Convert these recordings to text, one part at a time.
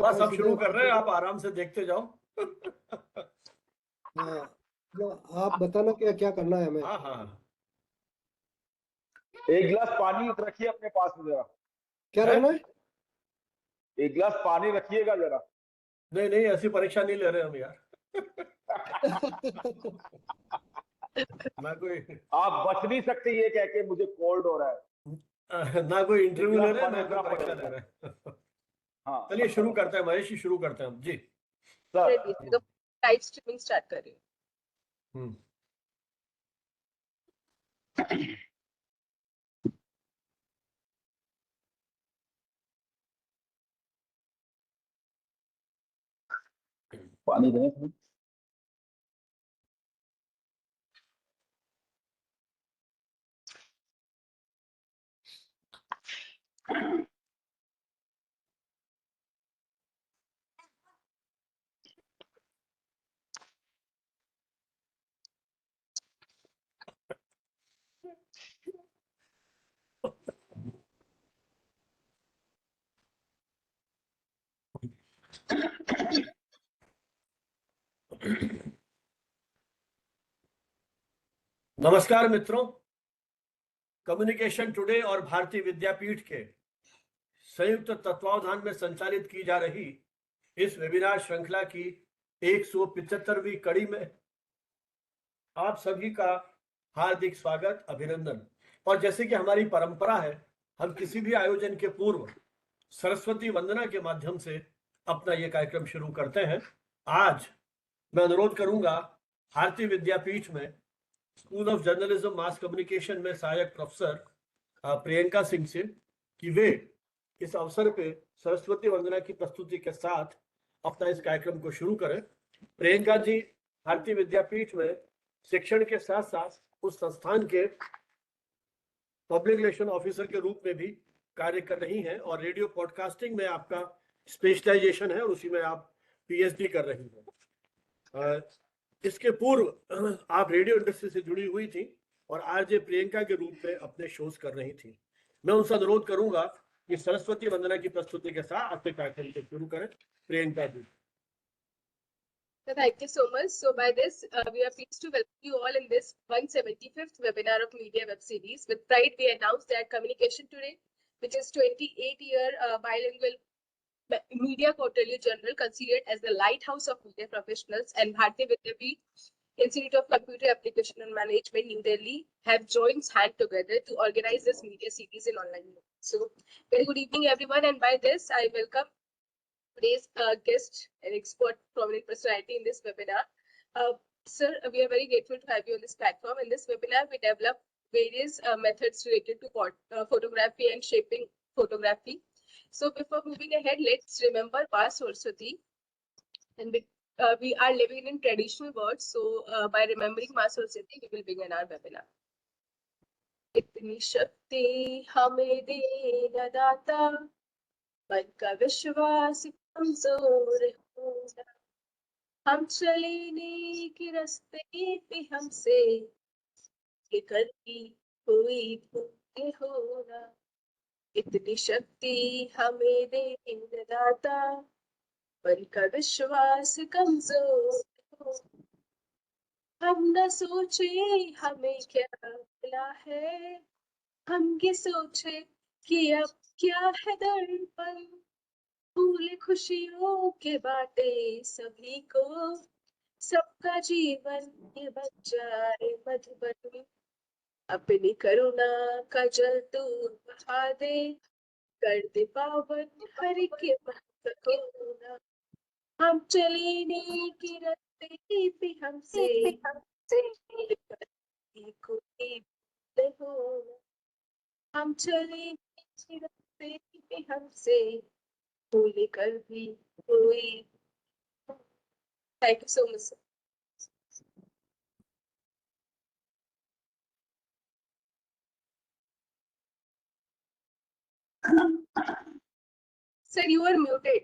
बस अपन अब शुरू सीधे कर रहे हैं, आप आराम से देखते जाओ। हाँ, तो आप बताना क्या क्या करना है हमें। हाँ हाँ एक गिलास पानी रखिए अपने पास में जरा। क्या है? रखना है? एक गिलास पानी रखिएगा जरा। नहीं नहीं, ऐसी परीक्षा नहीं ले रहे हम यार। ना कोई आप बच नहीं सकते ये कह के मुझे कोल्ड हो रहा है। ना कोई एक इंटरव्यू ले गिलास रहे हैं, पानी ना कोई रखना परीक्षा ले पड़ेगा। रहे हैं। हाँ चलिए शुरू करते हैं महेश जी, शुरू करते हैं हम जी। सर। तो लाइव स्ट्रीमिंग स्टार्ट कर रही हूँ। हम्म। पानी दें। नमस्कार मित्रों, कम्युनिकेशन टुडे और भारतीय विद्यापीठ के संयुक्त तत्वावधान में संचालित की जा रही इस वेबिनार श्रृंखला की 175वीं कड़ी में आप सभी का हार्दिक स्वागत, अभिनंदन। और जैसे कि हमारी परंपरा है, हम किसी भी आयोजन के पूर्व सरस्वती वंदना के माध्यम से अपना ये कार्यक्रम शुरू करते हैं। आज मैं अनुरोध करूंगा भारतीय विद्यापीठ में school of journalism mass communication में सहायक प्रोफेसर प्रियंका सिंह से कि वे इस अवसर पे सरस्वती वंदना की प्रस्तुति के साथ अपना इस कार्यक्रम को शुरू करें। प्रियंका जी भारतीय विद्यापीठ में शिक्षण के साथ साथ उस संस्थान के पब्लिक रिलेशन ऑफिसर के रूप में भी कार्य कर रही हैं और रेडियो पॉडकास्टिंग में आपका स्पेशलाइजेशन है और उसी में आप पीएचडी कर रही हैं। इसके पूर्व आप रेडियो इंडस्ट्री से जुड़ी हुई थी और आरजे प्रियंका के रूप में अपने शोज कर रही थी। मैं उनसे अनुरोध करूंगा कि सरस्वती वंदना की प्रस्तुति के साथ अपने कार्यक्रम को शुरू करें। Priyanka ji. So thank you so much. So by this, we are pleased to welcome you all in this 175th webinar of Media Web Series. With pride, we announce that Communication Today, which is 28-year bilingual media quarterly journal considered as the lighthouse of media professionals, and Bharati Vidyapeeth Institute of Computer Application and Management, New Delhi, have joined hands together to organize this media series in online mode. So very good evening, everyone, and by this, I welcome today's guest and expert prominent personality in this webinar. Sir, we are very grateful to have you on this platform. In this webinar, we develop various methods related to photography and shaping photography. So before moving ahead, let's remember Ma Saraswati. And we are living in traditional words. So by remembering Ma Saraswati, we will begin our webinar. इतनी शक्ति हमें दे दाता, मन का विश्वास कमजोर होना, हम चले नेक रास्ते पे हमसे ये कभी कोई भूल होना। इतनी शक्ति हमें दे दाता, मन का विश्वास कमजोर हो, हम न सोचे हमें क्या मिला है, हम ये सोचे कि अब क्या है दर्पण, फूल खुशियों के बाटे सभी को, सबका जीवन ये बन जाए मधुबन, अपनी करुणा का जल तू बहा दे, कर दे पावन हरि के भक्त को। हम चले नेक रास्ते पे हमसे कोई भूल होना, हम चले नेक रास्ते पे हमसे भूल कर भी कोई। Thank you so much, sir. Sir, you are muted.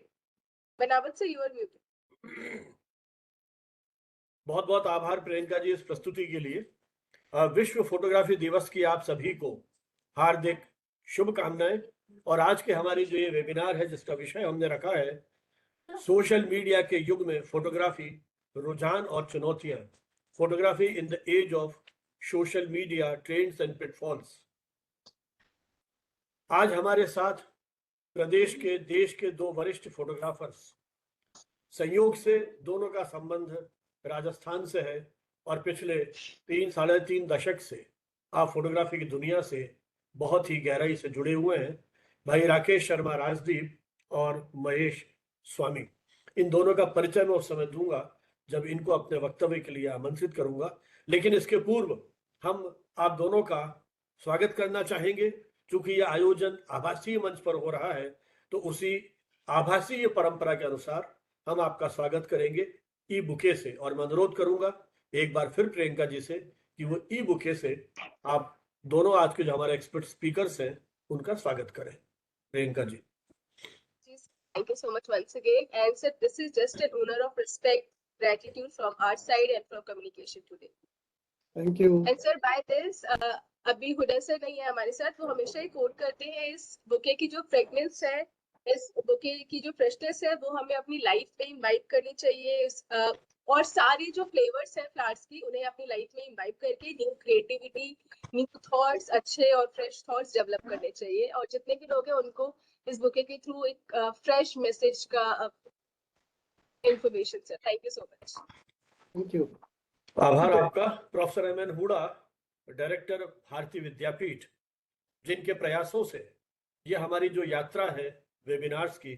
Banawat sir, you are muted. बहुत बहुत आभार प्रियंका जी इस प्रस्तुति के लिए। विश्व फोटोग्राफी दिवस की आप सभी को हार्दिक शुभकामनाएं। और आज के हमारी जो ये वेबिनार है जिसका विषय हमने रखा है सोशल मीडिया के युग में फोटोग्राफी, रुझान और चुनौतियां। Photography in the age of social media, trends and pitfalls. आज हमारे साथ प्रदेश के, देश के दो वरिष्ठ फोटोग्राफर्स, संयोग से दोनों का संबंध राजस्थान से है और पिछले 3-3.5 दशक से आप फोटोग्राफी की दुनिया से बहुत ही गहराई से जुड़े हुए हैं। भाई राकेश शर्मा राजदीप और महेश स्वामी, इन दोनों का परिचय मैं उस समय दूंगा जब इनको अपने वक्तव्य के लिए आमंत्रित करूंगा। लेकिन इसके पूर्व हम आप दोनों का स्वागत करना चाहेंगे। चूंकि यह आयोजन आभासीय मंच पर हो रहा है, तो उसी आभासीय परंपरा के अनुसार हम आपका स्वागत करेंगे ई बुके से। और मैं अनुरोध करूंगा एक बार फिर प्रियंका जी से कि वो ई बुके से आप दोनों आज के जो हमारे एक्सपर्ट स्पीकर्स हैं उनका स्वागत करें। Priyanka ji. Thank you so much once again. And sir, this is just an honor of respect, gratitude from our side and from communication today. Thank you. And sir, by this, अभी Hooda sir नहीं है हमारे साथ, वो हमेशा ही कोट करते हैं इस बुके की जो फ्रेगनेंस है, इस बुके की जो फ्रेशनेस है, वो हमें अपनी लाइफ में इम्बाइब करनी चाहिए। और सारी जो फ्लेवर्स हैं फ्लावर्स की, उन्हें अपनी लाइफ में इम्बाइब करके न्यू क्रिएटिविटी, न्यू थॉट्स, अच्छे और फ्रेश थॉट्स डेवलप करने चाहिए। और जितने भी लोग हैं उनको इस बुके के थ्रू एक फ्रेश मैसेज का information. Sir, thank you so much. Thank you. आभार आपका। Professor M.N.. हुडा, डायरेक्टर भारतीय विद्यापीठ, जिनके प्रयासों से ये हमारी जो यात्रा है वेबिनार्स की,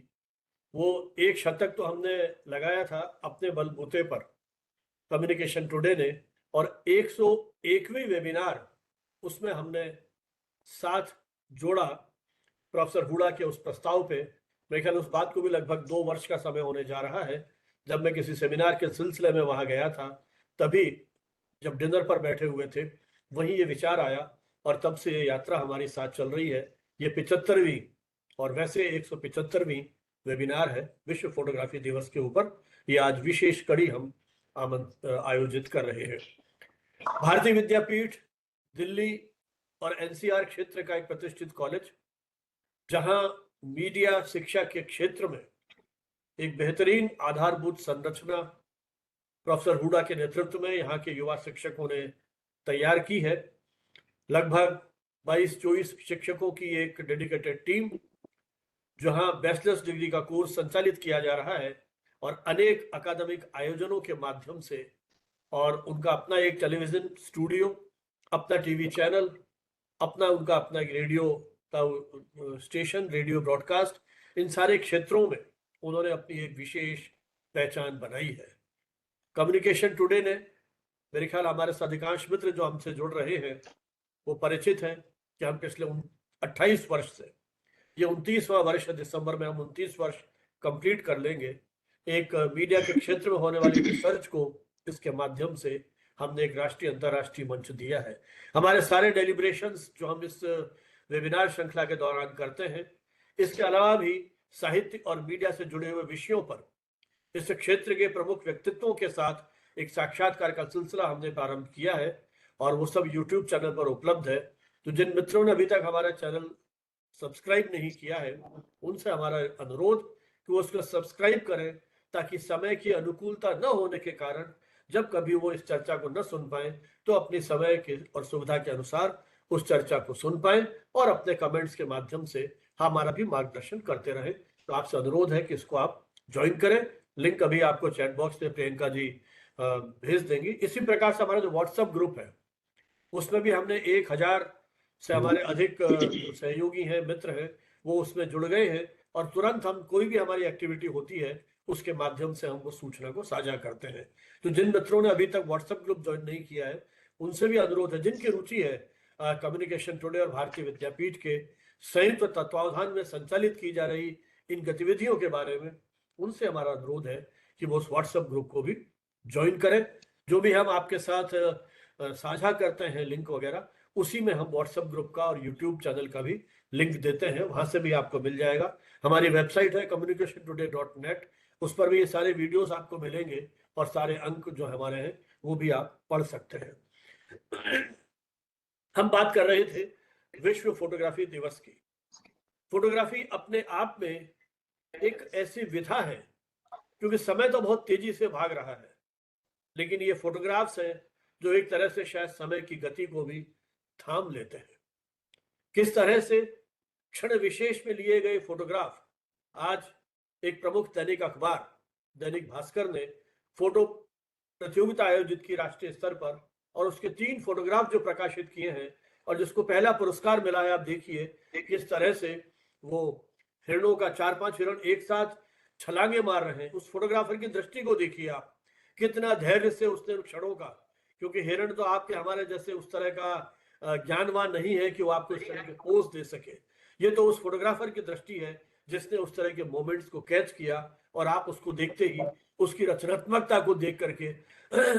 वो 1 शतक तो हमने लगाया था अपने बलबूते पर कम्युनिकेशन टुडे ने, और 101वें वेबिनार उसमें हमने साथ जोड़ा प्रोफेसर हुडा के उस प्रस्ताव पे। मेरे ख्याल उस बात को भी लगभग 2 वर्ष का समय होने जा रहा है। जब मैं किसी सेमिनार के सिलसिले में वहां गया था, तभी जब डिनर पर बैठे हुए थे वहीं ये विचार आया, और तब से ये यात्रा हमारी साथ चल रही है। ये 75वीं और वैसे 175वीं वेबिनार है विश्व फोटोग्राफी दिवस के ऊपर। ये आज विशेष कड़ी हम आयोजित कर रहे हैं। भारतीय विद्यापीठ दिल्ली और एनसीआर क्षेत्र का एक प्रतिष्ठित कॉलेज, जहां मीडिया शिक्षा के क्षेत्र में एक बेहतरीन आधारभूत संरचना प्रोफेसर हुडा के नेतृत्व में यहाँ के युवा शिक्षकों ने तैयार की है। लगभग 22-24 शिक्षकों की एक डेडिकेटेड टीम, जहां बैचलर्स डिग्री का कोर्स संचालित किया जा रहा है और अनेक अकादमिक आयोजनों के माध्यम से, और उनका अपना एक टेलीविजन स्टूडियो, अपना टीवी चैनल, उनका अपना एक रेडियो का स्टेशन, रेडियो ब्रॉडकास्ट, इन सारे क्षेत्रों में उन्होंने अपनी एक विशेष पहचान बनाई है। कम्युनिकेशन टुडे ने, मेरे ख्याल हमारे अधिकांश मित्र जो हमसे जुड़ रहे हैं वो परिचित हैं कि हम पिछले 28 वर्ष से, ये 29वां वर्ष है, दिसंबर में हम 29 वर्ष कंप्लीट कर लेंगे। एक मीडिया के क्षेत्र में होने वाली रिसर्च को इसके माध्यम से हमने एक राष्ट्रीय अंतर्राष्ट्रीय मंच दिया है। हमारे सारे डेलिब्रेशंस जो हम इस वेबिनार श्रृंखला के दौरान करते हैं, इसके अलावा भी साहित्य और मीडिया से जुड़े हुए विषयों पर इस क्षेत्र के प्रमुख व्यक्तित्वों के साथ एक साक्षात्कार का सिलसिला हमने प्रारंभ किया है, और वो सब यूट्यूब चैनल पर उपलब्ध है। तो जिन मित्रों ने अभी तक हमारा चैनल सब्सक्राइब नहीं किया है, उनसे हमारा अनुरोध कि वो उसको सब्सक्राइब करें, ताकि समय की अनुकूलता न होने के कारण जब कभी वो इस चर्चा को न सुन पाए, तो अपने समय के और सुविधा के अनुसार उस चर्चा को सुन पाए और अपने कमेंट्स के माध्यम से हमारा भी मार्गदर्शन करते रहे। तो आपसे अनुरोध है कि इसको आप ज्वाइन करें। लिंक अभी आपको चैट बॉक्स में प्रियंका जी भेज देंगी। इसी प्रकार से हमारा जो व्हाट्सएप ग्रुप है, उसमें भी हमने 1000 से हमारे अधिक सहयोगी हैं, मित्र हैं, वो उसमें जुड़ गए हैं, और तुरंत हम कोई भी हमारी एक्टिविटी होती है उसके माध्यम से हम वो सूचना को साझा करते हैं। तो जिन मित्रों ने अभी तक व्हाट्सएप ग्रुप ज्वाइन नहीं किया है, उनसे भी अनुरोध है, जिनकी रुचि है कम्युनिकेशन टुडे और भारतीय विद्यापीठ के संयुक्त तत्वावधान में संचालित की जा रही इन गतिविधियों के बारे में, उनसे हमारा अनुरोध है कि वो उस व्हाट्सएप ग्रुप को भी ज्वाइन करें। जो भी हम आपके साथ साझा करते हैं लिंक वगैरह, उसी में हम व्हाट्सएप ग्रुप का और यूट्यूब चैनल का भी लिंक देते हैं, वहां से भी आपको मिल जाएगा। हमारी वेबसाइट है communicationtoday.net, उस पर भी ये सारे वीडियोस आपको मिलेंगे और सारे अंक जो हमारे हैं वो भी आप पढ़ सकते हैं। हम बात कर रहे थे विश्व फोटोग्राफी दिवस की। फोटोग्राफी अपने आप में एक ऐसी विधा है क्योंकि समय तो बहुत तेजी से भाग रहा है, लेकिन ये फोटोग्राफ्स हैं जो एक तरह से शायद समय की गति को भी थाम लेते हैं। किस तरह से क्षण विशेष में लिए गए फोटोग्राफ आज एक प्रमुख दैनिक अखबार दैनिक भास्कर ने फोटो प्रतियोगिता आयोजित की राष्ट्रीय स्तर पर, और उसके 3 फोटोग्राफ जो प्रकाशित किए हैं और जिसको पहला पुरस्कार मिला है, आप देखिए किस तरह से वो हिरणों का 4-5 हिरण एक साथ छलांगे मार रहे हैं। उस फोटोग्राफर की दृष्टि को देखिए आप, कितना धैर्य से उसने उन क्षणों का, क्योंकि हिरण तो आपके हमारे जैसे उस तरह का ज्ञानवान नहीं है कि वो आपको इस तरह के पोज दे सके। ये तो उस फोटोग्राफर की दृष्टि है जिसने उस तरह के मोमेंट्स को कैच किया, और आप उसको देखते ही उसकी रचनात्मकता को देख करके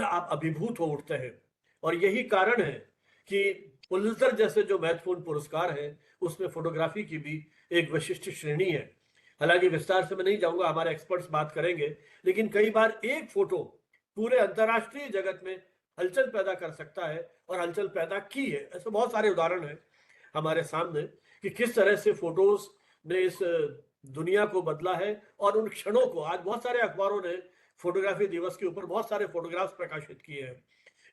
आप अभिभूत हो उठते हैं। और यही कारण है कि पुलित्जर जैसे जो महत्वपूर्ण पुरस्कार है उसमें फोटोग्राफी की भी एक विशिष्ट श्रेणी है। हालांकि विस्तार से मैं नहीं जाऊंगा, हमारे एक्सपर्ट्स बात करेंगे, लेकिन कई बार एक फोटो पूरे अंतरराष्ट्रीय जगत में हलचल पैदा कर सकता है, और हलचल पैदा की है। ऐसे बहुत सारे उदाहरण हैं हमारे सामने कि किस तरह से फोटोज ने इस दुनिया को बदला है। और उन क्षणों को आज बहुत सारे अखबारों ने फोटोग्राफी दिवस के ऊपर बहुत सारे फोटोग्राफ्स प्रकाशित किए हैं।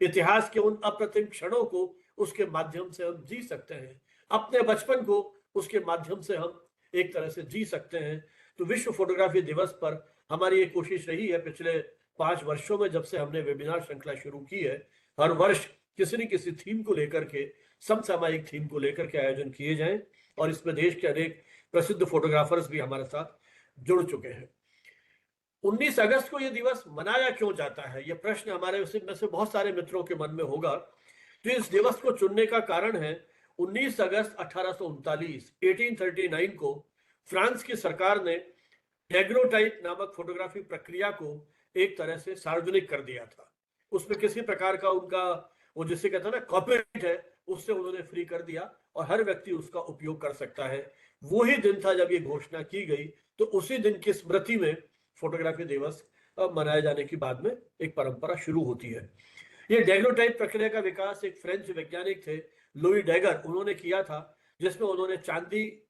इतिहास के उन अप्रतिम क्षणों को उसके माध्यम से हम जी सकते हैं, अपने बचपन को उसके माध्यम से हम एक तरह से जी सकते हैं। तो विश्व फोटोग्राफी दिवस पर हमारी ये कोशिश रही है पिछले 5 वर्षों में, जब से हमने वेबिनार श्रृंखला शुरू की है, हर वर्ष किसी न किसी थीम को लेकर के, समसामयिक थीम को लेकर के आयोजन किए जाएं, और इसमें देश के अनेक प्रसिद्ध फोटोग्राफर्स भी हमारे साथ जुड़ चुके हैं। 19 अगस्त को यह दिवस मनाया क्यों जाता है, यह प्रश्न हमारे में से बहुत सारे मित्रों के मन में होगा। तो इस दिवस को चुनने का कारण है 19 अगस्त 1839 को फ्रांस की सरकार ने डेग्रोटाइप नामक फोटोग्राफी प्रक्रिया को एक तरह से सार्वजनिक कर दिया था। उसमें किसी प्रकार का उनका वो जिसे कहते हैं ना कॉपीराइट है, उससे उन्होंने फ्री कर दिया और हर व्यक्ति उसका उपयोग कर सकता है। वो ही दिन था जब ये घोषणा की गई, तो उसी दिन की स्मृति में फोटोग्राफी दिवस मनाए जाने की बाद में एक परंपरा शुरू होती है। ये डेग्रोटाइप प्रक्रिया का विकास एक फ्रेंच वैज्ञानिक थे लुई डेगर, उन्होंने किया था, जिसमें उन्होंने चांदी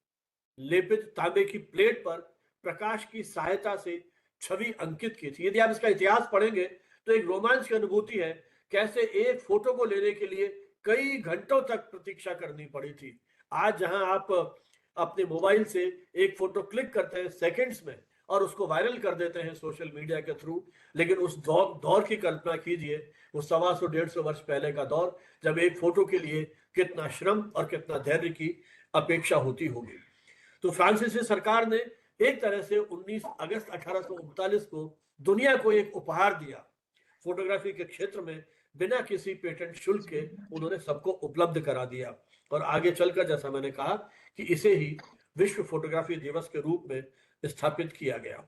लेपित तांबे की प्लेट पर प्रकाश की सहायता से छवि अंकित की थी। यदि आप इसका इतिहास पढ़ेंगे तो एक रोमांच की अनुभूति है, कैसे एक फोटो को लेने के लिए कई घंटों तक प्रतीक्षा करनी पड़ी थी। आज जहां आप अपने मोबाइल से एक फोटो क्लिक करते हैं सेकंड्स में और उसको वायरल कर देते हैं सोशल मीडिया के थ्रू, लेकिन उस दौर की कल्पना कीजिए, वो 125-150 वर्ष पहले का दौर, जब एक फोटो के लिए कितना श्रम और कितना धैर्य की अपेक्षा होती होगी। तो फ्रांसीसी सरकार ने एक तरह से 19 अगस्त 1839 को दुनिया को एक उपहार दिया। फोटोग्राफी के क्षेत्र में बिना किसी पेटेंट शुल्क के उन्होंने सबको उपलब्ध करा दिया, और आगे चलकर जैसा मैंने कहा कि इसे ही विश्व फोटोग्राफी दिवस के रूप में स्थापित किया गया।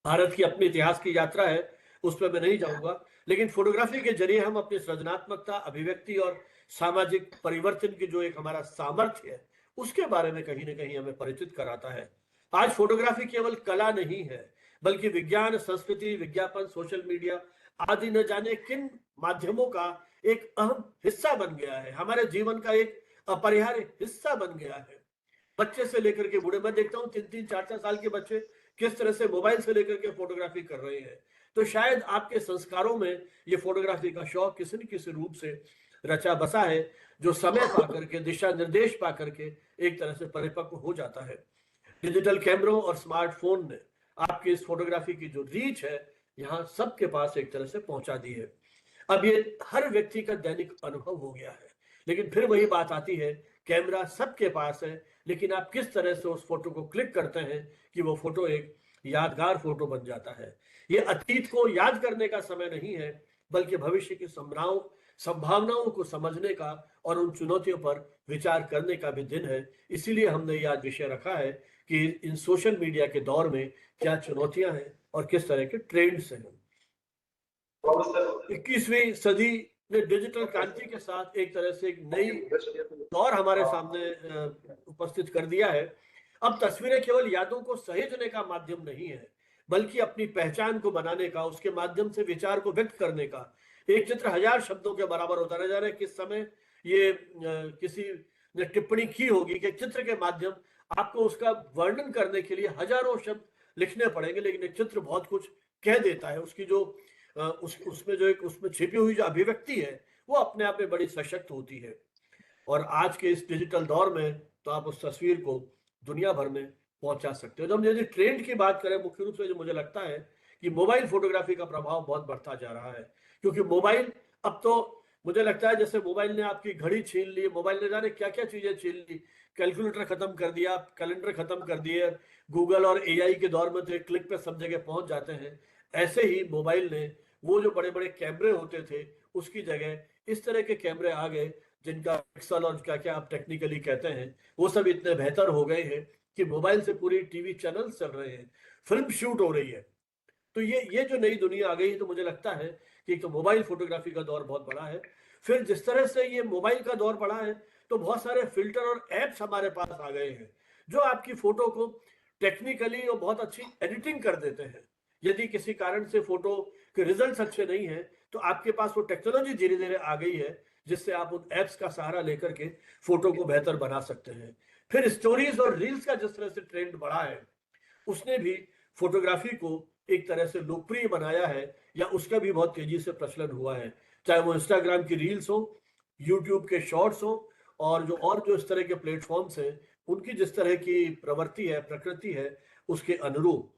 भारत की अपने इतिहास की यात्रा है, उस पर मैं नहीं जाऊंगा, लेकिन फोटोग्राफी के जरिए हम अपनी सृजनात्मकता, अभिव्यक्ति और सामाजिक परिवर्तन की जो एक हमारा सामर्थ्य है उसके बारे में कहीं ना कहीं हमें परिचित कराता है। आज फोटोग्राफी केवल कला नहीं है, बल्कि विज्ञान, संस्कृति, विज्ञापन, सोशल मीडिया आदि न जाने किन माध्यमों का एक अहम हिस्सा बन गया है, हमारे जीवन का एक अपरिहार्य हिस्सा बन गया है। बच्चे से लेकर के बूढ़े, मैं देखता हूँ 3-3, 4-4 साल के बच्चे किस तरह से मोबाइल से लेकर के फोटोग्राफी कर रहे हैं। तो शायद आपके संस्कारों में ये फोटोग्राफी का शौक किसी न किसी रूप से रचा बसा है, जो समय पा करके, दिशा निर्देश पा करके एक तरह से परिपक्व हो जाता है। डिजिटल कैमरों और स्मार्टफोन ने आपकी इस फोटोग्राफी की जो रीच है यहाँ सबके पास एक तरह से पहुंचा दी है। अब ये हर व्यक्ति का दैनिक अनुभव हो गया है, लेकिन फिर वही बात आती है, कैमरा सबके पास है, लेकिन आप किस तरह से उस फोटो को क्लिक करते हैं कि वो फोटो एक यादगार फोटो बन जाता है। ये अतीत को याद करने का समय नहीं है, बल्कि भविष्य की संभावनाओं को समझने का और उन चुनौतियों पर विचार करने का भी दिन है। इसीलिए हमने ये आज विषय रखा है कि इन सोशल मीडिया के दौर में क्या चुनौतियां हैं और किस तरह के ट्रेंड्स हैं। 21वीं सदी ने डिजिटल क्रांति के साथ एक तरह से एक नई दौर हमारे सामने उपस्थित कर दिया है। अब तस्वीरें केवल यादों को सहेजने का माध्यम नहीं है, बल्कि अपनी पहचान को बनाने का, उसके माध्यम से विचार को व्यक्त करने का। एक चित्र 1000 शब्दों के बराबर होता है। जाने किस समय ये किसी ने टिप्पणी की होगी कि चित्र के माध्यम आपको उसका वर्णन करने के लिए हजारों शब्द लिखने पड़ेंगे, लेकिन एक चित्र बहुत कुछ कह देता है। उसकी जो उसमें जो एक उसमें छिपी हुई जो अभिव्यक्ति है वो अपने आप में बड़ी सशक्त होती है। और आज के इस डिजिटल दौर में तो आप उस तस्वीर को दुनिया भर में पहुंचा सकते हो। जब हम यदि ट्रेंड की बात करें, मुख्य रूप से जो मुझे लगता है कि मोबाइल फोटोग्राफी का प्रभाव बहुत बढ़ता जा रहा है, क्योंकि मोबाइल अब तो मुझे लगता है जैसे मोबाइल ने आपकी घड़ी छीन ली, मोबाइल ने जाने क्या क्या चीजें छीन ली, कैलकुलेटर खत्म कर दिया, कैलेंडर खत्म कर दिए, गूगल और एआई के दौर में तो एक क्लिक पे सब जगह पहुंच जाते हैं। ऐसे ही मोबाइल ने वो जो बड़े बड़े कैमरे होते थे उसकी जगह इस तरह के कैमरे आ गए जिनका पिक्सल और क्या क्या आप टेक्निकली कहते हैं वो सब इतने बेहतर हो गए हैं कि मोबाइल से पूरी टीवी चैनल चल रहे हैं, फिल्म शूट हो रही है। तो ये जो नई दुनिया आ गई है, तो मुझे लगता है कि एक तो मोबाइल फोटोग्राफी का दौर बहुत बड़ा है। फिर जिस तरह से ये मोबाइल का दौर बड़ा है तो बहुत सारे फिल्टर और एप्स हमारे पास आ गए हैं जो आपकी फोटो को टेक्निकली और बहुत अच्छी एडिटिंग कर देते हैं। यदि किसी कारण से फोटो के रिजल्ट्स अच्छे नहीं है तो आपके पास वो टेक्नोलॉजी धीरे धीरे आ गई है जिससे आप उन एप्स का सहारा लेकर के फोटो को बेहतर बना सकते हैं। फिर स्टोरीज और रील्स का जिस तरह से ट्रेंड बढ़ा है उसने भी फोटोग्राफी को एक तरह से लोकप्रिय बनाया है, या उसका भी बहुत तेजी से प्रचलन हुआ है। चाहे वो इंस्टाग्राम की रील्स हो, यूट्यूब के शॉर्ट्स हो, और जो इस तरह के प्लेटफॉर्म्स हैं उनकी जिस तरह की प्रवृत्ति है, प्रकृति है, उसके अनुरूप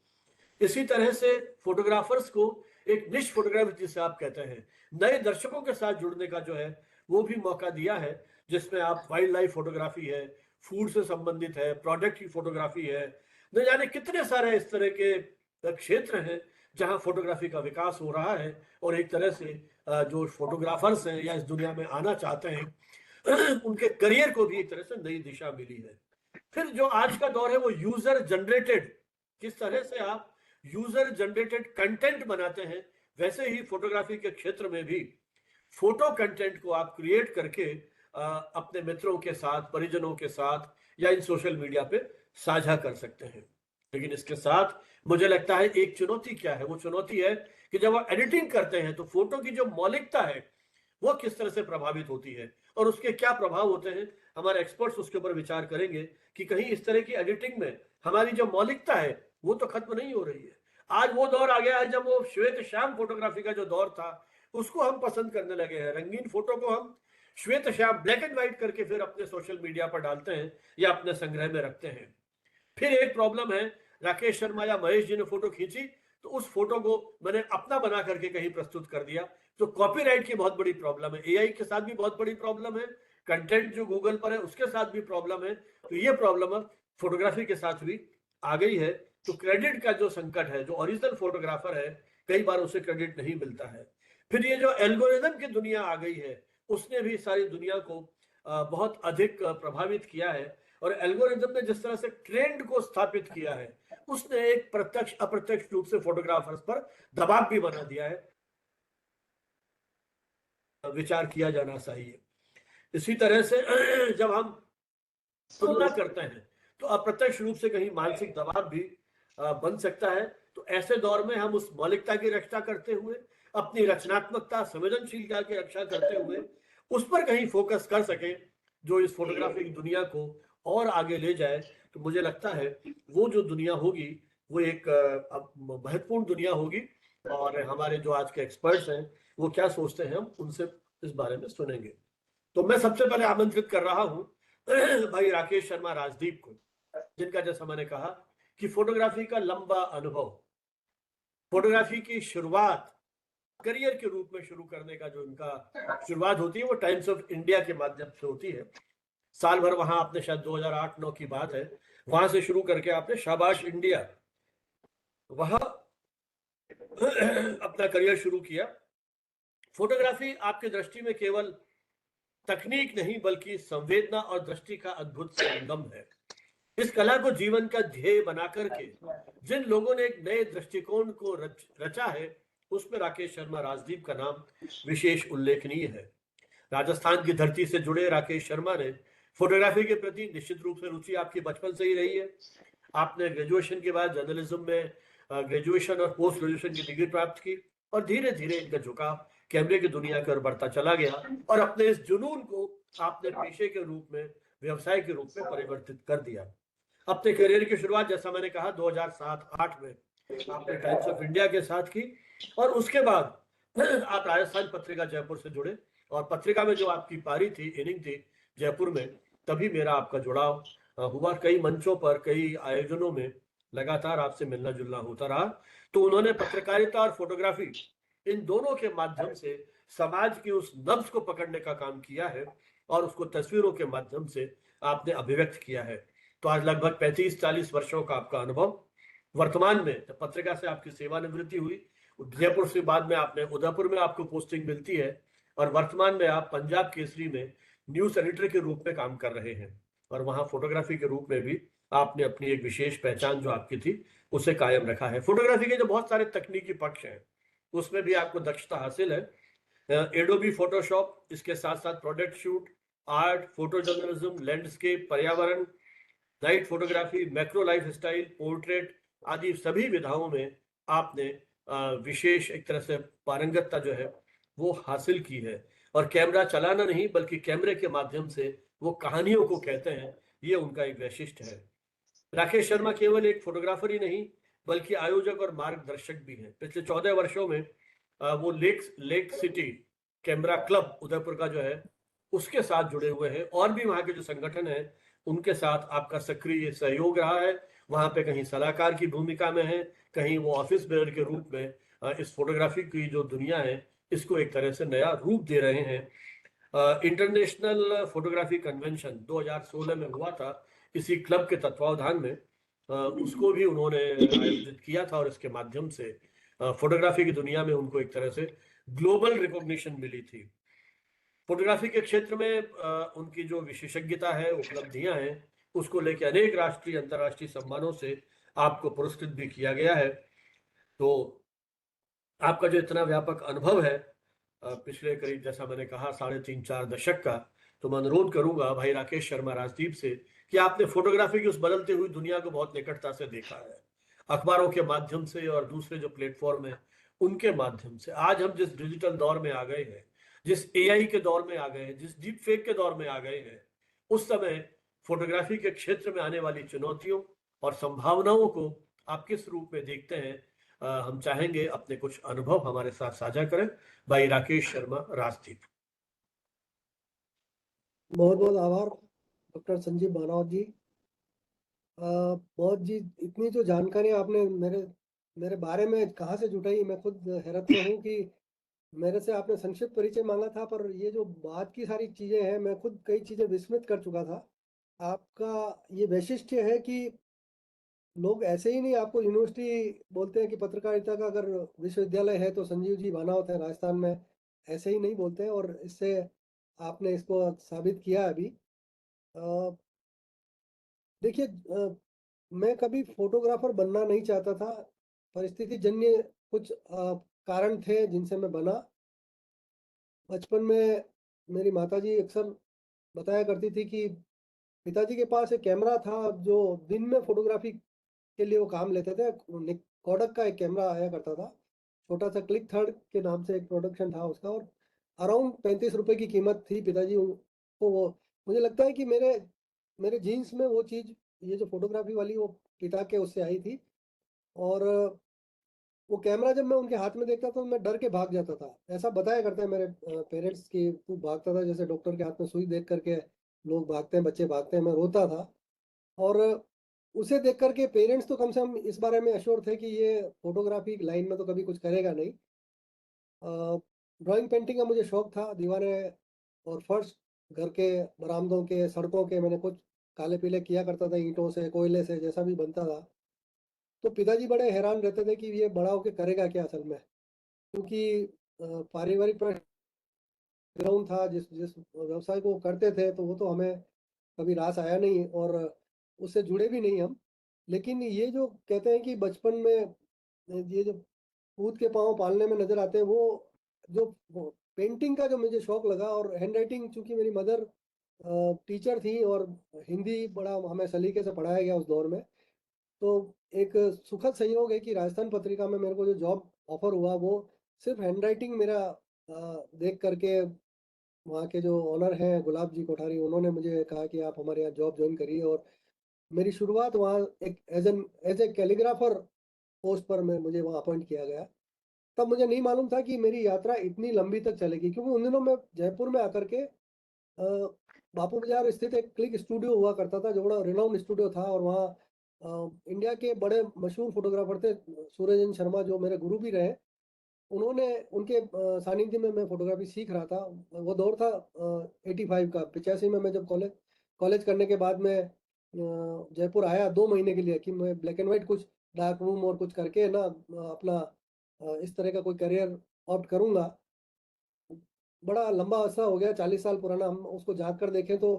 इसी तरह से फोटोग्राफर्स को एक निश फोटोग्राफी जिसे आप कहते हैं नए दर्शकों के साथ जुड़ने का जो है वो भी मौका दिया है, जिसमें आप वाइल्ड लाइफ फोटोग्राफी है, फूड से संबंधित है, प्रोडक्ट की फोटोग्राफी है, न जाने कितने सारे इस तरह के क्षेत्र हैं जहां फोटोग्राफी का विकास हो रहा है। और एक तरह से जो फोटोग्राफर्स हैं या इस दुनिया में आना चाहते हैं उनके करियर को भी एक तरह से नई दिशा मिली है। फिर जो आज का दौर है वो यूजर जनरेटेड, किस तरह से आप यूजर जनरेटेड कंटेंट बनाते हैं, वैसे ही फोटोग्राफी के क्षेत्र में भी फोटो कंटेंट को आप क्रिएट करके अपने मित्रों के साथ, परिजनों के साथ या इन सोशल मीडिया पे साझा कर सकते हैं। लेकिन इसके साथ मुझे लगता है एक चुनौती क्या है, वो चुनौती है कि जब आप एडिटिंग करते हैं तो फोटो की जो मौलिकता है वो किस तरह से प्रभावित होती है और उसके क्या प्रभाव होते हैं। हमारे एक्सपर्ट्स उसके ऊपर विचार करेंगे कि कहीं इस तरह की एडिटिंग में हमारी जो मौलिकता है वो तो खत्म नहीं हो रही है। आज वो दौर आ गया है जब वो श्वेत श्याम फोटोग्राफी का जो दौर था उसको हम पसंद करने लगे हैं। रंगीन फोटो को हम श्वेत श्याम ब्लैक एंड व्हाइट करके फिर अपने सोशल मीडिया पर डालते हैं या अपने संग्रह में रखते हैं। फिर एक प्रॉब्लम है, राकेश शर्मा या महेश जी ने फोटो खींची तो उस फोटो को मैंने अपना बना करके कहीं प्रस्तुत कर दिया, तो कॉपीराइट की बहुत बड़ी प्रॉब्लम है। एआई के साथ भी बहुत बड़ी प्रॉब्लम है, कंटेंट जो गूगल पर है उसके साथ भी प्रॉब्लम है। तो ये प्रॉब्लम फोटोग्राफी के साथ भी आ गई है। तो क्रेडिट का जो संकट है, जो ओरिजिनल फोटोग्राफर है कई बार उसे क्रेडिट नहीं मिलता है। फिर ये जो एल्गोरिदम की दुनिया आ गई है उसने भी सारी दुनिया को बहुत अधिक प्रभावित किया है। और एल्गोरिदम ने जिस तरह से ट्रेंड को स्थापित किया है उसने एक प्रत्यक्ष अप्रत्यक्ष रूप से फोटोग्राफर्स पर दबाव भी बना दिया है, विचार किया जाना चाहिए। इसी तरह से जब हम तुलना करते हैं तो अप्रत्यक्ष रूप से कहीं मानसिक दबाव भी बन सकता है। तो ऐसे दौर में हम उस मौलिकता की रक्षा करते हुए, अपनी रचनात्मकता, संवेदनशीलता की रक्षा करते हुए उस पर कहीं फोकस कर सके जो इस फोटोग्राफी की दुनिया को और आगे ले जाए। तो मुझे लगता है वो जो दुनिया होगी वो एक महत्वपूर्ण दुनिया होगी। और हमारे जो आज के एक्सपर्ट्स हैं वो क्या सोचते हैं हम उनसे इस बारे में सुनेंगे। तो मैं सबसे पहले आमंत्रित कर रहा हूं भाई राकेश शर्मा राजदीप को, जिनका जैसा मैंने कहा कि फोटोग्राफी का लंबा अनुभव, फोटोग्राफी की शुरुआत करियर के रूप में शुरू करने का जो इनका शुरुआत होती है वो टाइम्स ऑफ इंडिया के माध्यम से होती है। साल भर वहां आपने शायद 2008-9 की बात है, वहां से शुरू करके आपने शाबाश इंडिया वहां अपना करियर शुरू किया। फोटोग्राफी आपकी दृष्टि में केवल तकनीक नहीं बल्कि संवेदना और दृष्टि का अद्भुत संगम है। इस कला को जीवन का ध्येय बनाकर के जिन लोगों ने एक नए दृष्टिकोण को रचा है उसमें राकेश शर्मा राजदीप का नाम विशेष उल्लेखनीय है। राजस्थान की धरती से जुड़े राकेश शर्मा ने फोटोग्राफी के प्रति निश्चित रूप से रुचि आपकी बचपन से ही रही है। आपने ग्रेजुएशन के बाद जर्नलिज्म में ग्रेजुएशन और पोस्ट ग्रेजुएशन की डिग्री प्राप्त की और धीरे धीरे इनका झुकाव कैमरे की दुनिया की ओर बढ़ता चला गया और अपने इस जुनून को आपने पेशे के रूप में, व्यवसाय के रूप में परिवर्तित कर दिया। अपने करियर की शुरुआत, जैसा मैंने कहा, 2007-8 में आपने टाइम्स ऑफ इंडिया के साथ की, और उसके बाद आप राजस्थान पत्रिका जयपुर से जुड़े, और पत्रिका में जो आपकी पारी थी, इनिंग थी जयपुर में, तभी मेरा आपका जुड़ाव हुआ। कई मंचों पर, कई आयोजनों में लगातार आपसे मिलना जुलना होता रहा। तो उन्होंने पत्रकारिता और फोटोग्राफी, इन दोनों के माध्यम से समाज की उस नब्ज को पकड़ने का काम किया है, और उसको तस्वीरों के माध्यम से आपने अभिव्यक्त किया है। तो आज लगभग 35-40 वर्षों का आपका अनुभव। वर्तमान में जब पत्रिका से आपकी सेवानिवृत्ति हुई, जयपुर से बाद में आपने उदयपुर में आपको पोस्टिंग मिलती है, और वर्तमान में आप पंजाब केसरी में न्यूज एडिटर के रूप में काम कर रहे हैं, और वहां फोटोग्राफी के रूप में भी आपने अपनी एक विशेष पहचान जो आपकी थी उसे कायम रखा है। फोटोग्राफी के जो बहुत सारे तकनीकी पक्ष हैं उसमें भी आपको दक्षता हासिल है। एडोबी फोटोशॉप, इसके साथ साथ product shoot, art, photo journalism, landscape, पर्यावरण, night photography, macro lifestyle, portrait आदि सभी विधाओं में आपने विशेष एक तरह से पारंगतता जो है वो हासिल की है। और कैमरा चलाना नहीं, बल्कि कैमरे के माध्यम से वो कहानियों को कहते हैं, ये उनका एक वैशिष्ट्य है। राकेश शर्मा केवल एक फोटोग्राफर ही नहीं, बल्कि आयोजक और मार्गदर्शक भी हैं। पिछले 14 वर्षों में वो lake city camera club Udaipur का जो है उसके साथ जुड़े हुए हैं, और भी वहाँ के जो संगठन है उनके साथ आपका सक्रिय सहयोग रहा है। वहाँ पे कहीं सलाहकार की भूमिका में है, कहीं वो ऑफिस बेयर के रूप में इस फोटोग्राफी की जो दुनिया है इसको एक तरह से नया रूप दे रहे हैं। इंटरनेशनल फोटोग्राफी कन्वेंशन 2016 में हुआ था, इसी क्लब के तत्वावधान में उसको भी उन्होंने आयोजित किया था, और इसके माध्यम से फोटोग्राफी की दुनिया में उनको एक तरह से ग्लोबल रिकॉग्निशन मिली थी। फोटोग्राफी के क्षेत्र में उनकी जो विशेषज्ञता है, उपलब्धियां हैं, उसको लेकर अनेक राष्ट्रीय अंतर्राष्ट्रीय सम्मानों से आपको पुरस्कृत भी किया गया है। तो आपका जो इतना व्यापक अनुभव है पिछले करीब, जैसा मैंने कहा, 3.5-4 दशक का, तो मैं अनुरोध करूंगा भाई राकेश शर्मा राजदीप से कि आपने फोटोग्राफी की उस बदलती हुई दुनिया को बहुत निकटता से देखा है, अखबारों के माध्यम से और दूसरे जो प्लेटफॉर्म है उनके माध्यम से। आज हम जिस डिजिटल दौर में आ गए हैं, जिस एआई के दौर में आ गए हैं, जिस डीप फेक के दौर में आ गए हैं, उस समय फोटोग्राफी के क्षेत्र में आने वाली चुनौतियों और संभावनाओं को आप किस रूप में देखते हैं? हम चाहेंगे अपने कुछ अनुभव हमारे साथ साझा करें। भाई राकेश शर्मा राजदीप। बहुत बहुत आभार डॉक्टर संजीव बानावत जी। बहुत जी, इतनी जो जानकारी आपने मेरे बारे में कहाँ से जुटाई, मैं खुद हैरत में हूँ कि मेरे से आपने संक्षिप्त परिचय मांगा था, पर ये जो बात की सारी चीज़ें हैं, मैं खुद कई चीज़ें विस्मृत कर चुका था। आपका ये वैशिष्ट्य है कि लोग ऐसे ही नहीं आपको यूनिवर्सिटी बोलते हैं कि पत्रकारिता का अगर विश्वविद्यालय है तो संजीव जी बानावत है राजस्थान में, ऐसे ही नहीं बोलते हैं, और इससे आपने इसको साबित किया अभी। देखिए, मैं कभी फोटोग्राफर बनना नहीं चाहता था। परिस्थिति जन्य कुछ कारण थे जिनसे मैं बना। बचपन में मेरी माताजी अक्सर बताया करती थी कि पिताजी के पास एक कैमरा था जो दिन में फोटोग्राफी के लिए वो काम लेते थे। कोडक का एक कैमरा आया करता था, छोटा सा क्लिक थर्ड के नाम से एक प्रोडक्शन था उसका, और अराउंड 35 रुपए की कीमत थी। पिताजी को वो, मुझे लगता है कि मेरे मेरे जीन्स में वो चीज़, ये जो फोटोग्राफी वाली, वो पिता के उससे आई थी। और वो कैमरा जब मैं उनके हाथ में देखता तो मैं डर के भाग जाता था। ऐसा बताया करते हैं मेरे पेरेंट्स की, तू भागता था जैसे डॉक्टर के हाथ में सुई देख करके लोग भागते हैं, बच्चे भागते हैं, मैं रोता था। और उसे देख करके पेरेंट्स तो कम से कम इस बारे में अश्योर थे कि ये फोटोग्राफी लाइन में तो कभी कुछ करेगा नहीं। ड्राइंग पेंटिंग का मुझे शौक था। दीवारें और फर्श, घर के बरामदों के, सड़कों के, मैंने कुछ काले पीले किया करता था, ईंटों से, कोयले से, जैसा भी बनता था। तो पिताजी बड़े हैरान रहते थे कि ये बड़ा होके करेगा क्या असल में, क्योंकि पारिवारिक बैकग्राउंड था, जिस जिस व्यवसाय को वो करते थे, तो वो तो हमें कभी रास आया नहीं, और उससे जुड़े भी नहीं हम। लेकिन ये जो कहते हैं कि बचपन में ये जो कूद के पाँव पालने में नजर आते हैं, वो पेंटिंग का जो मुझे शौक लगा, और हैंड राइटिंग, चूंकि मेरी मदर टीचर थी और हिंदी बड़ा हमें सलीके से पढ़ाया गया उस दौर में, तो एक सुखद संयोग है कि राजस्थान पत्रिका में मेरे को जो जॉब ऑफर हुआ, वो सिर्फ हैंड राइटिंग मेरा देख करके वहाँ के जो ऑनर हैं गुलाब जी कोठारी, उन्होंने मुझे कहा कि आप हमारे यहाँ जॉब ज्वाइन करिए, और मेरी शुरुआत वहाँ एक एज ए कैलीग्राफर पोस्ट पर मुझे वहाँ अपॉइंट किया गया। तब मुझे नहीं मालूम था कि मेरी यात्रा इतनी लंबी तक चलेगी, क्योंकि उन दिनों मैं जयपुर में आकर के बापू बाजार स्थित एक क्लिक स्टूडियो हुआ करता था, जो बड़ा रिनाउंड स्टूडियो था, और वहाँ इंडिया के बड़े मशहूर फोटोग्राफर थे, सूरजन शर्मा जो मेरे गुरु भी रहे। उन्होंने उनके सानिध्य में मैं फोटोग्राफी सीख रहा था। वो दौर था 85 का, 85 में मैं जब कॉलेज करने के बाद मैं जयपुर आया 2 महीने के लिए, कि मैं ब्लैक एंड व्हाइट कुछ डार्क रूम और कुछ करके ना अपना इस तरह का कोई करियर ऑप्ट करूंगा। बड़ा लंबा अरसा हो गया, 40 साल पुराना। हम उसको जाग कर देखें तो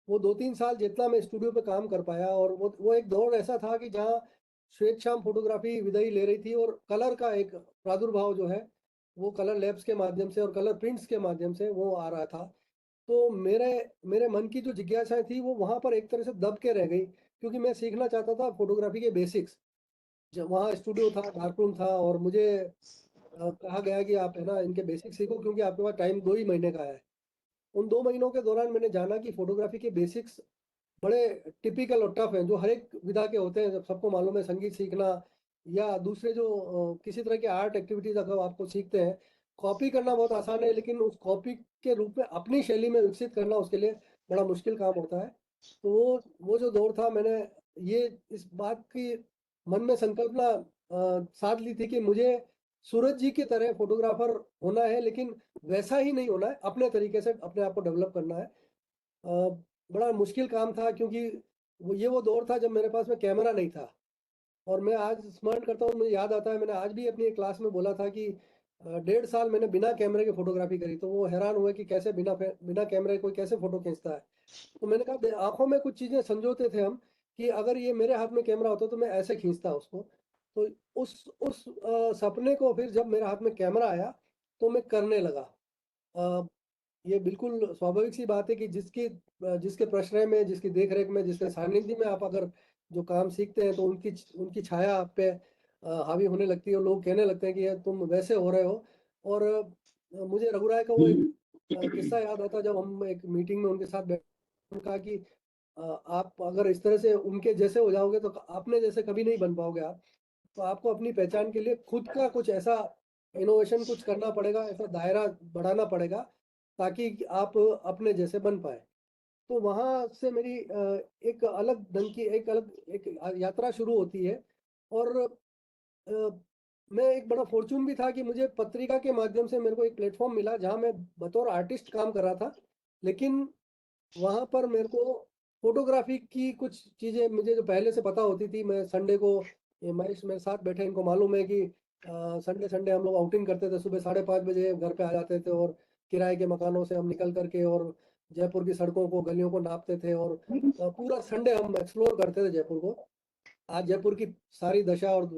वो 2-3 साल जितना मैं स्टूडियो पे काम कर पाया, और वो एक दौर ऐसा था कि जहाँ श्वेत श्याम फोटोग्राफी विदाई ले रही थी, और कलर का एक प्रादुर्भाव जो है वो कलर लैब्स के माध्यम से और कलर प्रिंट्स के माध्यम से वो आ रहा था। तो मेरे मेरे मन की जो जिज्ञासाएं थी वो वहाँ पर एक तरह से दब के रह गई, क्योंकि मैं सीखना चाहता था फोटोग्राफी के बेसिक्स। जब वहाँ स्टूडियो था, डार्क रूम था, और मुझे कहा गया कि आप है ना इनके बेसिक सीखो, क्योंकि आपके पास टाइम 2 ही महीने का है। उन 2 महीनों के दौरान मैंने जाना कि फोटोग्राफी के बेसिक्स बड़े टिपिकल और टफ हैं, जो हर एक विधा के होते हैं। जब सबको मालूम है, संगीत सीखना या दूसरे जो किसी तरह के आर्ट एक्टिविटीज अगर आपको सीखते हैं, कॉपी करना बहुत आसान है, लेकिन उस कॉपी के रूप में अपनी शैली में विकसित करना उसके लिए बड़ा मुश्किल काम होता है। तो वो जो दौर था, मैंने ये इस बात की मन में संकल्पना साध ली थी कि मुझे सूरज जी की तरह फोटोग्राफर होना है, लेकिन वैसा ही नहीं होना है, अपने तरीके से अपने आप को डेवलप करना है। बड़ा मुश्किल काम था, क्योंकि वो दौर था जब मेरे पास में कैमरा नहीं था। और मैं आज स्मरण करता हूँ, मुझे याद आता है, मैंने आज भी अपनी एक क्लास में बोला था कि 1.5 साल मैंने बिना कैमरे के फोटोग्राफी करी। तो वो हैरान हुए कि कैसे बिना कैमरे कोई कैसे फोटो खींचता है। तो मैंने कहा, आंखों में कुछ चीजें संजोते थे हम, कि अगर ये मेरे हाथ में कैमरा होता तो मैं ऐसे खींचता उसको। तो उस सपने को फिर जब मेरे हाथ में कैमरा आया तो मैं करने लगा। अ, ये बिल्कुल स्वाभाविक सी बात है कि जिसके प्रश्रय में, जिसकी देख-रेख में, जिसके सानिध्य में आप अगर जो काम सीखते हैं, तो उनकी छाया आप पे हावी होने लगती है, और लोग कहने लगते हैं कि यार तुम वैसे हो रहे हो। और मुझे रघुराय का वो एक किस्सा याद आता है, जब हम एक मीटिंग में उनके साथ बैठे, उन्होंने कहा कि आप अगर इस तरह से उनके जैसे हो जाओगे तो अपने जैसे कभी नहीं बन पाओगे आप। तो आपको अपनी पहचान के लिए खुद का कुछ ऐसा इनोवेशन कुछ करना पड़ेगा, ऐसा दायरा बढ़ाना पड़ेगा, ताकि आप अपने जैसे बन पाए। तो वहाँ से मेरी एक अलग ढंग की एक यात्रा शुरू होती है। और मैं एक बड़ा फॉर्च्यून भी था कि मुझे पत्रिका के माध्यम से मेरे को एक प्लेटफॉर्म मिला, जहाँ मैं बतौर आर्टिस्ट काम कर रहा था। लेकिन वहाँ पर मेरे को फोटोग्राफी की कुछ चीज़ें मुझे जो पहले से पता होती थी। मैं संडे को, ये महेश मेरे साथ बैठे, इनको मालूम है कि संडे संडे हम लोग आउटिंग करते थे, सुबह 5:30 बजे घर पे आ जाते थे, और किराए के मकानों से हम निकल करके और जयपुर की सड़कों को, गलियों को नापते थे, और पूरा संडे हम एक्सप्लोर करते थे जयपुर को। आज जयपुर की सारी दशा और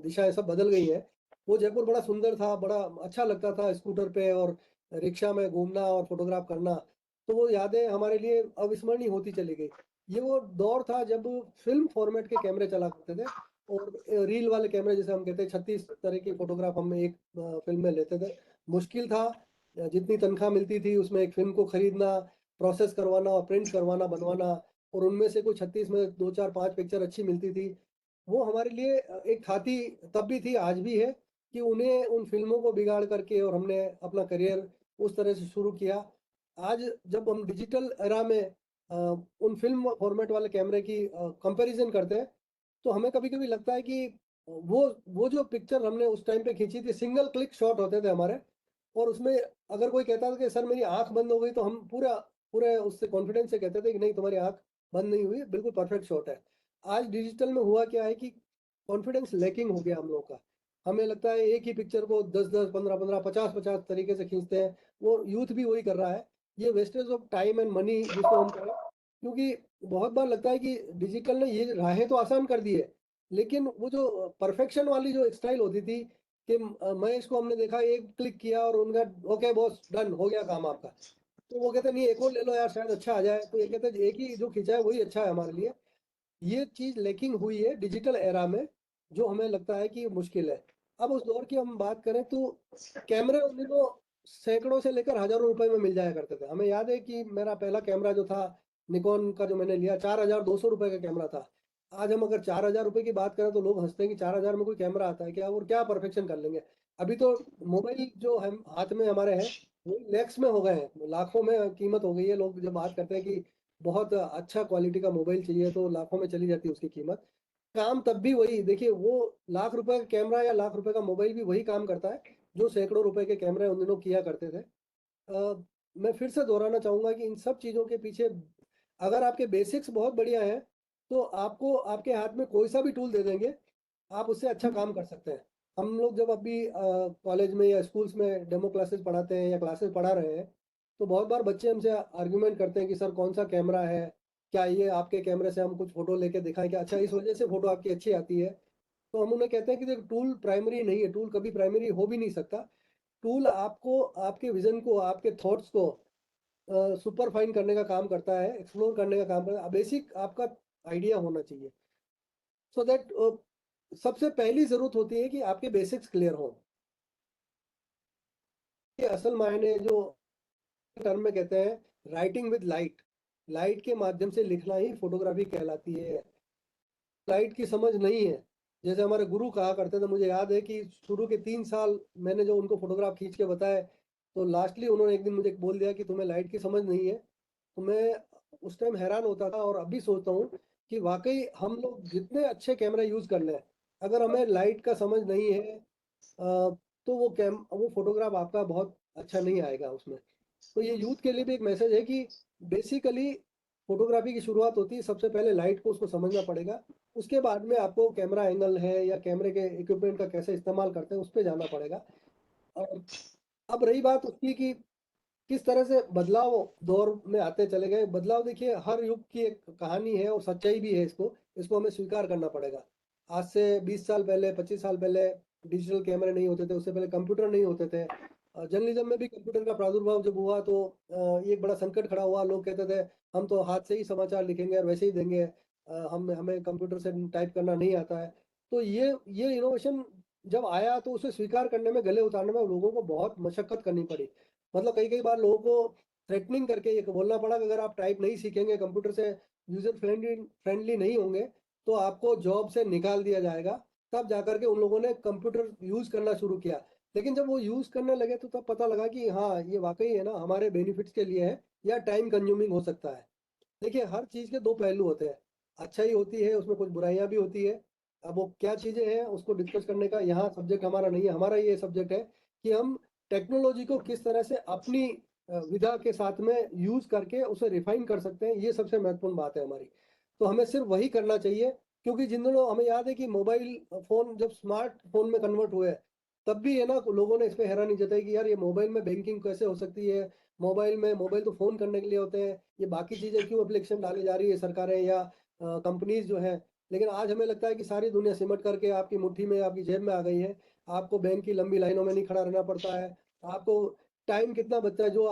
दिशाएं सब बदल गई हैं। वो जयपुर बड़ा सुंदर था, बड़ा अच्छा लगता था स्कूटर पे और रिक्शा में घूमना और फोटोग्राफ करना। तो वो यादें हमारे लिए अविस्मरणीय होती चली गई। ये वो दौर था जब फिल्म फॉर्मेट के कैमरे चला करते थे, और रील वाले कैमरे जिसे हम कहते हैं, 36 तरह की फोटोग्राफ हम एक फिल्म में लेते थे। मुश्किल था, जितनी तनख्वाह मिलती थी उसमें एक फिल्म को खरीदना, प्रोसेस करवाना और प्रिंट करवाना, बनवाना, और उनमें से कोई 36 में 2 4 5 पिक्चर अच्छी मिलती थी। वो हमारे लिए एक खाती तब भी थी, आज भी है, कि उन्हें उन फ़िल्मों को बिगाड़ करके और हमने अपना करियर उस तरह से शुरू किया। आज जब हम डिजिटल एरा में उन फ़िल्म फॉर्मेट वाले कैमरे की कंपैरिज़न करते हैं, तो हमें कभी-कभी लगता है कि वो जो पिक्चर हमने उस टाइम पे खींची थी, सिंगल क्लिक शॉट होते थे हमारे, और उसमें अगर कोई कहता था कि सर मेरी आँख बंद हो गई, तो हम पूरे उससे कॉन्फिडेंस से कहते थे कि नहीं, तुम्हारी आँख बंद नहीं हुई, बिल्कुल परफेक्ट शॉट है। आज डिजिटल में हुआ क्या है कि कॉन्फिडेंस लैकिंग हो गया हम लोग का। हमें लगता है एक ही पिक्चर को 10-10, 15-15, 50-50 तरीके से खींचते हैं। वो यूथ भी वही कर रहा है। ये wastage of time and money जिसको हम कहें, क्योंकि बहुत बार लगता है कि डिजिटल ने ये राहें तो आसान कर दी है, लेकिन वो जो परफेक्शन वाली जो स्टाइल होती थी कि महेश को हमने देखा, एक क्लिक किया और उनका ओके बॉस डन हो गया काम आपका। तो वो कहते नहीं, एक और ले लो यार, शायद अच्छा आ जाए। तो ये कहते हैं एक ही जो खींचा है वही अच्छा है हमारे लिए। ये चीज़ लैकिंग हुई है डिजिटल एरा में, जो हमें लगता है कि मुश्किल है। अब उस दौर की हम बात करें तो कैमरे उन दिनों सैकड़ों से लेकर हज़ारों रुपए में मिल जाया करते थे। हमें याद है कि मेरा पहला कैमरा जो था निकॉन का जो मैंने लिया 4,200 रुपए का कैमरा था। आज हम अगर 4,000 रुपए की बात करें तो लोग हंसते हैं कि 4,000 में कोई कैमरा आता है क्या, और क्या परफेक्शन कर लेंगे। अभी तो मोबाइल जो हम हाथ में हमारे हैं वो लैक्स में हो गए हैं, लाखों में कीमत हो गई है। लोग जब बात करते हैं कि बहुत अच्छा क्वालिटी का मोबाइल चाहिए तो लाखों में चली जाती है उसकी कीमत। काम तब भी वही, देखिए वो लाख रुपए का कैमरा या लाख रुपए का मोबाइल भी वही काम करता है जो सैकड़ों रुपए के कैमरे उन दिनों किया करते थे। मैं फिर से दोहराना चाहूँगा कि इन सब चीज़ों के पीछे अगर आपके बेसिक्स बहुत बढ़िया हैं, तो आपको आपके हाथ में कोई सा भी टूल दे देंगे, आप उससे अच्छा काम कर सकते हैं। हम लोग जब अभी कॉलेज में या स्कूल्स में डेमो क्लासेस पढ़ाते हैं या क्लासेस पढ़ा रहे हैं, तो बहुत बार बच्चे हमसे आर्ग्यूमेंट करते हैं कि सर कौन सा कैमरा है? क्या ये आपके कैमरे से हम कुछ फ़ोटो लेके दिखाएँ क्या? अच्छा इस वजह से फ़ोटो आपकी अच्छी आती है। तो हम उन्हें कहते हैं कि देखो टूल प्राइमरी नहीं है, टूल कभी प्राइमरी हो भी नहीं सकता। टूल आपको आपके विज़न को, आपके थॉट्स को सुपर फाइन करने का काम करता है, एक्सप्लोर करने का काम करता है। बेसिक आपका आइडिया होना चाहिए। सो दैट सबसे पहली ज़रूरत होती है कि आपके बेसिक्स क्लियर हों। ये असल मायने जो टर्म में कहते हैं राइटिंग विद लाइट, लाइट के माध्यम से लिखना ही फोटोग्राफी कहलाती है। लाइट की समझ नहीं है, जैसे हमारे गुरु कहा करते थे, मुझे याद है कि शुरू के 3 साल मैंने जो उनको फोटोग्राफ खींच के बताए, तो लास्टली उन्होंने एक दिन मुझे बोल दिया कि तुम्हें लाइट की समझ नहीं है। तो मैं उस टाइम हैरान होता था और अभी सोचता हूँ कि वाक़ई हम लोग जितने अच्छे कैमरा यूज़ कर लें, अगर हमें लाइट का समझ नहीं है तो वो फ़ोटोग्राफ आपका बहुत अच्छा नहीं आएगा उसमें। तो ये यूथ के लिए भी एक मैसेज है कि बेसिकली फ़ोटोग्राफ़ी की शुरुआत होती है, सबसे पहले लाइट को उसको समझना पड़ेगा। उसके बाद में आपको कैमरा एंगल है या कैमरे के इक्विपमेंट का कैसे इस्तेमाल करते हैं, उस पे जाना पड़ेगा। और अब रही बात उसकी कि किस तरह से बदलाव दौर में आते चले गए। बदलाव देखिए हर युग की एक कहानी है और सच्चाई भी है, इसको हमें स्वीकार करना पड़ेगा। आज से 20 साल पहले, 25 साल पहले डिजिटल कैमरे नहीं होते थे, उससे पहले कंप्यूटर नहीं होते थे। जर्नलिज्म में भी कंप्यूटर का प्रादुर्भाव जब हुआ तो ये एक बड़ा संकट खड़ा हुआ। लोग कहते थे हम तो हाथ से ही समाचार लिखेंगे और वैसे ही देंगे, हम हमें कंप्यूटर से टाइप करना नहीं आता है। तो ये इनोवेशन जब आया तो उसे स्वीकार करने में, गले उतारने में लोगों को बहुत मशक्कत करनी पड़ी। मतलब कई-कई बार लोगों को थ्रेटनिंग करके ये बोलना पड़ा कि अगर आप टाइप नहीं सीखेंगे, कंप्यूटर से यूज़र फ्रेंडली फ्रेंडली नहीं होंगे, तो आपको जॉब से निकाल दिया जाएगा। तब जाकर के उन लोगों ने कंप्यूटर यूज़ करना शुरू किया। लेकिन जब वो यूज़ करने लगे तो तब पता लगा कि हाँ, ये वाक़ई है ना हमारे बेनिफिट्स के लिए है या टाइम कंज्यूमिंग हो सकता है। देखिए हर चीज़ के 2 पहलू होते हैं। अच्छाई होती है, उसमें कुछ बुराइयाँ भी होती है। अब वो क्या चीज़ें हैं उसको डिस्कस करने का यहाँ सब्जेक्ट हमारा नहीं है। हमारा ये सब्जेक्ट है कि हम टेक्नोलॉजी को किस तरह से अपनी विधा के साथ में यूज़ करके उसे रिफ़ाइन कर सकते हैं, ये सबसे महत्वपूर्ण बात है हमारी। तो हमें सिर्फ़ वही करना चाहिए, क्योंकि जिन दिनों हमें याद है कि मोबाइल फ़ोन जब स्मार्टफ़ोन में कन्वर्ट हुए, तब भी है ना लोगों ने इस पे हैरानी जताई कि यार ये मोबाइल में बैंकिंग कैसे हो सकती है? मोबाइल तो फ़ोन करने के लिए होते हैं, ये बाकी चीज़ें क्यों एप्लीकेशन डाली जा रही है सरकारें या कंपनीज़ जो हैं। लेकिन आज हमें लगता है कि सारी दुनिया सिमट करके आपकी मुट्ठी में, आपकी जेब में आ गई है। आपको बैंक की लंबी लाइनों में नहीं खड़ा रहना पड़ता है। आपको टाइम कितना बचता है, जो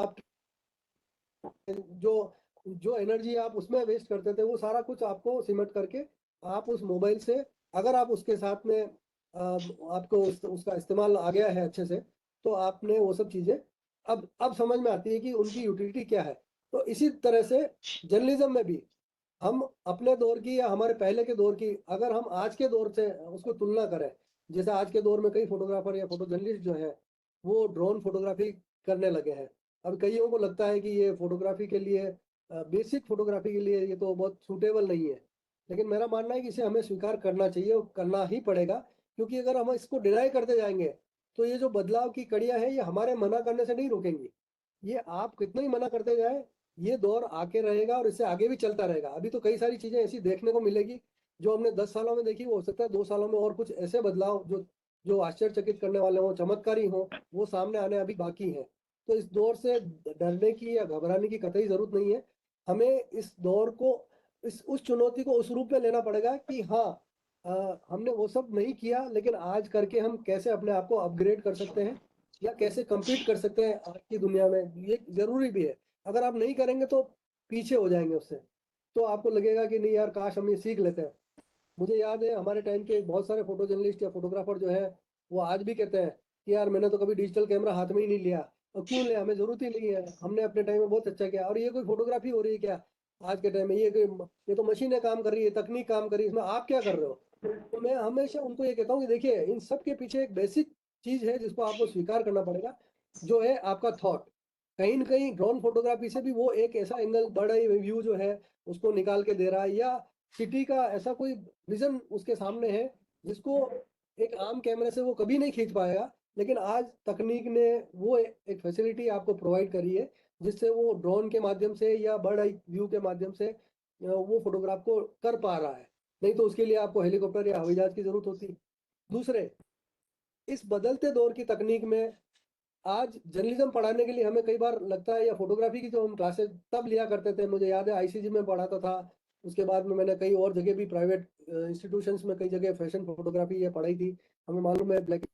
जो एनर्जी आप उसमें वेस्ट करते थे, वो सारा कुछ आपको सिमट करके आप उस मोबाइल से, अगर आप उसके साथ में आपको उसका इस्तेमाल आ गया है अच्छे से, तो आपने वो सब चीज़ें अब समझ में आती है कि उनकी यूटिलिटी क्या है। तो इसी तरह से जर्नलिज्म में भी हम अपने दौर की या हमारे पहले के दौर की, अगर हम आज के दौर से उसको तुलना करें, जैसे आज के दौर में कई फोटोग्राफर या फोटो जर्नलिस्ट जो हैं, वो ड्रोन फोटोग्राफी करने लगे हैं। अब कईयों को लगता है कि ये फोटोग्राफी के लिए, बेसिक फोटोग्राफी के लिए ये तो बहुत सूटेबल नहीं है। लेकिन मेरा मानना है कि इसे हमें स्वीकार करना चाहिए और करना ही पड़ेगा, क्योंकि अगर हम इसको डिनाई करते जाएँगे, तो ये जो बदलाव की कड़ियाँ हैं, ये हमारे मना करने से नहीं रुकेंगी। ये आप कितना ही मना करते जाएँ, ये दौर आके रहेगा और इससे आगे भी चलता रहेगा। अभी तो कई सारी चीज़ें ऐसी देखने को मिलेगी, जो हमने 10 सालों में देखी, वो हो सकता है 2 सालों में और कुछ ऐसे बदलाव जो जो आश्चर्यचकित करने वाले हों, चमत्कारी हों, वो सामने आने अभी बाकी हैं। तो इस दौर से डरने की या घबराने की कतई ज़रूरत नहीं है। हमें इस दौर को, इस उस चुनौती को उस रूप में लेना पड़ेगा कि हाँ, हमने वो सब नहीं किया, लेकिन आज करके हम कैसे अपने आप को अपग्रेड कर सकते हैं या कैसे कम्पीट कर सकते हैं आज की दुनिया में, ये ज़रूरी भी है। अगर आप नहीं करेंगे तो पीछे हो जाएँगे उससे। तो आपको लगेगा कि नहीं यार काश हम ये सीख लेते हैं। मुझे याद है हमारे टाइम के बहुत सारे फोटो जर्नलिस्ट या फोटोग्राफर जो हैं, वो आज भी कहते हैं कि यार मैंने तो कभी डिजिटल कैमरा हाथ में ही नहीं लिया। और क्यों लिया? हमें ज़रूरत ही नहीं है। हमने अपने टाइम में बहुत अच्छा किया और ये कोई फोटोग्राफी हो रही है क्या? आज के टाइम में ये तो मशीनें काम कर रही है, तकनीक काम कर रही है, इसमें आप क्या कर रहे हो? तो मैं हमेशा उनको ये कहता हूँ कि देखिए इन सब के पीछे एक बेसिक चीज है जिसको आपको स्वीकार करना पड़ेगा, जो है आपका थॉट। कहीं न कहीं ड्रोन फोटोग्राफी से भी वो एक ऐसा एंगल, बड़ा व्यू जो है उसको निकाल के दे रहा है, या सिटी का ऐसा कोई विजन उसके सामने है जिसको एक आम कैमरे से वो कभी नहीं खींच पाएगा। लेकिन आज तकनीक ने वो एक फैसिलिटी आपको प्रोवाइड करी है जिससे वो ड्रोन के माध्यम से या बर्ड आई व्यू के माध्यम से वो फोटोग्राफ को कर पा रहा है। नहीं तो उसके लिए आपको हेलीकॉप्टर या हवाई जहाज की जरूरत होती। दूसरे, इस बदलते दौर की तकनीक में आज जर्नलिज्म पढ़ाने के लिए हमें कई बार लगता है, या फोटोग्राफी की जो हम क्लासेस तब लिया करते थे, मुझे याद है आईसीजी में पढ़ाता था, उसके बाद में मैंने कई और जगह भी प्राइवेट इंस्टीट्यूशंस में कई जगह फैशन फोटोग्राफी ये पढ़ाई थी। हमें मालूम है ब्लैक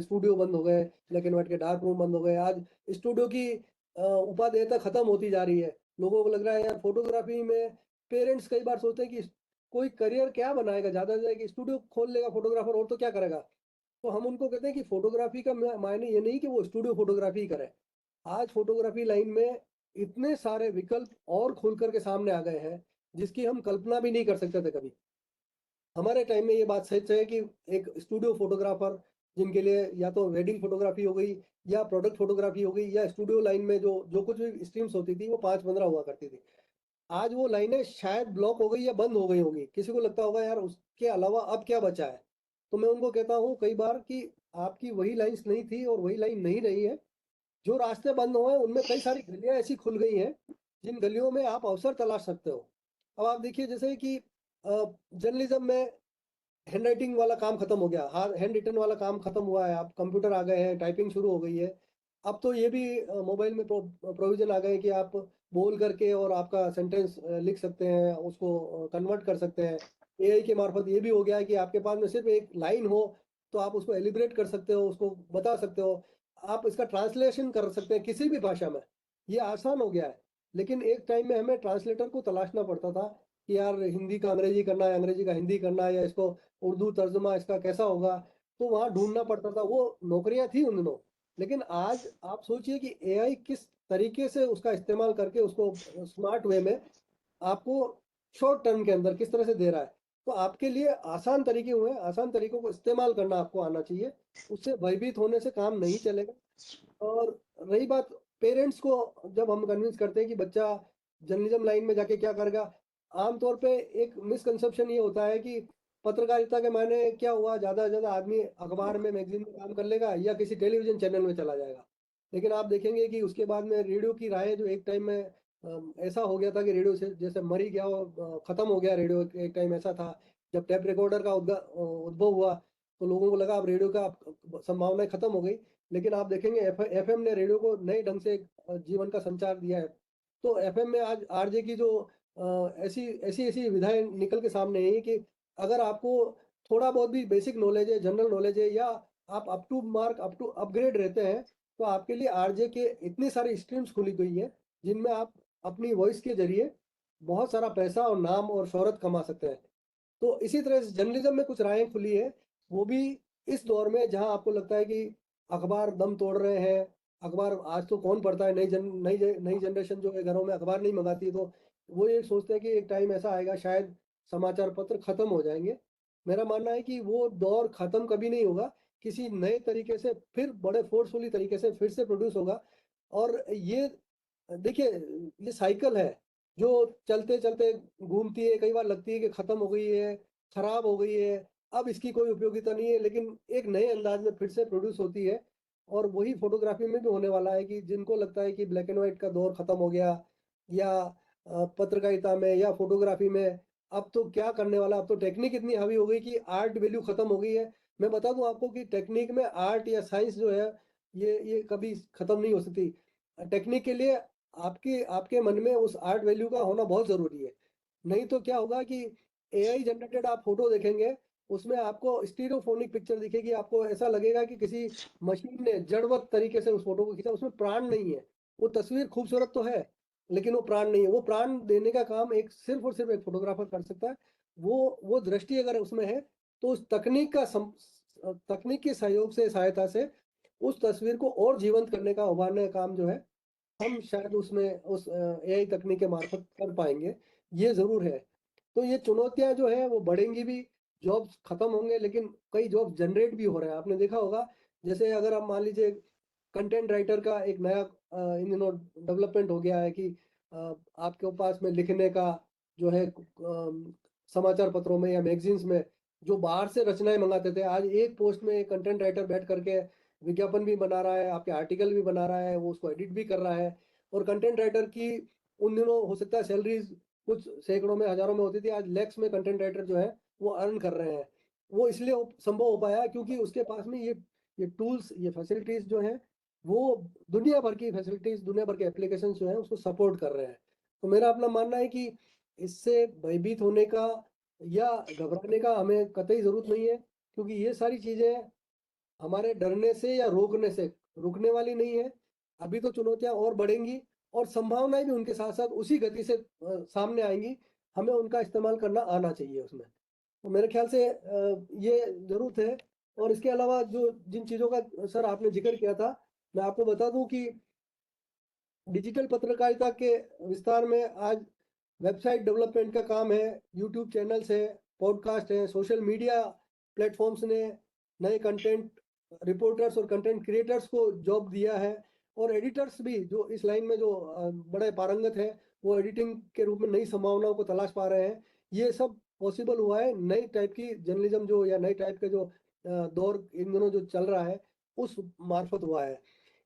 स्टूडियो बंद हो गए, ब्लैक एंड व्हाइट के डार्क रूम बंद हो गए। आज स्टूडियो की उपादेयता खत्म होती जा रही है। लोगों को लग रहा है यार फोटोग्राफी में, पेरेंट्स कई बार सोचते हैं कि कोई करियर क्या बनाएगा, ज्यादा से ज्यादा कि स्टूडियो खोल लेगा फोटोग्राफर, और तो क्या करेगा। तो हम उनको कहते हैं कि फोटोग्राफी का मायने ये नहीं कि वो स्टूडियो फोटोग्राफी ही करे। आज फोटोग्राफी लाइन में इतने सारे विकल्प और खुल कर के सामने आ गए हैं जिसकी हम कल्पना भी नहीं कर सकते थे कभी। हमारे टाइम में ये बात सच है कि एक स्टूडियो फोटोग्राफर, जिनके लिए या तो वेडिंग फोटोग्राफी हो गई या प्रोडक्ट फोटोग्राफी हो गई या स्टूडियो लाइन में जो जो कुछ भी स्ट्रीम्स होती थी वो 5-15 हुआ करती थी। आज वो लाइनें शायद ब्लॉक हो गई या बंद हो गई होंगी। किसी को लगता होगा यार उसके अलावा अब क्या बचा है। तो मैं उनको कहता हूँ कई बार कि आपकी वही लाइन्स नहीं थी और वही लाइन नहीं रही है। जो रास्ते बंद हुए हैं उनमें कई सारी गलियां ऐसी खुल गई हैं जिन गलियों में आप अवसर तलाश सकते हो। अब आप देखिए जैसे कि जर्नलिज्म में हैंड राइटिंग वाला काम खत्म हो गया, हैंड रिटन वाला काम खत्म हुआ है, आप कंप्यूटर आ गए हैं, टाइपिंग शुरू हो गई है। अब तो ये भी मोबाइल में प्रोविजन आ गए हैं कि आप बोल करके और आपका सेंटेंस लिख सकते हैं, उसको कन्वर्ट कर सकते हैं। एआई के मार्फत ये भी हो गया है कि आपके पास में सिर्फ एक लाइन हो तो आप उसको एलिब्रेट कर सकते हो, उसको बता सकते हो, आप इसका ट्रांसलेशन कर सकते हैं किसी भी भाषा में। ये आसान हो गया है। लेकिन एक टाइम में हमें ट्रांसलेटर को तलाशना पड़ता था कि यार हिंदी का अंग्रेजी करना है, अंग्रेजी का हिंदी करना है, या इसको उर्दू तर्जुमा इसका कैसा होगा, तो वहाँ ढूंढना पड़ता था। वो नौकरियां थी उन दिनों। लेकिन आज आप सोचिए कि एआई किस तरीके से उसका इस्तेमाल करके उसको स्मार्ट वे में आपको शॉर्ट टर्म के अंदर किस तरह से दे रहा है। तो आपके लिए आसान तरीके हुए हैं, आसान तरीकों को इस्तेमाल करना आपको आना चाहिए। उससे भयभीत होने से काम नहीं चलेगा। और रही बात पेरेंट्स को, जब हम कन्विंस करते हैं कि बच्चा जर्नलिज्म लाइन में जाके क्या करेगा, आमतौर पे एक मिसकंसेप्शन ये होता है कि पत्रकारिता के मायने क्या हुआ, ज़्यादा से ज़्यादा आदमी अखबार में, मैगजीन में काम कर लेगा या किसी टेलीविजन चैनल में चला जाएगा। लेकिन आप देखेंगे कि उसके बाद में रेडियो की राय जो एक टाइम में ऐसा हो गया था कि रेडियो से जैसे मर ही गया हो, खत्म हो गया रेडियो। एक टाइम ऐसा था जब टेप रिकॉर्डर का उद्भव हुआ तो लोगों को लगा अब रेडियो का संभावनाएं खत्म हो गई। लेकिन आप देखेंगे एफएम ने रेडियो को नए ढंग से जीवन का संचार दिया है। तो एफएम में आज आरजे की जो ऐसी ऐसी ऐसी विधाएं निकल के सामने आई कि अगर आपको थोड़ा बहुत भी बेसिक नॉलेज है, जनरल नॉलेज है, या आप up to mark, up to upgrade रहते हैं, तो आपके लिए आरजे के इतनी सारी स्ट्रीम्स खुली गई है जिनमें आप अपनी वॉइस के जरिए बहुत सारा पैसा और नाम और शोहरत कमा सकते हैं। तो इसी तरह से जर्नलिज्म में कुछ राहें खुली है, वो भी इस दौर में जहां आपको लगता है कि अखबार दम तोड़ रहे हैं। अखबार आज तो कौन पढ़ता है, नई जनरेशन जो है घरों में अखबार नहीं मंगाती, तो वो ये सोचते हैं कि एक टाइम ऐसा आएगा शायद समाचार पत्र खत्म हो जाएंगे। मेरा मानना है कि वो दौर खत्म कभी नहीं होगा, किसी नए तरीके से फिर बड़े फोर्सफुली तरीके से फिर से प्रोड्यूस होगा। और ये देखिए ये साइकिल है जो चलते चलते घूमती है, कई बार लगती है कि खत्म हो गई है, खराब हो गई है, अब इसकी कोई उपयोगिता नहीं है, लेकिन एक नए अंदाज में फिर से प्रोड्यूस होती है। और वही फोटोग्राफी में भी होने वाला है कि जिनको लगता है कि ब्लैक एंड व्हाइट का दौर खत्म हो गया, या पत्रकारिता में या फोटोग्राफी में अब तो क्या करने वाला, अब तो टेक्निक इतनी हावी हो गई कि आर्ट वैल्यू खत्म हो गई है। मैं बता दूं आपको कि टेक्निक में आर्ट या साइंस जो है ये कभी खत्म नहीं हो सकती। टेक्निक के लिए आपके आपके मन में उस आर्ट वैल्यू का होना बहुत जरूरी है। नहीं तो क्या होगा कि एआई जनरेटेड आप फोटो देखेंगे, उसमें आपको स्टीरियोफोनिक पिक्चर दिखेगी, आपको ऐसा लगेगा कि किसी मशीन ने जड़वत तरीके से उस फोटो को खींचा, उसमें प्राण नहीं है। वो तस्वीर खूबसूरत तो है लेकिन वो प्राण नहीं है। वो प्राण देने का काम एक सिर्फ और सिर्फ एक फोटोग्राफर कर सकता है। वो दृष्टि अगर उसमें है तो उस तकनीक के सहयोग से, सहायता से उस तस्वीर को और जीवंत करने का, उभारने का काम जो है हम शायद उसमें उस एआई तकनीक के मार्फत कर पाएंगे। ये ज़रूर है। तो ये चुनौतियाँ जो है वो बढ़ेंगी भी, जॉब्स खत्म होंगे, लेकिन कई जॉब जनरेट भी हो रहे हैं। आपने देखा होगा, जैसे अगर आप मान लीजिए कंटेंट राइटर का एक नया इन दिनों डेवलपमेंट हो गया है कि आपके पास में लिखने का जो है समाचार पत्रों में या मैगजीन्स में जो बाहर से रचनाएं मंगाते थे, आज एक पोस्ट में एक कंटेंट राइटर बैठ करके विज्ञापन भी बना रहा है, आपके आर्टिकल भी बना रहा है, वो उसको एडिट भी कर रहा है। और कंटेंट राइटर की उन दिनों हो सकता है सैलरीज कुछ सैकड़ों में, हजारों में होती थी, आज लैक्स में कंटेंट राइटर जो है वो अर्न कर रहे हैं। वो इसलिए संभव हो पाया क्योंकि उसके पास में ये टूल्स, ये फैसिलिटीज जो हैं वो दुनिया भर की फैसिलिटीज, दुनिया भर के एप्लीकेशन जो हैं उसको सपोर्ट कर रहे हैं। तो मेरा अपना मानना है कि इससे भयभीत होने का या घबराने का हमें कतई ज़रूरत नहीं है, क्योंकि ये सारी चीज़ें हमारे डरने से या रोकने से रुकने वाली नहीं है। अभी तो चुनौतियाँ और बढ़ेंगी और संभावनाएँ भी उनके साथ-साथ उसी गति से सामने आएँगी। हमें उनका इस्तेमाल करना आना चाहिए उसमें। तो मेरे ख्याल से ये ज़रूरत है। और इसके अलावा जो जिन चीज़ों का सर आपने ज़िक्र किया था, मैं आपको बता दूँ कि डिजिटल पत्रकारिता के विस्तार में आज वेबसाइट डेवलपमेंट का काम है, यूट्यूब चैनल्स है, पॉडकास्ट है, सोशल मीडिया प्लेटफॉर्म्स ने नए कंटेंट रिपोर्टर्स और कंटेंट क्रिएटर्स को जॉब दिया है। और एडिटर्स भी जो इस लाइन में जो बड़े पारंगत हैं, वो एडिटिंग के रूप में नई संभावनाओं को तलाश पा रहे हैं। ये सब पॉसिबल हुआ है नई टाइप की जर्नलिज्म जो, या नए टाइप के जो दौर इन दिनों जो चल रहा है उस मार्फत हुआ है।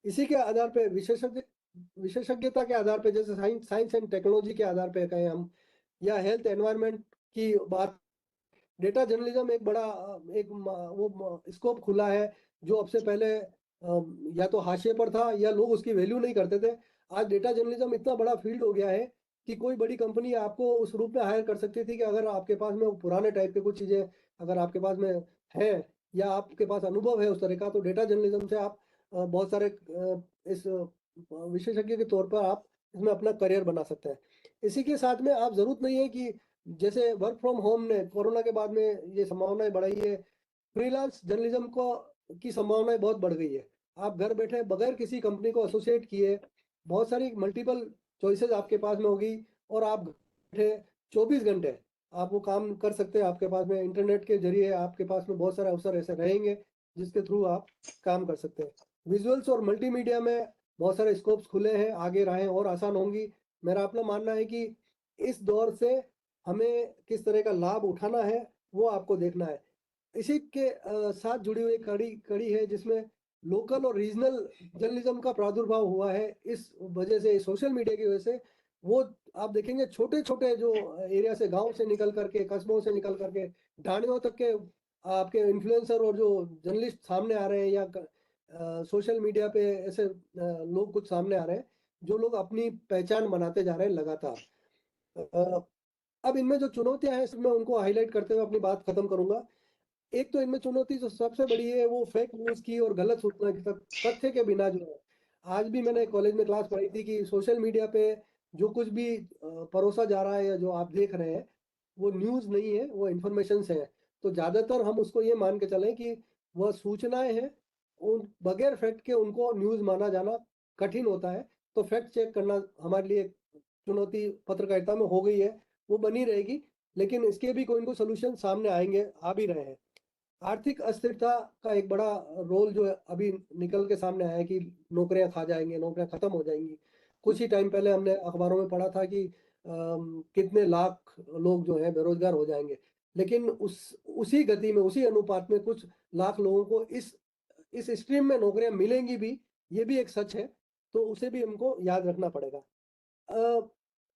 इसी के आधार पे विशेषज्ञता के आधार पे, जैसे साइंस एंड टेक्नोलॉजी के आधार पे कहें हम, या हेल्थ एनवायरनमेंट की बात, डेटा जर्नलिज्म एक बड़ा वो स्कोप खुला है जो अब से पहले या तो हाशिए पर था या लोग उसकी वैल्यू नहीं करते थे। आज डेटा जर्नलिज्म इतना बड़ा फील्ड हो गया है कि कोई बड़ी कंपनी आपको उस रूप में हायर कर सकती थी कि अगर आपके पास में वो पुराने टाइप के कुछ चीज़ें अगर आपके पास में है या आपके पास अनुभव है उस तरह का, तो डेटा जर्नलिज्म से आप बहुत सारे इस विशेषज्ञ के तौर पर आप इसमें अपना करियर बना सकते हैं। इसी के साथ में आप ज़रूरत नहीं है कि जैसे वर्क फ्रॉम होम ने कोरोना के बाद में ये संभावनाएं बढ़ाई है, फ्रीलांस जर्नलिज्म को की संभावनाएं बहुत बढ़ गई है। आप घर बैठे बगैर किसी कंपनी को एसोसिएट किए बहुत सारी मल्टीपल चॉइसेस आपके पास में होगी और आप बैठे 24 घंटे आप वो काम कर सकते हैं। आपके पास में इंटरनेट के जरिए आपके पास में बहुत सारे अवसर ऐसे रहेंगे जिसके थ्रू आप काम कर सकते हैं। विजुअल्स और मल्टीमीडिया में बहुत सारे स्कोप्स खुले हैं, आगे राहें और आसान होंगी। मेरा अपना मानना है कि इस दौर से हमें किस तरह का लाभ उठाना है वो आपको देखना है। इसी के साथ जुड़ी हुई कड़ी कड़ी है जिसमें लोकल और रीजनल जर्नलिज्म का प्रादुर्भाव हुआ है इस वजह से, सोशल मीडिया की वजह से। वो आप देखेंगे छोटे छोटे जो एरिया से, गांव से निकल करके, कस्बों से निकल करके ढाणियों तक के आपके इन्फ्लुएंसर और जो जर्नलिस्ट सामने आ रहे हैं, या सोशल मीडिया पे ऐसे लोग कुछ सामने आ रहे हैं जो लोग अपनी पहचान बनाते जा रहे हैं लगातार। अ, अब इनमें जो चुनौतियां हैं मैं उनको हाईलाइट करते हुए अपनी बात खत्म करूंगा। एक तो इनमें चुनौती जो सबसे बड़ी है वो फेक न्यूज़ की और गलत सूचना की, तथ्य के बिना जो है। आज भी मैंने कॉलेज में क्लास पढ़ी थी कि सोशल मीडिया पे जो कुछ भी परोसा जा रहा है या जो आप देख रहे हैं वो न्यूज़ नहीं है, वो इन्फॉर्मेशन है। तो ज़्यादातर हम उसको ये मान के चलें कि वह सूचनाएं हैं, उन बगैर फैक्ट के उनको न्यूज़ माना जाना कठिन होता है। तो फैक्ट चेक करना हमारे लिए चुनौती पत्रकारिता में हो गई है, वो बनी रहेगी। लेकिन इसके भी कोई ना कोई सोल्यूशन सामने आएंगे, आ भी रहे हैं। आर्थिक अस्थिरता का एक बड़ा रोल जो है अभी निकल के सामने आया है कि नौकरियां खा जाएंगे, नौकरियां खत्म हो जाएंगी। कुछ ही टाइम पहले हमने अखबारों में पढ़ा था कि कितने लाख लोग जो हैं बेरोजगार हो जाएंगे। लेकिन उसी गति में, उसी अनुपात में कुछ लाख लोगों को इस स्ट्रीम में नौकरियां मिलेंगी भी, ये भी एक सच है। तो उसे भी हमको याद रखना पड़ेगा।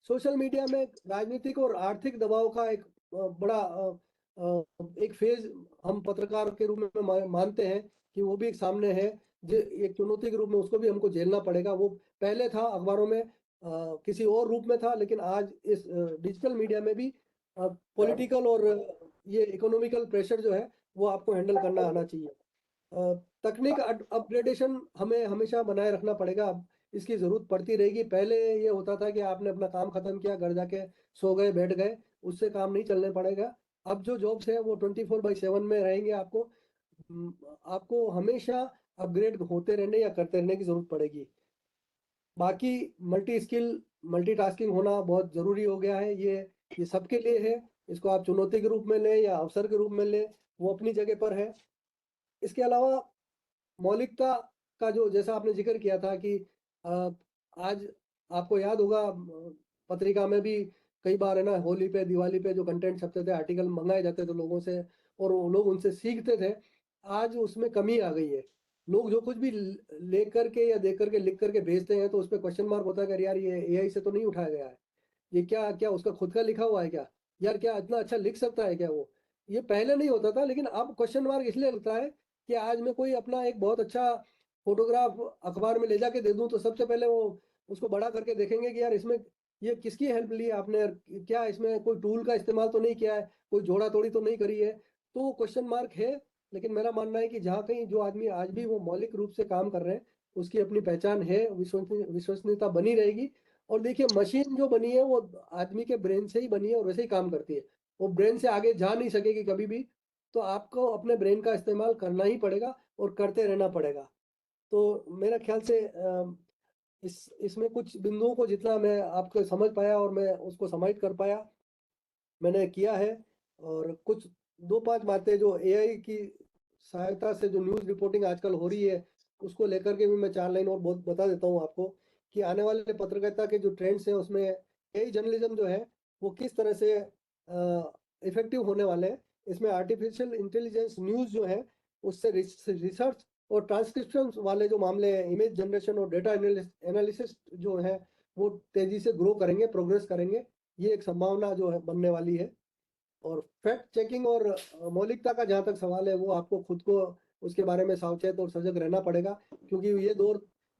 सोशल मीडिया में राजनीतिक और आर्थिक दबाव का एक बड़ा एक फेज हम पत्रकार के रूप में मानते हैं कि वो भी एक सामने है, जो एक चुनौती के रूप में उसको भी हमको झेलना पड़ेगा। वो पहले था अखबारों में किसी और रूप में था, लेकिन आज इस डिजिटल मीडिया में भी पॉलिटिकल और ये इकोनॉमिकल प्रेशर जो है वो आपको हैंडल करना आना चाहिए। तकनीक अपग्रेडेशन हमें हमेशा बनाए रखना पड़ेगा। अब इसकी ज़रूरत पड़ती रहेगी। पहले ये होता था कि आपने अपना काम ख़त्म किया, घर जाके सो गए, बैठ गए, उससे काम नहीं चलने पड़ेगा। अब जो जॉब्स है वो 24/7 में रहेंगे। आपको हमेशा अपग्रेड होते रहने या करते रहने की ज़रूरत पड़ेगी। बाकी मल्टी स्किल, मल्टीटास्किंग होना बहुत ज़रूरी हो गया है। ये ये सबके लिए है, इसको आप चुनौती के रूप में लें या अवसर के रूप में लें, वो अपनी जगह पर है। इसके अलावा मौलिकता का जो जैसा आपने जिक्र किया था कि आज आपको याद होगा पत्रिका में भी कई बार है ना, होली पे दिवाली पे जो कंटेंट छपते थे, आर्टिकल मंगाए जाते थे लोगों से और वो लोग उनसे सीखते थे। आज उसमें कमी आ गई है। लोग जो कुछ भी ले करके या देख करके लिख करके भेजते हैं तो उस पर क्वेश्चन मार्क होता है कि यार ये एआई से तो नहीं उठाया गया है, ये क्या क्या उसका खुद का लिखा हुआ है क्या, यार क्या इतना अच्छा लिख सकता है क्या वो। ये पहले नहीं होता था, लेकिन अब क्वेश्चन मार्क इसलिए लगता है कि आज मैं कोई अपना एक बहुत अच्छा फोटोग्राफ अखबार में ले जाके दे दूं तो सबसे पहले वो उसको बड़ा करके देखेंगे कि यार इसमें ये किसकी हेल्प ली आपने, क्या इसमें कोई टूल का इस्तेमाल तो नहीं किया है, कोई जोड़ा तोड़ी तो नहीं करी है। तो वो क्वेश्चन मार्क है। लेकिन मेरा मानना है कि जहाँ कहीं जो आदमी आज भी वो मौलिक रूप से काम कर रहे हैं उसकी अपनी पहचान है, विश्वसनीयता बनी रहेगी। और देखिए मशीन जो बनी है वो आदमी के ब्रेन से ही बनी है और वैसे ही काम करती है, वो ब्रेन से आगे जा नहीं सकेगी कभी भी। तो आपको अपने ब्रेन का इस्तेमाल करना ही पड़ेगा और करते रहना पड़ेगा। तो मेरा ख्याल से इसमें कुछ बिंदुओं को जितना मैं आपको समझ पाया और मैं उसको समाहित कर पाया मैंने किया है। और कुछ 2-5 बातें जो एआई की सहायता से जो न्यूज़ रिपोर्टिंग आजकल हो रही है उसको लेकर के भी मैं 4 लाइन और बहुत बता देता हूँ आपको कि आने वाले पत्रकारिता के जो ट्रेंड्स हैं उसमें एआई जर्नलिज्म जो है वो किस तरह से इफेक्टिव होने वाले हैं। इसमें आर्टिफिशियल इंटेलिजेंस न्यूज़ जो है उससे रिसर्च और ट्रांसक्रिप्शन वाले जो मामले हैं, इमेज जनरेशन और डेटा एनालिसिस जो है वो तेजी से ग्रो करेंगे, प्रोग्रेस करेंगे। ये एक संभावना जो है बनने वाली है। और फैक्ट चेकिंग और मौलिकता का जहाँ तक सवाल है वो आपको खुद को उसके बारे में सावचेत और सजग रहना पड़ेगा, क्योंकि ये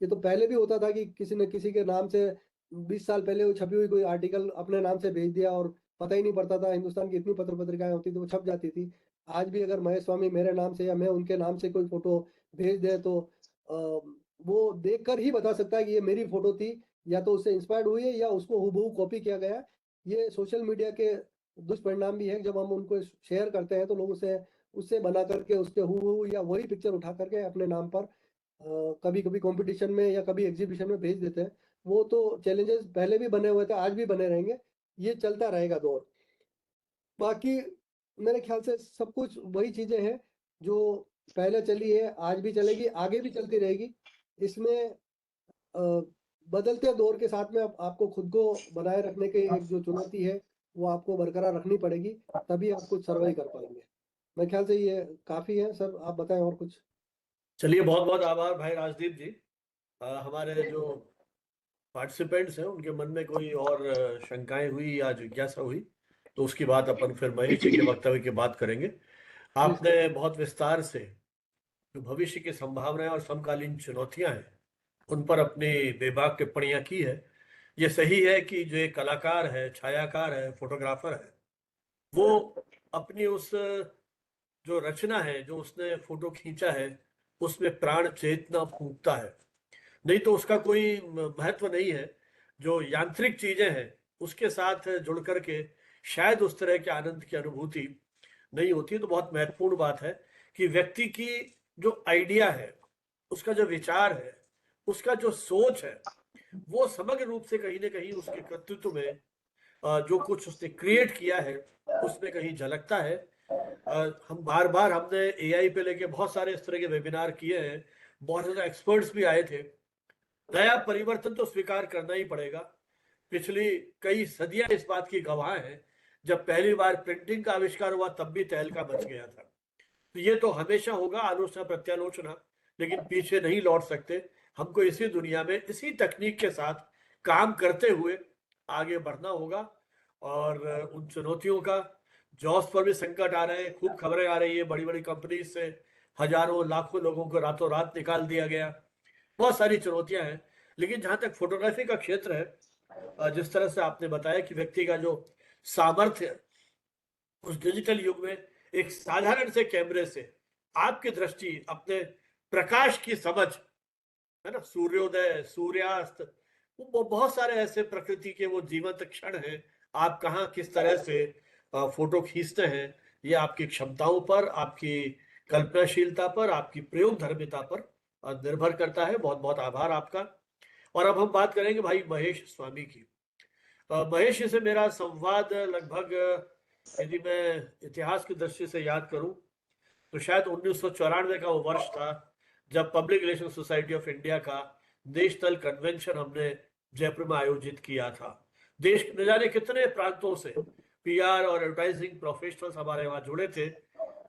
तो पहले भी होता था कि किसी न किसी के नाम से 20 साल पहले वो छपी हुई कोई आर्टिकल अपने नाम से भेज दिया और पता ही नहीं पड़ता था। हिंदुस्तान की इतनी पत्र पत्रिकाएं होती थी वो छप जाती थी। आज भी अगर महेश स्वामी मेरे नाम से या मैं उनके नाम से कोई फोटो भेज दे तो वो देख कर ही बता सकता है कि ये मेरी फोटो थी, या तो उससे इंस्पायर्ड हुई है या उसको हूबहू कॉपी किया गया है। ये सोशल मीडिया के दुष्परिणाम भी है। जब हम उनको शेयर करते हैं तो लोग उसे उससे बना करके उसके हूबहू या वही पिक्चर उठा करके अपने नाम पर कभी कभी कंपटीशन में या कभी एग्जीबिशन में भेज देते हैं। वो तो चैलेंजेस पहले भी बने हुए थे, आज भी बने रहेंगे, ये चलता रहेगा दौर। बाकी मेरे ख्याल से सब कुछ वही चीजें हैं जो पहले चली है, आज भी चलेगी, आगे भी चलती रहेगी। इसमें बदलते दौर के साथ में आपको खुद को बनाए रखने की एक जो चुनौती है वो आपको बरकरार रखनी पड़ेगी, तभी आप कुछ सर्वाइव कर पाएंगे। मेरे ख्याल से ये काफी है। सर आप बताएं और कुछ। चलिए, बहुत बहुत आभार भाई राजदीप जी। हमारे जो पार्टिसिपेंट्स हैं उनके मन में कोई और शंकाएं हुई या जिज्ञासा हुई तो उसकी बात अपन फिर महेश जी के वक्तव्य की बात करेंगे। आपने बहुत विस्तार से जो भविष्य की संभावनाएं और समकालीन चुनौतियां हैं उन पर अपनी बेबाक टिप्पणियां की है। ये सही है कि जो एक कलाकार है, छायाकार है, फोटोग्राफर है, वो अपनी उस जो रचना है, जो उसने फोटो खींचा है, उसमें प्राण चेतना फूंकता है। नहीं तो उसका कोई महत्व नहीं है। जो यांत्रिक चीजें हैं उसके साथ जुड़ करके शायद उस तरह के आनंद की अनुभूति नहीं होती। तो बहुत महत्वपूर्ण बात है कि व्यक्ति की जो आइडिया है, उसका जो विचार है, उसका जो सोच है, वो समग्र रूप से कहीं ना कहीं उसके कृतित्व में जो कुछ उसने क्रिएट किया है उसमें कहीं झलकता है। हम बार बार हमने एआई पे लेके बहुत सारे इस तरह के वेबिनार किए हैं, बहुत ज्यादा एक्सपर्ट्स भी आए थे। नया परिवर्तन तो स्वीकार करना ही पड़ेगा। पिछली कई सदियां इस बात की गवाह हैं, जब पहली बार प्रिंटिंग का आविष्कार हुआ तब भी तहलका मच गया था। तो ये तो हमेशा होगा, आलोचना प्रत्यालोचना, लेकिन पीछे नहीं लौट सकते। हमको इसी दुनिया में इसी तकनीक के साथ काम करते हुए आगे बढ़ना होगा। और उन चुनौतियों का जॉब्स पर भी संकट आ रहे हैं, खूब खबरें आ रही है, बड़ी बड़ी कंपनी से हजारों लाखों लोगों को रातों रात निकाल दिया गया। बहुत सारी चुनौतियां हैं। लेकिन जहां तक फोटोग्राफी का क्षेत्र है, जिस तरह से आपने बताया कि व्यक्ति का जो सामर्थ्य उस डिजिटल युग में एक साधारण से कैमरे से आपकी दृष्टि, अपने प्रकाश की समझ, है ना, सूर्योदय, सूर्यास्त, वो बहुत सारे ऐसे प्रकृति के वो जीवंत क्षण हैं। आप कहाँ किस तरह से फोटो खींचते हैं, ये आपकी क्षमताओं पर, आपकी कल्पनाशीलता पर, आपकी प्रयोग धर्मिता पर निर्भर करता है। बहुत बहुत आभार आपका। और अब हम बात करेंगे भाई महेश स्वामी की। महेश जी से मेरा संवाद लगभग, यदि मैं इतिहास की दृष्टि से याद करूं, तो शायद 1994 का वो वर्ष था जब public relation society of India का नेशनल कन्वेंशन हमने जयपुर में आयोजित किया था। देश के न जाने कितने प्रांतों से पीआर और एडवर्टाइजिंग प्रोफेशनल्स हमारे वहां जुड़े थे,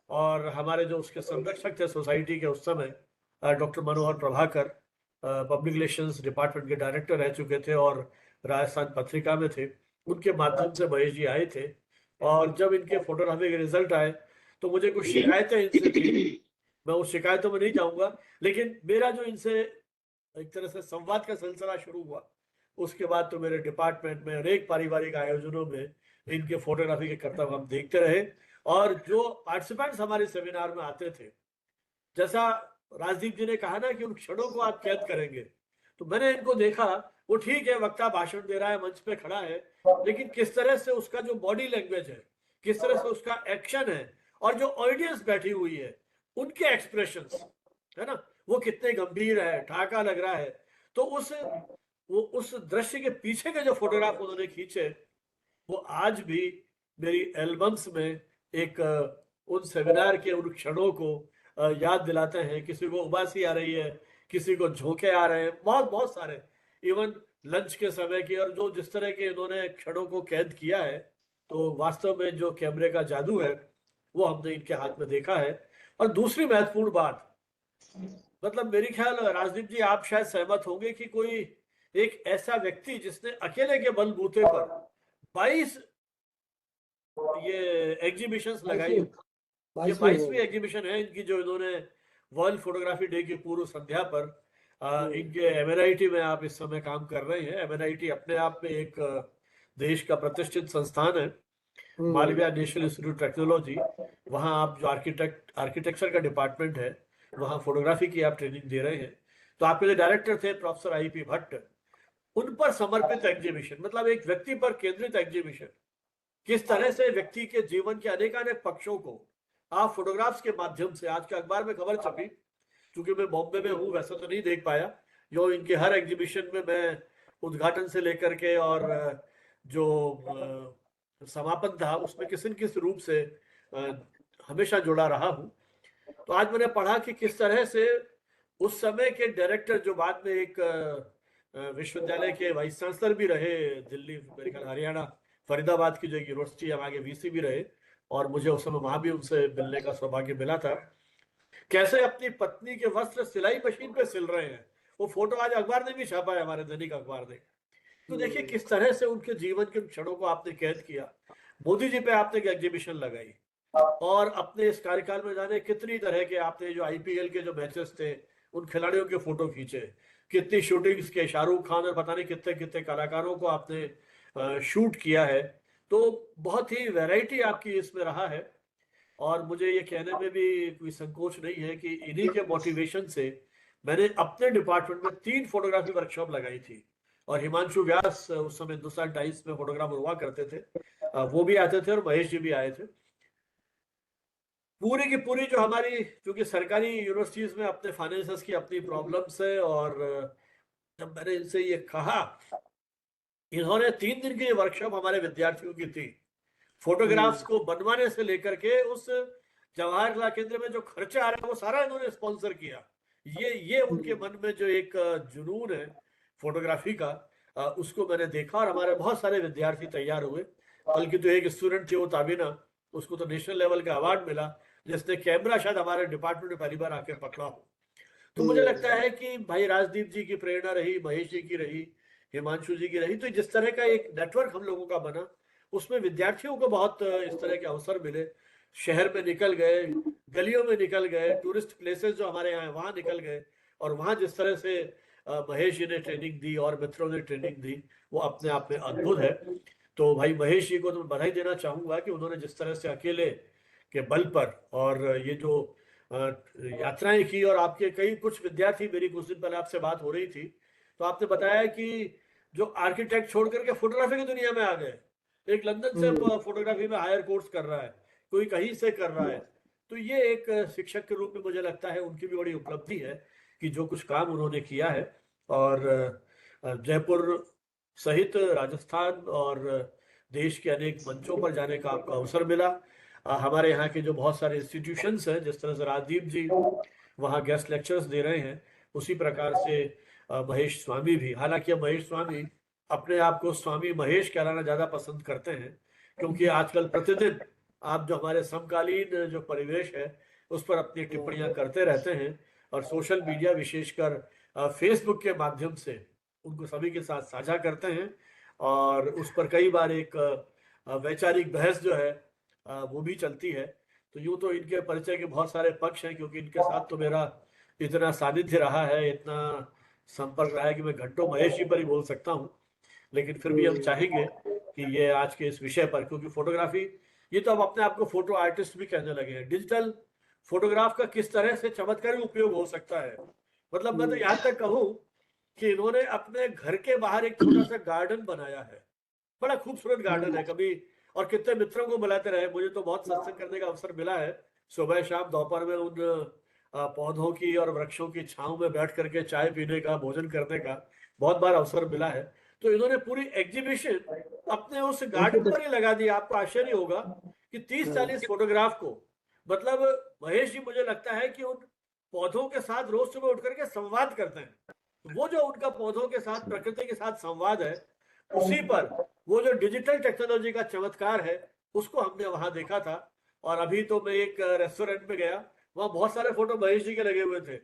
और हमारे जो उसके संरक्षक थे सोसाइटी के उस समय, डॉक्टर मनोहर प्रभाकर, पब्लिक रिलेशंस डिपार्टमेंट के डायरेक्टर रह चुके थे और राजस्थान पत्रिका में थे, उनके माध्यम से महेश जी आए थे। और जब इनके फोटोग्राफी के रिजल्ट आए तो मुझे कुछ शिकायतें इनसे थी, मैं उस शिकायतों में नहीं जाऊंगा, लेकिन मेरा जो इनसे एक तरह से संवाद का सिलसिला शुरू हुआ, उसके बाद तो मेरे डिपार्टमेंट में अनेक पारिवारिक आयोजनों में इनके फोटोग्राफी के करतब हम देखते रहे। और जो पार्टिसिपेंट्स हमारे सेमिनार में आते थे, जैसा राजदीप जी ने कहा ना कि उन क्षणों को आप कैद करेंगे, तो मैंने इनको देखा, वो ठीक है वक्ता भाषण दे रहा है, मंच पे खड़ा है, लेकिन किस तरह से उसका जो बॉडी लैंग्वेज है, किस तरह से उसका एक्शन है, और जो ऑडियंस बैठी हुई है उनके एक्सप्रेशंस, है ना, वो कितने गंभीर है, ठहाका लग रहा है। तो उस दृश्य के पीछे के जो फोटोग्राफ उन्होंने खींचे, वो आज भी मेरी एल्बम्स में एक उन सेमिनार के उन क्षणों को याद दिलाते हैं। किसी को उबासी आ रही है, किसी को झोंके आ रहे हैं, बहुत बहुत सारे, इवन लंच के समय की, और जो जिस तरह के इन्होंने क्षणों को कैद किया है, तो वास्तव में जो कैमरे का जादू है वो हमने इनके हाथ में देखा है। और दूसरी महत्वपूर्ण बात, मतलब मेरी ख्याल राजदीप जी आप शायद सहमत होंगे कि कोई एक ऐसा व्यक्ति जिसने अकेले के बलबूते पर 22 ये एग्जीबिशंस लगाई, ये 22वीं 22वीं एग्जीबिशन है इनकी, जो इन्होंने वर्ल्ड फोटोग्राफी डे की पूर्व संध्या पर इनके एमएनआईटी में आप इस समय काम कर रहे हैं। एमएनआईटी अपने आप में एक देश का प्रतिष्ठित संस्थान है, मालविया नेशनल इंस्टीट्यूट टेक्नोलॉजी। वहाँ आप जो आर्किटेक्चर का डिपार्टमेंट है, वहाँ फोटोग्राफी की आप ट्रेनिंग दे रहे हैं। तो आपके जो डायरेक्टर थे प्रोफेसर आईपी भट्ट, उन पर समर्पित एग्जीबिशन, मतलब एक व्यक्ति पर केंद्रित एग्जीबिशन, किस तरह से व्यक्ति के जीवन के अनेकानेक पक्षों को आप फोटोग्राफ्स के माध्यम से, आज के अखबार में खबर छपी, क्योंकि मैं बॉम्बे में हूँ वैसे तो नहीं देख पाया, जो इनके हर एग्जीबिशन में मैं उद्घाटन से लेकर के और जो समापन था उसमें किसी न किसी रूप से हमेशा जुड़ा रहा हूँ। तो आज मैंने पढ़ा कि किस तरह से उस समय के डायरेक्टर, जो बाद में एक विश्वविद्यालय के वाइस चांसलर भी रहे, दिल्ली, मेरे ख्याल हरियाणा फरीदाबाद की जो यूनिवर्सिटी है, आगे वीसी भी रहे, और मुझे उस समय वहां भी उनसे मिलने का सौभाग्य मिला था, कैसे अपनी पत्नी के वस्त्र सिलाई मशीन पे सिल रहे हैं। वो फोटो आज अखबार ने भी छापा है, हमारे दैनिक अखबार ने। तो देखिए किस तरह से उनके जीवन के क्षणों को आपने कैद किया। मोदी जी पे आपने एक एग्जीबिशन लगाई, और अपने इस कार्यकाल में जाने कितनी तरह के आपने जो आईपीएल के जो मैचेस थे उन खिलाड़ियों के फोटो खींचे, कितनी शूटिंग्स के शाहरुख खान और पता नहीं कितने कितने कलाकारों को आपने शूट किया है। तो बहुत ही वैरायटी आपकी इसमें रहा है, और मुझे ये कहने में भी कोई संकोच नहीं है कि इन्हीं के मोटिवेशन से मैंने अपने डिपार्टमेंट में 3 फोटोग्राफी वर्कशॉप लगाई थी, और हिमांशु व्यास उस समय हिंदुस्तान टाइम्स में फोटोग्राफर हुआ करते थे, वो भी आते थे, और महेश जी भी आए थे। पूरी की पूरी जो हमारी, क्योंकि सरकारी यूनिवर्सिटीज में अपने फाइनेंसेस की अपनी प्रॉब्लम्स है, और जब मैंने इनसे ये कहा, इन्होंने 3 दिन की वर्कशॉप हमारे विद्यार्थियों की थी, फोटोग्राफ्स को बनवाने से लेकर के उस जवाहर कला केंद्र में जो खर्चा आ रहा है वो सारा इन्होंने स्पॉन्सर किया। ये उनके मन में जो एक जुनून है फोटोग्राफी का, उसको मैंने देखा, और हमारे बहुत सारे विद्यार्थी तैयार हुए। बल्कि तो एक स्टूडेंट थी, वो ताबिना, उसको तो नेशनल लेवल का अवार्ड मिला, जिसने कैमरा शायद हमारे डिपार्टमेंट में पहली बार आके पकड़ा हो। तो मुझे लगता है कि भाई राजदीप जी की प्रेरणा रही, महेश जी की रही, हिमांशु जी की रही, तो जिस तरह का एक नेटवर्क हम लोगों का बना, उसमें विद्यार्थियों को बहुत इस तरह के अवसर मिले, शहर में निकल गए, गलियों में निकल गए, टूरिस्ट प्लेसेस जो हमारे यहाँ हैं वहां निकल गए, और वहां जिस तरह से महेश जी ने ट्रेनिंग दी और मित्रों ने ट्रेनिंग दी, वो अपने आप में अद्भुत है। तो भाई महेश जी को तो मैं बधाई देना चाहूंगा कि उन्होंने जिस तरह से अकेले के बल पर, और ये जो यात्राएं की, और आपके कई कुछ विद्यार्थी, मेरी कुछ दिन पहले आपसे बात हो रही थी, तो आपने बताया कि जो आर्किटेक्ट छोड़ करके फोटोग्राफी की दुनिया में आ गए, एक लंदन से फोटोग्राफी में हायर कोर्स कर रहा है, कोई कहीं से कर रहा है। तो ये एक शिक्षक के रूप में मुझे लगता है उनकी भी बड़ी उपलब्धि है कि जो कुछ काम उन्होंने किया है। और जयपुर सहित राजस्थान और देश के अनेक मंचों पर जाने का आपको अवसर मिला। हमारे यहाँ के जो बहुत सारे इंस्टीट्यूशंस हैं, जिस तरह से राजदीप जी वहाँ गेस्ट लेक्चर्स दे रहे हैं, उसी प्रकार से महेश स्वामी भी, हालांकि अब महेश स्वामी अपने आप को स्वामी महेश कहलाना ज्यादा पसंद करते हैं, क्योंकि आजकल प्रतिदिन आप जो हमारे समकालीन जो परिवेश है उस पर अपनी टिप्पणियां करते रहते हैं, और सोशल मीडिया विशेषकर फेसबुक के माध्यम से उनको सभी के साथ साझा करते हैं, और उस पर कई बार एक वैचारिक बहस जो है वो भी चलती है। तो यूं तो इनके परिचय के बहुत सारे पक्ष हैं, क्योंकि इनके साथ तो मेरा इतना सानिध्य रहा है, इतना संपर्क रहा है कि मैं घंटों महेश जी पर ही बोल सकता हूँ। लेकिन फिर भी हम चाहेंगे कि ये आज के इस विषय पर, क्योंकि फोटोग्राफी, ये तो अब अपने आप को फोटो आर्टिस्ट भी कहने लगे हैं, डिजिटल फोटोग्राफ का किस तरह से चमत्कारी उपयोग हो सकता है। मतलब मैं तो यहाँ तक कहूँ कि इन्होंने अपने घर के बाहर एक छोटा सा गार्डन बनाया है, बड़ा खूबसूरत गार्डन है। कभी और कितने मित्रों को बुलाते रहे, मुझे तो बहुत सत्संग करने का अवसर मिला है, सुबह शाम दोपहर में उन पौधों की और वृक्षों की छांव में बैठ करके चाय पीने का, भोजन करने का बहुत बार अवसर मिला है। तो इन्होंने पूरी एग्जीबिशन अपने उस गार्डन पर ही लगा दी। आपको आश्चर्य होगा कि 30-40 फोटोग्राफ को, मतलब महेश जी मुझे लगता है कि उन पौधों के साथ रोज सुबह उठ करके संवाद करते हैं। वो जो उनका पौधों के साथ, प्रकृति के साथ संवाद है, उसी पर वो जो डिजिटल टेक्नोलॉजी का चमत्कार है उसको हमने वहां देखा था। और अभी तो मैं एक रेस्टोरेंट में गया, वहां बहुत सारे फोटो महेश जी के लगे हुए थे।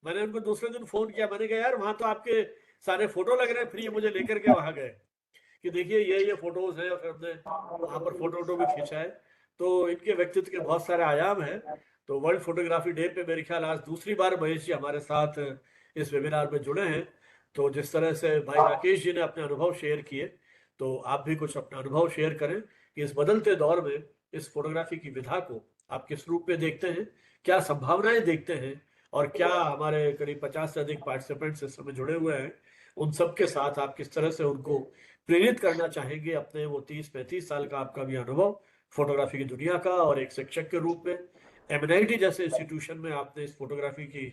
मैंने उनको दूसरे दिन फोन किया, मैंने कहा यार वहां तो आपके सारे फोटो लग रहे हैं, फिर ये मुझे लेकर के वहां गए कि देखिए ये फोटोज है, और फिर हमने वहां पर फोटो वोटो भी खींचा है। तो इनके व्यक्तित्व के बहुत सारे आयाम हैं। तो वर्ल्ड फोटोग्राफी डे पे मेरे ख्याल आज दूसरी बार महेश जी हमारे साथ इस वेबिनार में जुड़े हैं। तो जिस तरह से भाई राकेश जी ने अपने अनुभव शेयर किए, तो आप भी कुछ अपना अनुभव शेयर करें कि इस बदलते दौर में इस फोटोग्राफी की विधा को आप किस रूप में देखते हैं, क्या संभावनाएं देखते हैं, और क्या हमारे करीब 50 से अधिक पार्टिसिपेंट्स इस समय जुड़े हुए हैं, उन सब के साथ आप किस तरह से उनको प्रेरित करना चाहेंगे अपने वो 30-35 साल का आपका भी अनुभव फोटोग्राफी की दुनिया का, और एक शिक्षक के रूप में एमएनआईटी जैसे इंस्टीट्यूशन में आपने इस फोटोग्राफी की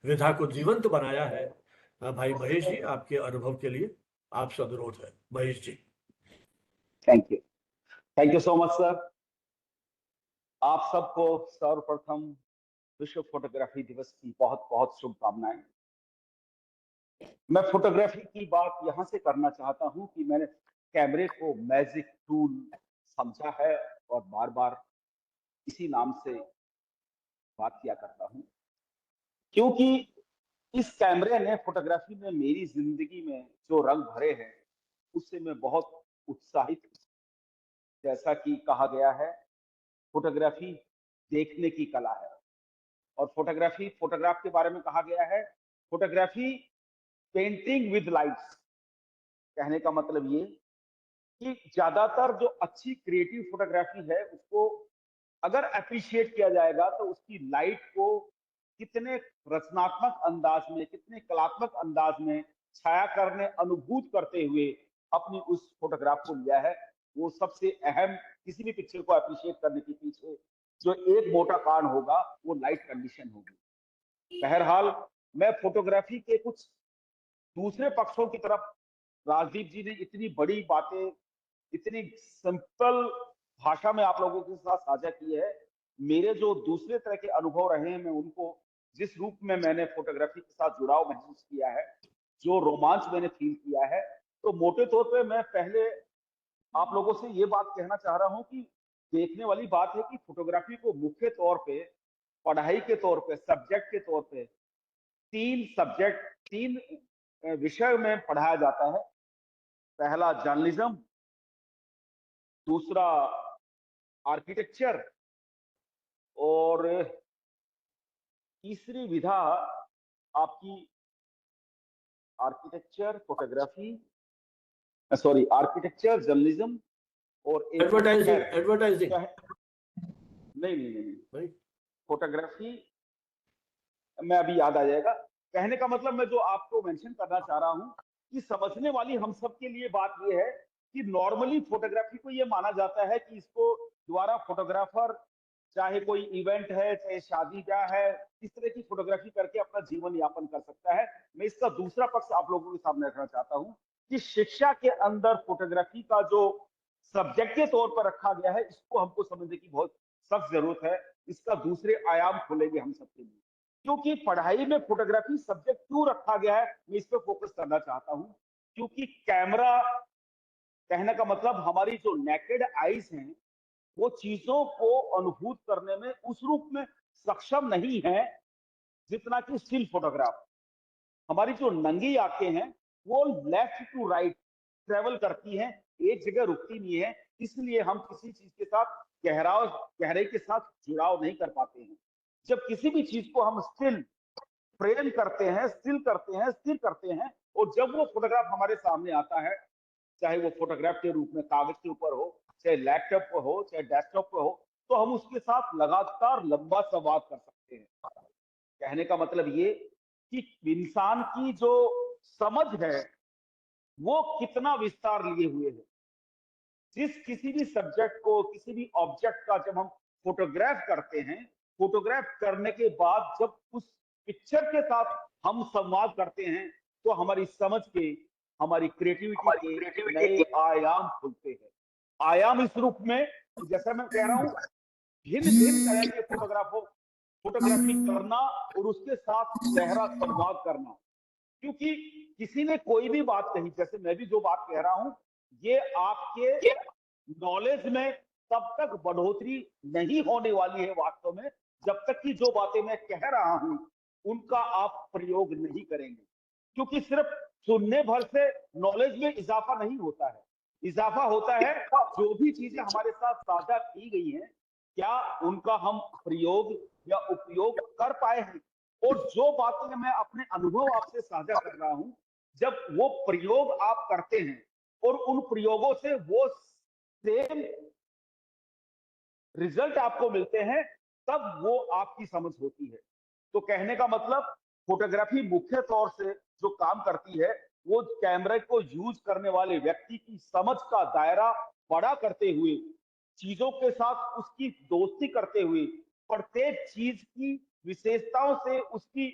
विधा को जीवंत बनाया है। भाई महेश जी, आपके अनुभव के लिए आपसे अनुरोध है। Mahesh ji. Thank you so much sir. आप सबको सर्वप्रथम विश्व फोटोग्राफी दिवस की बहुत बहुत शुभकामनाएं। मैं फोटोग्राफी की बात यहां से करना चाहता हूं कि मैंने कैमरे को मैजिक टूल समझा है और बार बार इसी नाम से बात किया करता हूं, क्योंकि इस कैमरे ने, फोटोग्राफी ने मेरी जिंदगी में जो रंग भरे हैं उससे मैं बहुत उत्साहित हूं। जैसा कि कहा गया है, फोटोग्राफी देखने की कला है, और फोटोग्राफ के बारे में कहा गया है, फोटोग्राफी पेंटिंग विद लाइट्स। कहने का मतलब ये कि ज्यादातर जो अच्छी क्रिएटिव फोटोग्राफी है उसको अगर अप्रिशिएट किया जाएगा तो उसकी लाइट को कितने रचनात्मक अंदाज में, कितने कलात्मक अंदाज में छाया करने, अनुभूत करते हुए अपनी उस फोटोग्राफ को लिया है, वो सबसे अहम, किसी भी पिक्चर को अप्रिशिएट करने के पीछे जो एक मोटा कारण होगा वो लाइट कंडीशन होगी। बहरहाल, मैं फोटोग्राफी के कुछ दूसरे पक्षों की तरफ, राजदीप जी ने इतनी बड़ी बातें इतनी सिंपल भाषा में आप लोगों के साथ साझा की है। मेरे जो दूसरे तरह के अनुभव रहे हैं, मैं उनको, जिस रूप में मैंने फोटोग्राफी के साथ जुड़ाव महसूस किया है, जो रोमांच मैंने फील किया है, तो मोटे तौर पे मैं पहले आप लोगों से ये बात कहना चाह रहा हूं कि देखने वाली बात है कि फोटोग्राफी को मुख्य तौर पे पढ़ाई के तौर पे, सब्जेक्ट के तौर पे तीन विषय में पढ़ाया जाता है। पहला जर्नलिज्म, दूसरा आर्किटेक्चर, और तीसरी विधा आपकी आर्किटेक्चर जर्नलिज्म और एक एडवर्टाइजिंग नहीं, फोटोग्राफी में अभी याद आ जाएगा। कहने का मतलब मैं जो आपको मेंशन करना चाह रहा हूं कि समझने वाली हम सब के लिए बात यह है कि नॉर्मली फोटोग्राफी को यह माना जाता है कि इसको द्वारा फोटोग्राफर, चाहे कोई इवेंट है, चाहे शादी ब्याह है, इस तरह की फोटोग्राफी करके अपना जीवन यापन कर सकता है। मैं इसका दूसरा पक्ष आप लोगों के सामने रखना चाहता हूं कि शिक्षा के अंदर फोटोग्राफी का जो सब्जेक्ट के तौर पर रखा गया है, इसको हमको समझने की बहुत सख्त जरूरत है। इसका दूसरे आयाम खोलेंगे हम सबके लिए, क्योंकि पढ़ाई में फोटोग्राफी सब्जेक्ट क्यों रखा गया है, मैं इस पर फोकस करना चाहता हूं। क्योंकि कैमरा, कहने का मतलब हमारी जो नेकेड आईज हैं, वो चीजों को अनुभूत करने में उस रूप में सक्षम नहीं है जितना कि स्टिल फोटोग्राफ। हमारी जो नंगी आंखें हैं वो लेफ्ट टू राइट ट्रेवल करती हैं, एक जगह रुकती नहीं है। इसलिए हम किसी चीज के साथ गहराई के साथ जुड़ाव नहीं कर पाते हैं। जब किसी भी चीज को हम स्टिल फ्रेम करते हैं, स्टिल करते हैं, स्थिर करते हैं, और जब वो फोटोग्राफ हमारे सामने आता है, चाहे वो फोटोग्राफ के रूप में कागज के ऊपर हो, चाहे लैपटॉप पर हो, चाहे डेस्कटॉप पर हो, तो हम उसके साथ लगातार लंबा संवाद कर सकते हैं। कहने का मतलब ये कि इंसान की जो समझ है वो कितना विस्तार लिए हुए है। जिस किसी भी सब्जेक्ट को, किसी भी ऑब्जेक्ट का जब हम फोटोग्राफ करते हैं, फोटोग्राफ करने के बाद जब उस पिक्चर के साथ हम संवाद करते हैं, तो हमारी समझ के, हमारी क्रिएटिविटी के नए आयाम खुलते हैं। आयाम इस रूप में, जैसा मैं कह रहा हूं, भिन्न भिन्न तरह के फोटोग्राफी करना और उसके साथ गहरा संवाद करना। क्योंकि किसी ने कोई भी बात कही, जैसे मैं भी जो बात कह रहा हूं, ये आपके नॉलेज में तब तक बढ़ोतरी नहीं होने वाली है वास्तव में, जब तक कि जो बातें मैं कह रहा हूं उनका आप प्रयोग नहीं करेंगे। क्योंकि सिर्फ सुनने भर से नॉलेज में इजाफा नहीं होता है। इजाफा होता है जो भी चीजें हमारे साथ साझा की गई हैं, क्या उनका हम प्रयोग या उपयोग कर पाए हैं। और जो बातें मैं अपने अनुभव आपसे साझा कर रहा हूं, जब वो प्रयोग आप करते हैं और उन प्रयोगों से वो सेम रिजल्ट आपको मिलते हैं, तब वो आपकी समझ होती है। तो कहने का मतलब, फोटोग्राफी मुख्य तौर से जो काम करती है, वो कैमरे को यूज करने वाले व्यक्ति की समझ का दायरा बड़ा करते हुए, चीजों के साथ उसकी दोस्ती करते हुए, प्रत्येक चीज की विशेषताओं से उसकी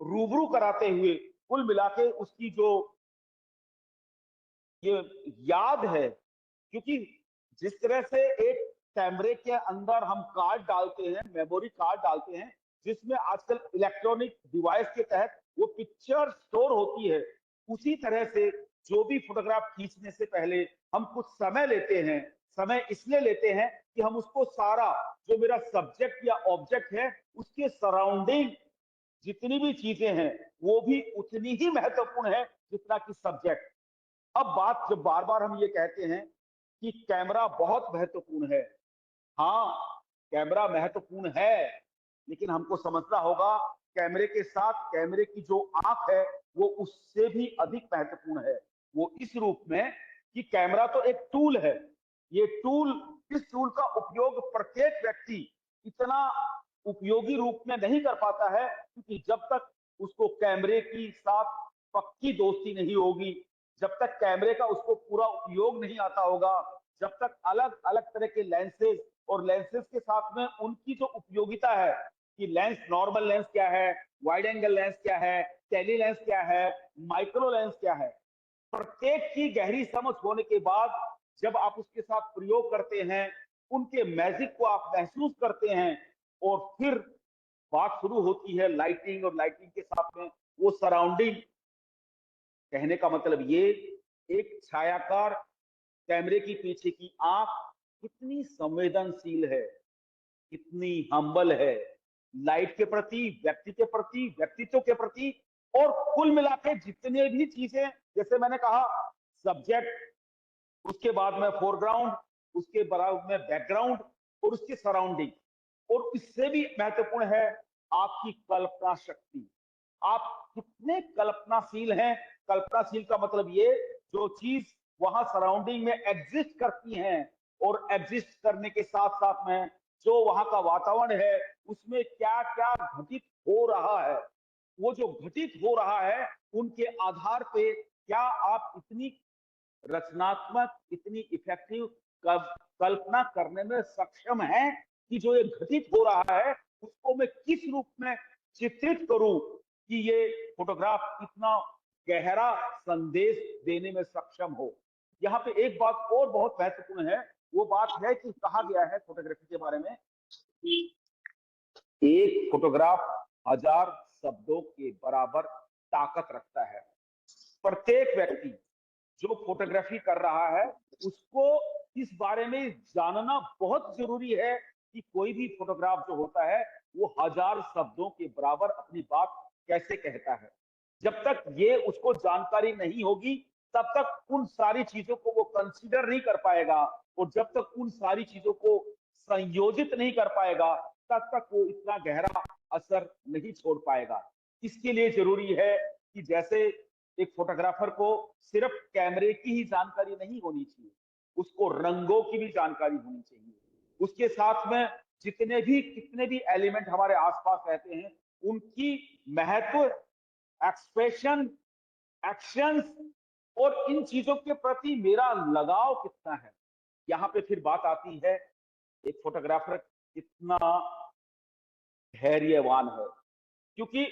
रूबरू कराते हुए, कुल मिला के उसकी जो ये याद है। क्योंकि जिस तरह से एक कैमरे के अंदर हम कार्ड डालते हैं, मेमोरी कार्ड डालते हैं, जिसमें आजकल इलेक्ट्रॉनिक डिवाइस के तहत वो पिक्चर स्टोर होती है, उसी तरह से जो भी फोटोग्राफ खींचने से पहले हम कुछ समय लेते हैं। समय इसलिए लेते हैं कि हम उसको सारा, जो मेरा सब्जेक्ट या ऑब्जेक्ट है, उसके सराउंडिंग जितनी भी चीजें हैं वो भी उतनी ही महत्वपूर्ण है जितना कि सब्जेक्ट। अब बात, जब बार बार हम ये कहते हैं कि कैमरा बहुत महत्वपूर्ण है, हाँ कैमरा महत्वपूर्ण है, लेकिन हमको समझना होगा कैमरे के साथ कैमरे की जो आंख है वो उससे भी अधिक महत्वपूर्ण है। वो इस रूप में कि कैमरा तो एक टूल है। ये टूल, इस टूल का उपयोग प्रत्येक व्यक्ति इतना उपयोगी रूप में नहीं कर पाता है, क्योंकि जब तक उसको कैमरे की साथ पक्की दोस्ती नहीं होगी, जब तक कैमरे का उसको पूरा उपयोग नहीं आता होगा, जब तक अलग अलग तरह के लेंसेज और लेंसेज के साथ में उनकी जो उपयोगिता है कि लेंस, नॉर्मल लेंस क्या है, वाइड एंगल लेंस क्या है, टेली लेंस क्या है, माइक्रो लेंस क्या है, प्रत्येक की गहरी समझ होने के बाद जब आप उसके साथ प्रयोग करते हैं, उनके मैजिक को आप महसूस करते हैं, और फिर बात शुरू होती है लाइटिंग, और लाइटिंग के साथ में वो सराउंडिंग। कहने का मतलब ये, एक छायाकार कैमरे की पीछे की आंख कितनी संवेदनशील है, कितनी हम्बल है, लाइट के प्रति, व्यक्ति के प्रति, व्यक्तित्व के प्रति, और कुल मिलाकर जितने भी चीजें, जैसे मैंने कहा सब्जेक्ट, उसके बाद में फोरग्राउंड, उसके बाद में बैकग्राउंड, और उसकी सराउंडिंग, और इससे भी महत्वपूर्ण है आपकी कल्पना शक्ति। आप कितने कल्पनाशील हैं। कल्पनाशील का मतलब ये, जो चीज वहां सराउंडिंग में एग्जिस्ट करती हैं, और एग्जिस्ट करने के साथ साथ में जो वहां का वातावरण है उसमें क्या क्या घटित हो रहा है, वो जो घटित हो रहा है उनके आधार पे क्या आप इतनी रचनात्मक, इतनी इफेक्टिव कल्पना करने में सक्षम हैं कि जो ये घटित हो रहा है उसको मैं किस रूप में चित्रित करूं कि ये फोटोग्राफ इतना गहरा संदेश देने में सक्षम हो। यहाँ पे एक बात और बहुत महत्वपूर्ण है, वो बात है कि कहा गया है फोटोग्राफी के बारे में, एक फोटोग्राफ 1000 शब्दों के बराबर ताकत रखता है। प्रत्येक व्यक्ति जो फोटोग्राफी कर रहा है उसको इस बारे में जानना बहुत जरूरी है कि कोई भी फोटोग्राफ जो होता है वो 1000 शब्दों के बराबर अपनी बात कैसे कहता है। जब तक ये उसको जानकारी नहीं होगी तब तक उन सारी चीजों को वो कंसीडर नहीं कर पाएगा, और जब तक उन सारी चीजों को संयोजित नहीं कर पाएगा तब तक वो इतना गहरा असर नहीं छोड़ पाएगा। इसके लिए जरूरी है कि जैसे एक फोटोग्राफर को सिर्फ कैमरे की ही जानकारी नहीं होनी चाहिए, उसको रंगों की भी जानकारी होनी चाहिए। उसके साथ में जितने भी कितने भी एलिमेंट हमारे आसपास रहते हैं उनकी महत्व, एक्सप्रेशन, एक्शंस और इन चीजों के प्रति मेरा लगाव कितना है। यहाँ पे फिर बात आती है एक फोटोग्राफर कितना धैर्यवान है, क्योंकि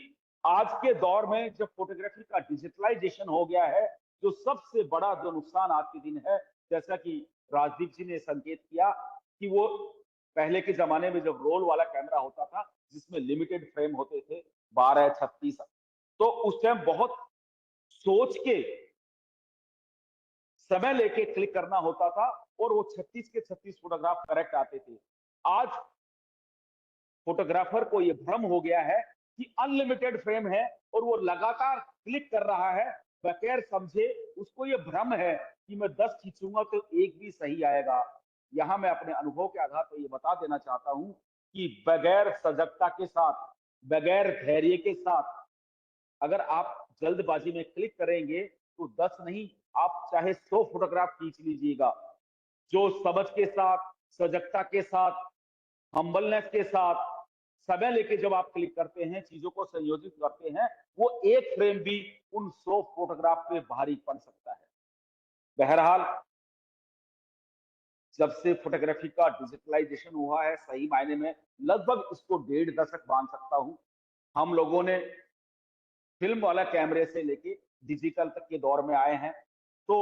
आज के दौर में जब फोटोग्राफी का डिजिटलाइजेशन हो गया है, जो सबसे बड़ा जो नुकसान आज के दिन है, जैसा कि राजदीप जी ने संकेत किया कि वो पहले के जमाने में जब रोल वाला कैमरा होता था जिसमें लिमिटेड फ्रेम होते थे 12 36, तो उस टाइम बहुत सोच के समय लेके क्लिक करना होता था और वो 36 के 36 फोटोग्राफ करेक्ट आते थे। आज फोटोग्राफर को ये भ्रम हो गया है कि अनलिमिटेड फ्रेम है और वो लगातार क्लिक कर रहा है बगैर समझे। उसको ये भ्रम है कि मैं 10 खींचूंगा तो एक भी सही आएगा। यहां मैं अपने अनुभव के आधार पर ये बता देना चाहता हूं कि बगैर सजगता के साथ, बगैर धैर्य के साथ अगर आप जल्दबाजी में क्लिक करेंगे तो 10 नहीं, आप चाहे 100 फोटोग्राफ खींच लीजिएगा। जो समझ के साथ, सजगता के साथ, हम्बलनेस के साथ समय लेके जब आप क्लिक करते हैं, चीजों को संयोजित करते हैं, वो एक फ्रेम भी उन 100 फोटोग्राफ पे भारी पड़ सकता है। बहरहाल जब से फोटोग्राफी का डिजिटलाइजेशन हुआ है, सही मायने में लगभग इसको 1.5 दशक मान सकता हूं, हम लोगों ने फिल्म वाला कैमरे से लेके डिजिटल तक के दौर में आए हैं। तो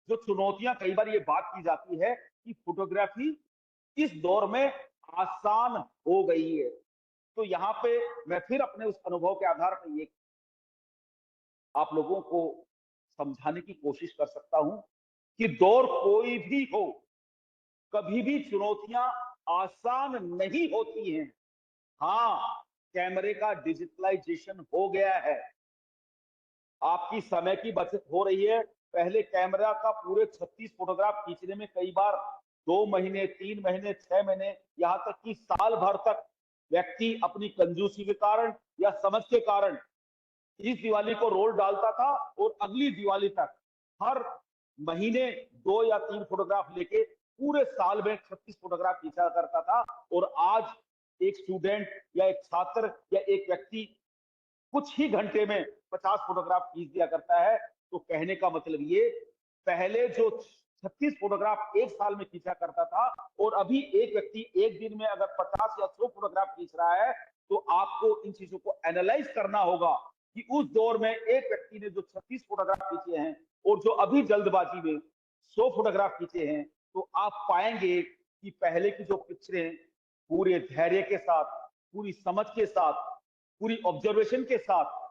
जो चुनौतियां कई बार ये बात की जाती है कि फोटोग्राफी इस दौर में आसान हो गई है, तो यहाँ पे मैं फिर अपने उस अनुभव के आधार पर ये आप लोगों को समझाने की कोशिश कर सकता हूं कि दौर कोई भी हो, कभी भी चुनौतियां आसान नहीं होती हैं। हाँ, कैमरे का डिजिटलाइजेशन हो गया है, आपकी समय की बचत हो रही है। पहले कैमरा का पूरे 36 फोटोग्राफ खींचने में कई बार 2 महीने, 3 महीने, 6 महीने, यहाँ तक कि साल भर तक व्यक्ति अपनी कंजूसी के कारण या समझ के कारण इस दिवाली को रोल डालता था और अगली दिवाली तक हर महीने 2 या 3 फोटोग्राफ लेके पूरे साल में 36 फोटोग्राफ खींचा करता था। और आज एक स्टूडेंट या एक छात्र या एक व्यक्ति कुछ ही घंटे में 50 फोटोग्राफ खींच दिया करता है। तो कहने का मतलब ये, पहले जो 36 फोटोग्राफ एक साल में खींचा करता था और अभी एक व्यक्ति एक दिन में अगर 50 या 100 फोटोग्राफ खींच रहा है, तो आपको इन चीजों को एनालाइज करना होगा कि उस दौर में एक व्यक्ति ने जो 36 फोटोग्राफ खींचे हैं और जो अभी जल्दबाजी में 100 फोटोग्राफ खींचे हैं, तो आप पाएंगे कि पहले की जो पिक्चरें पूरे धैर्य के साथ, पूरी समझ के साथ, पूरी ऑब्जर्वेशन के साथ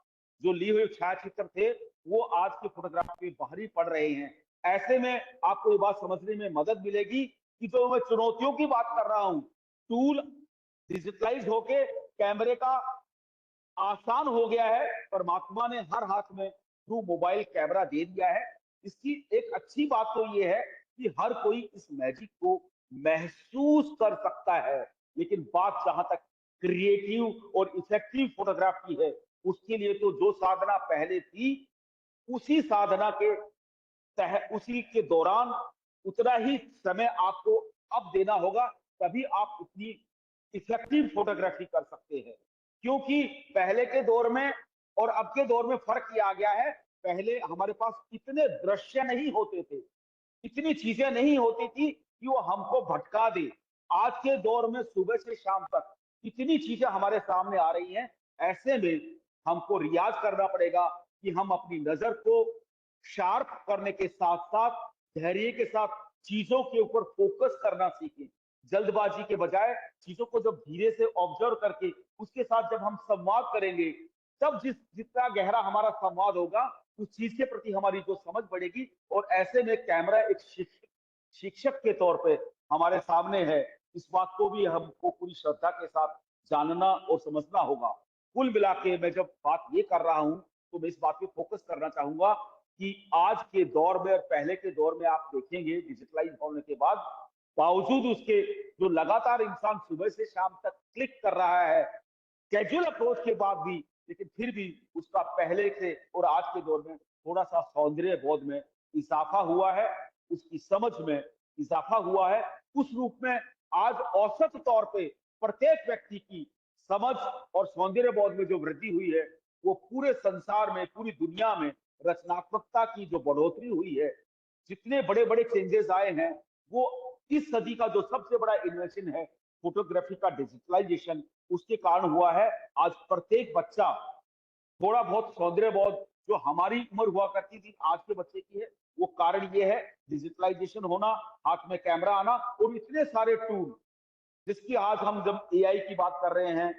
जो ली हुई छायाचित्र थे, वो आज के फोटोग्राफ पे भारी पड़ रहे हैं। ऐसे में आपको ये बात समझने में मदद मिलेगी कि जो मैं चुनौतियों की बात कर रहा हूं, टूल डिजिटलाइज होके कैमरे का आसान हो गया है, परमात्मा ने हर हाथ में थ्रू मोबाइल कैमरा दे दिया है। इसकी एक अच्छी बात तो ये है कि हर कोई इस मैजिक को महसूस कर सकता है, लेकिन बात जहां तक क्रिएटिव और इफेक्टिव फोटोग्राफ की है, उसके लिए तो जो साधना पहले थी उसी साधना के उसी के दौरान उतना ही समय आपको अब देना होगा, तभी आप उतनी इफेक्टिव फोटोग्राफी कर सकते हैं। क्योंकि पहले के दौर में और अब के दौर में फर्क ये आ गया है, पहले हमारे पास इतने दृश्य नहीं होते थे, इतनी चीजें नहीं होती थी कि वो हमको भटका दे। आज के दौर में सुबह से शाम तक इतनी चीजें हमारे सामने आ रही हैं, ऐसे में हमको रियाज करना पड़ेगा कि हम अपनी नजर को शार्प करने के साथ साथ धैर्य के साथ चीजों के ऊपर फोकस करना सीखें। जल्दबाजी के बजाय चीजों को जब धीरे से ऑब्जर्व करके उसके साथ जब हम संवाद करेंगे, तब जितना गहरा हमारा संवाद होगा, उस चीज के प्रति हमारी जो समझ बढ़ेगी। और ऐसे में कैमरा एक शिक्षक के तौर पे हमारे सामने है, इस बात को भी हमको पूरी श्रद्धा के साथ जानना और समझना होगा। कुल मिला के मैं जब बात ये कर रहा हूं, तो मैं इस बात पे फोकस करना चाहूंगा कि आज के दौर में और पहले के दौर में आप देखेंगे डिजिटलाइज होने के बाद, बावजूद उसके जो लगातार इंसान सुबह से शाम तक क्लिक कर रहा है कैजुअल अप्रोच के बाद भी, लेकिन फिर भी उसका पहले से और आज के दौर में थोड़ा सा सौंदर्य बोध में इजाफा हुआ है, उसकी समझ में इजाफा हुआ है। उस रूप में आज औसत तौर पे प्रत्येक व्यक्ति की समझ और सौंदर्य बोध में जो वृद्धि हुई है, वो पूरे संसार में, पूरी दुनिया में रचनात्मकता की जो बढ़ोतरी हुई है, जितने बड़े बड़े चेंजेस आए हैं, वो इस सदी का जो सबसे बड़ा इन्वेंशन है फोटोग्राफी का डिजिटलाइजेशन, उसके कारण हुआ है। आज प्रत्येक बच्चा थोड़ा बहुत सौंदर्य बोध जो हमारी उम्र हुआ करती थी आज के बच्चे की है, वो कारण ये है डिजिटलाइजेशन होना, हाथ में कैमरा आना और इतने सारे टूल, जिसकी आज हम जब एआई की बात कर रहे हैं,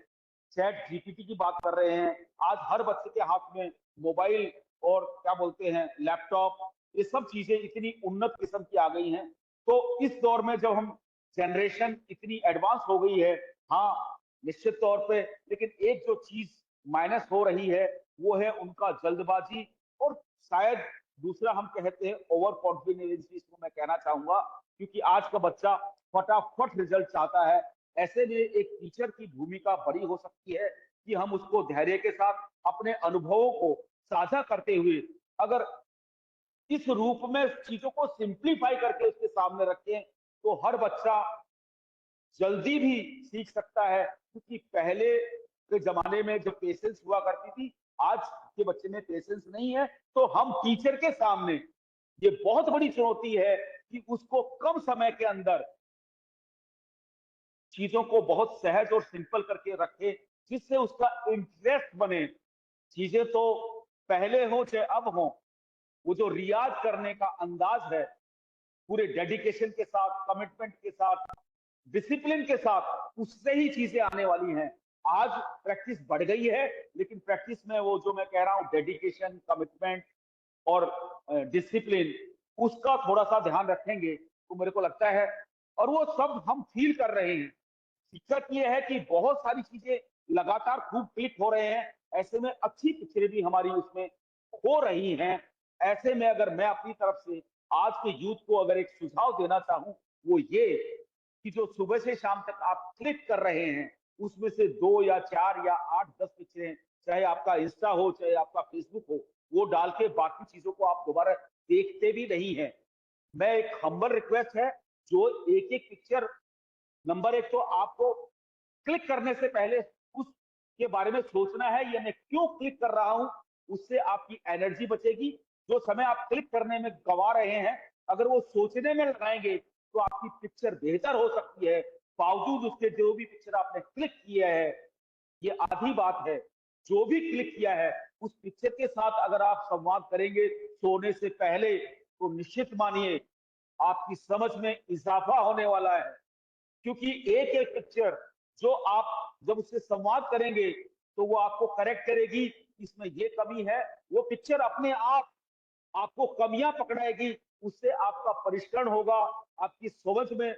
चैट जीपीटी की बात कर रहे हैं, आज हर बच्चे के हाथ में मोबाइल और क्या बोलते हैं लैपटॉप, ये सब चीजें इतनी उन्नत किस्म की आ गई हैं। तो इस दौर में जब हम जनरेशन इतनी एडवांस हो गई है, हाँ निश्चित तौर पे, लेकिन एक जो चीज माइनस हो रही है वो है उनका जल्दबाजी, और शायद दूसरा हम कहते हैं ओवर कॉन्फिडेंस, इसको मैं कहना चाहूंगा, क्योंकि आज का बच्चा फटाफट रिजल्ट चाहता है। ऐसे में एक टीचर की भूमिका बड़ी हो सकती है कि हम उसको धैर्य के साथ अपने अनुभवों को साझा करते हुए अगर इस रूप में चीजों को सिंप्लीफाई करके उसके सामने रखें, तो हर बच्चा जल्दी भी सीख सकता है। क्योंकि पहले के जमाने में जब पेशेंस हुआ करती थी, आज के बच्चे में पेशेंस नहीं है। तो हम टीचर के सामने ये बहुत बड़ी चुनौती है कि उसको कम समय के अंदर चीजों को बहुत सहज और सिंपल करके रखे, जिससे उसका इंटरेस्ट बने। चीजें तो पहले हो चाहे अब हो, वो जो रियाज करने का अंदाज है, पूरे डेडिकेशन के साथ, कमिटमेंट के साथ, डिसिप्लिन के साथ, उससे ही चीजें आने वाली हैं। आज प्रैक्टिस बढ़ गई है, लेकिन प्रैक्टिस में वो जो मैं कह रहा हूं डेडिकेशन, कमिटमेंट और डिसिप्लिन, उसका थोड़ा सा ध्यान रखेंगे तो मेरे को लगता है, और वो सब हम फील कर रहे हैं। दिक्कत ये है कि बहुत सारी चीजें लगातार खूब क्लिक हो रहे हैं, ऐसे में अच्छी पिक्चरें भी हमारी उसमें हो रही हैं। ऐसे में अगर मैं अपनी तरफ से आज के यूथ को अगर एक सुझाव देना चाहूं, वो ये कि जो सुबह से शाम तक आप क्लिक कर रहे हैं, उसमें से 2 या 4 या 8 10 पिक्चरें, चाहे आपका इंस्टा हो चाहे आपका फेसबुक हो, वो डाल के बाकी चीजों को आप दोबारा देखते भी नहीं है। मैं एक हम्बल रिक्वेस्ट है, जो एक एक पिक्चर, नंबर 1 तो आपको क्लिक करने से पहले उसके बारे में सोचना है, ये मैं क्यों क्लिक कर रहा हूं, उससे आपकी एनर्जी बचेगी। जो समय आप क्लिक करने में गंवा रहे हैं, अगर वो सोचने में लगाएंगे तो आपकी पिक्चर बेहतर हो सकती है। बावजूद उसके जो भी पिक्चर आपने क्लिक किया है, ये आधी बात है, जो भी क्लिक किया है उस पिक्चर के साथ अगर आप संवाद करेंगे सोने से पहले, तो निश्चित मानिए आपकी समझ में इजाफा होने वाला है। क्योंकि एक एक पिक्चर जो आप जब उससे संवाद करेंगे, तो वो आपको करेक्ट करेगी, इसमें ये कमी है। वो पिक्चर अपने आप आपको कमियां पकड़ाएगी, उससे आपका परिष्करण होगा, आपकी समझ में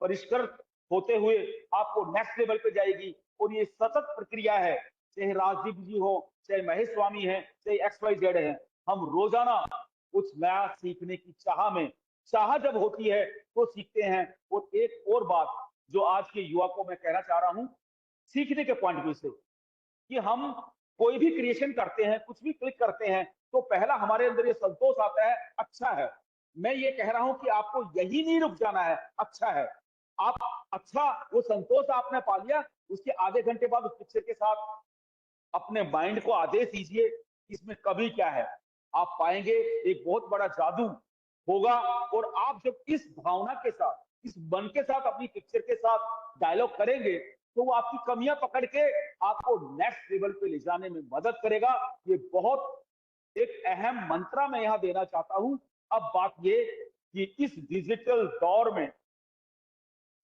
परिष्कृत होते हुए आपको नेक्स्ट लेवल पे जाएगी। और ये सतत प्रक्रिया है, चाहे राजदीप जी हो, चाहे महेश स्वामी है, चाहे XYZ है, हम रोजाना कुछ नया सीखने की चाह जब होती है तो सीखते हैं। और एक और बात जो आज के युवा को मैं कहना चाह रहा हूं, सीखने के पॉइंट व्यू से, कि हम कोई भी क्रिएशन करते हैं, कुछ भी क्लिक करते हैं, तो पहला हमारे अंदर ये संतोष आता है, अच्छा है। मैं ये कह रहा हूं कि आपको यही नहीं रुक जाना है, अच्छा है। आप अच्छा, वो संतोष आपने पा लिया, उसके आधे घंटे बाद उस पिक्चर के साथ अपने माइंड को आदेश दीजिए इसमें कभी क्या है, आप पाएंगे एक बहुत बड़ा जादू होगा। और आप जब इस भावना के साथ, इस मन के साथ अपनी पिक्चर के साथ डायलॉग करेंगे, तो वो आपकी कमियां पकड़ के आपको नेक्स्ट लेवल पे ले जाने में मदद करेगा। ये बहुत एक अहम मंत्रा मैं यहां देना चाहता हूं। अब बात ये कि इस डिजिटल दौर में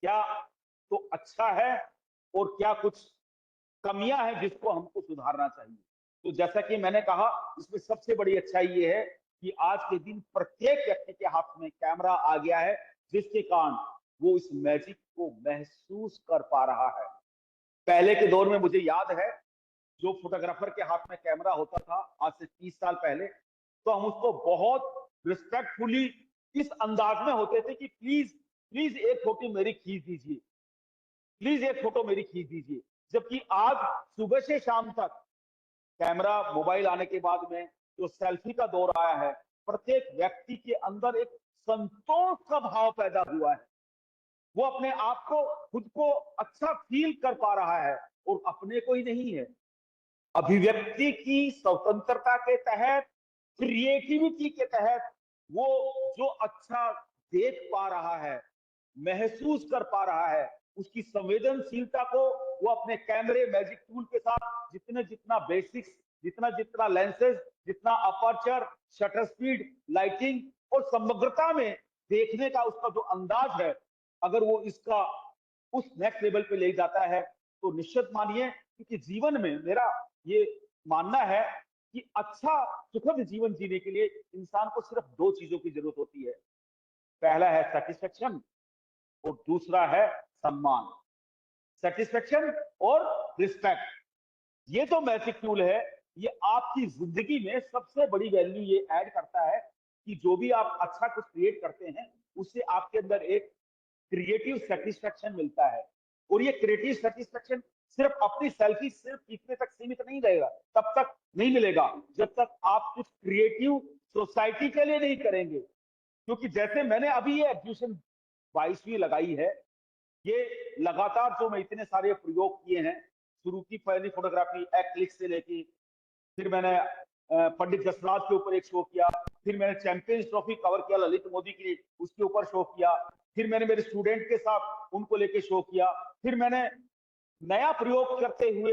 क्या तो अच्छा है और क्या कुछ कमियां हैं जिसको हमको सुधारना चाहिए। तो जैसा कि मैंने कहा, इसमें सबसे बड़ी अच्छाई ये है कि आज के दिन प्रत्येक व्यक्ति के हाथ में कैमरा आ गया है, जिसके कारण वो इस मैजिक को महसूस कर पा रहा है। पहले के दौर में मुझे याद है, जो फोटोग्राफर के हाथ में कैमरा होता था आज से 30 साल पहले, तो हम उसको बहुत रिस्पेक्टफुली इस अंदाज में होते थे कि प्लीज प्लीज एक फोटो मेरी खींच दीजिए, प्लीज एक फोटो मेरी खींच दीजिए। जबकि आज सुबह से शाम तक कैमरा मोबाइल आने के बाद में जो सेल्फी का दौर आया है, प्रत्येक व्यक्ति के अंदर एक संतोष का भाव पैदा हुआ है। वो अपने आप को, खुद को अच्छा फील कर पा रहा है और अपने को ही नहीं है, अभिव्यक्ति की स्वतंत्रता के तहत, क्रिएटिविटी के तहत वो जो अच्छा देख पा रहा है, महसूस कर पा रहा है, उसकी संवेदनशीलता को वो अपने कैमरे मैजिक टूल के साथ जितना बेसिक्स, जितना लेंसेज, जितना अपर्चर, शटर स्पीड, लाइटिंग और समग्रता में देखने का उसका जो अंदाज है, अगर वो इसका उस नेक्स्ट लेवल पे ले जाता है तो निश्चित मानिए, क्योंकि जीवन में मेरा ये मानना है कि अच्छा सुखद जीवन जीने के लिए इंसान को सिर्फ 2 चीजों की जरूरत होती है। पहला है सेटिस्फेक्शन और दूसरा है सम्मान। सेटिस्फेक्शन और रिस्पेक्ट, ये जो मैजिक टूल है, ये आपकी जिंदगी में सबसे बड़ी वैल्यू ये ऐड करता है कि जो भी आप अच्छा कुछ क्रिएट करते हैं, उससे आपके अंदर एक क्रिएटिव सेटिस्फेक्शन मिलता है। और ये क्रिएटिव सेटिस्फेक्शन सिर्फ अपनी सेल्फी सिर्फ खींचने तक सीमित नहीं रहेगा, तब तक नहीं मिलेगा जब तक आप कुछ क्रिएटिव सोसाइटी के लिए नहीं करेंगे। क्योंकि जैसे मैंने अभी ये एग्जीबिशन 22वीं लगाई है, ये लगातार जो मैं इतने सारे प्रयोग किए हैं, शुरू की पहली फोटोग्राफी एक्लिक से लेके, फिर मैंने पंडित जसराज के ऊपर एक शो किया, फिर मैंने चैंपियंस ट्रॉफी कवर किया ललित मोदी की, उसके ऊपर शो किया, फिर मैंने मेरे स्टूडेंट के साथ उनको लेके शो किया, फिर मैंने नया प्रयोग करते हुए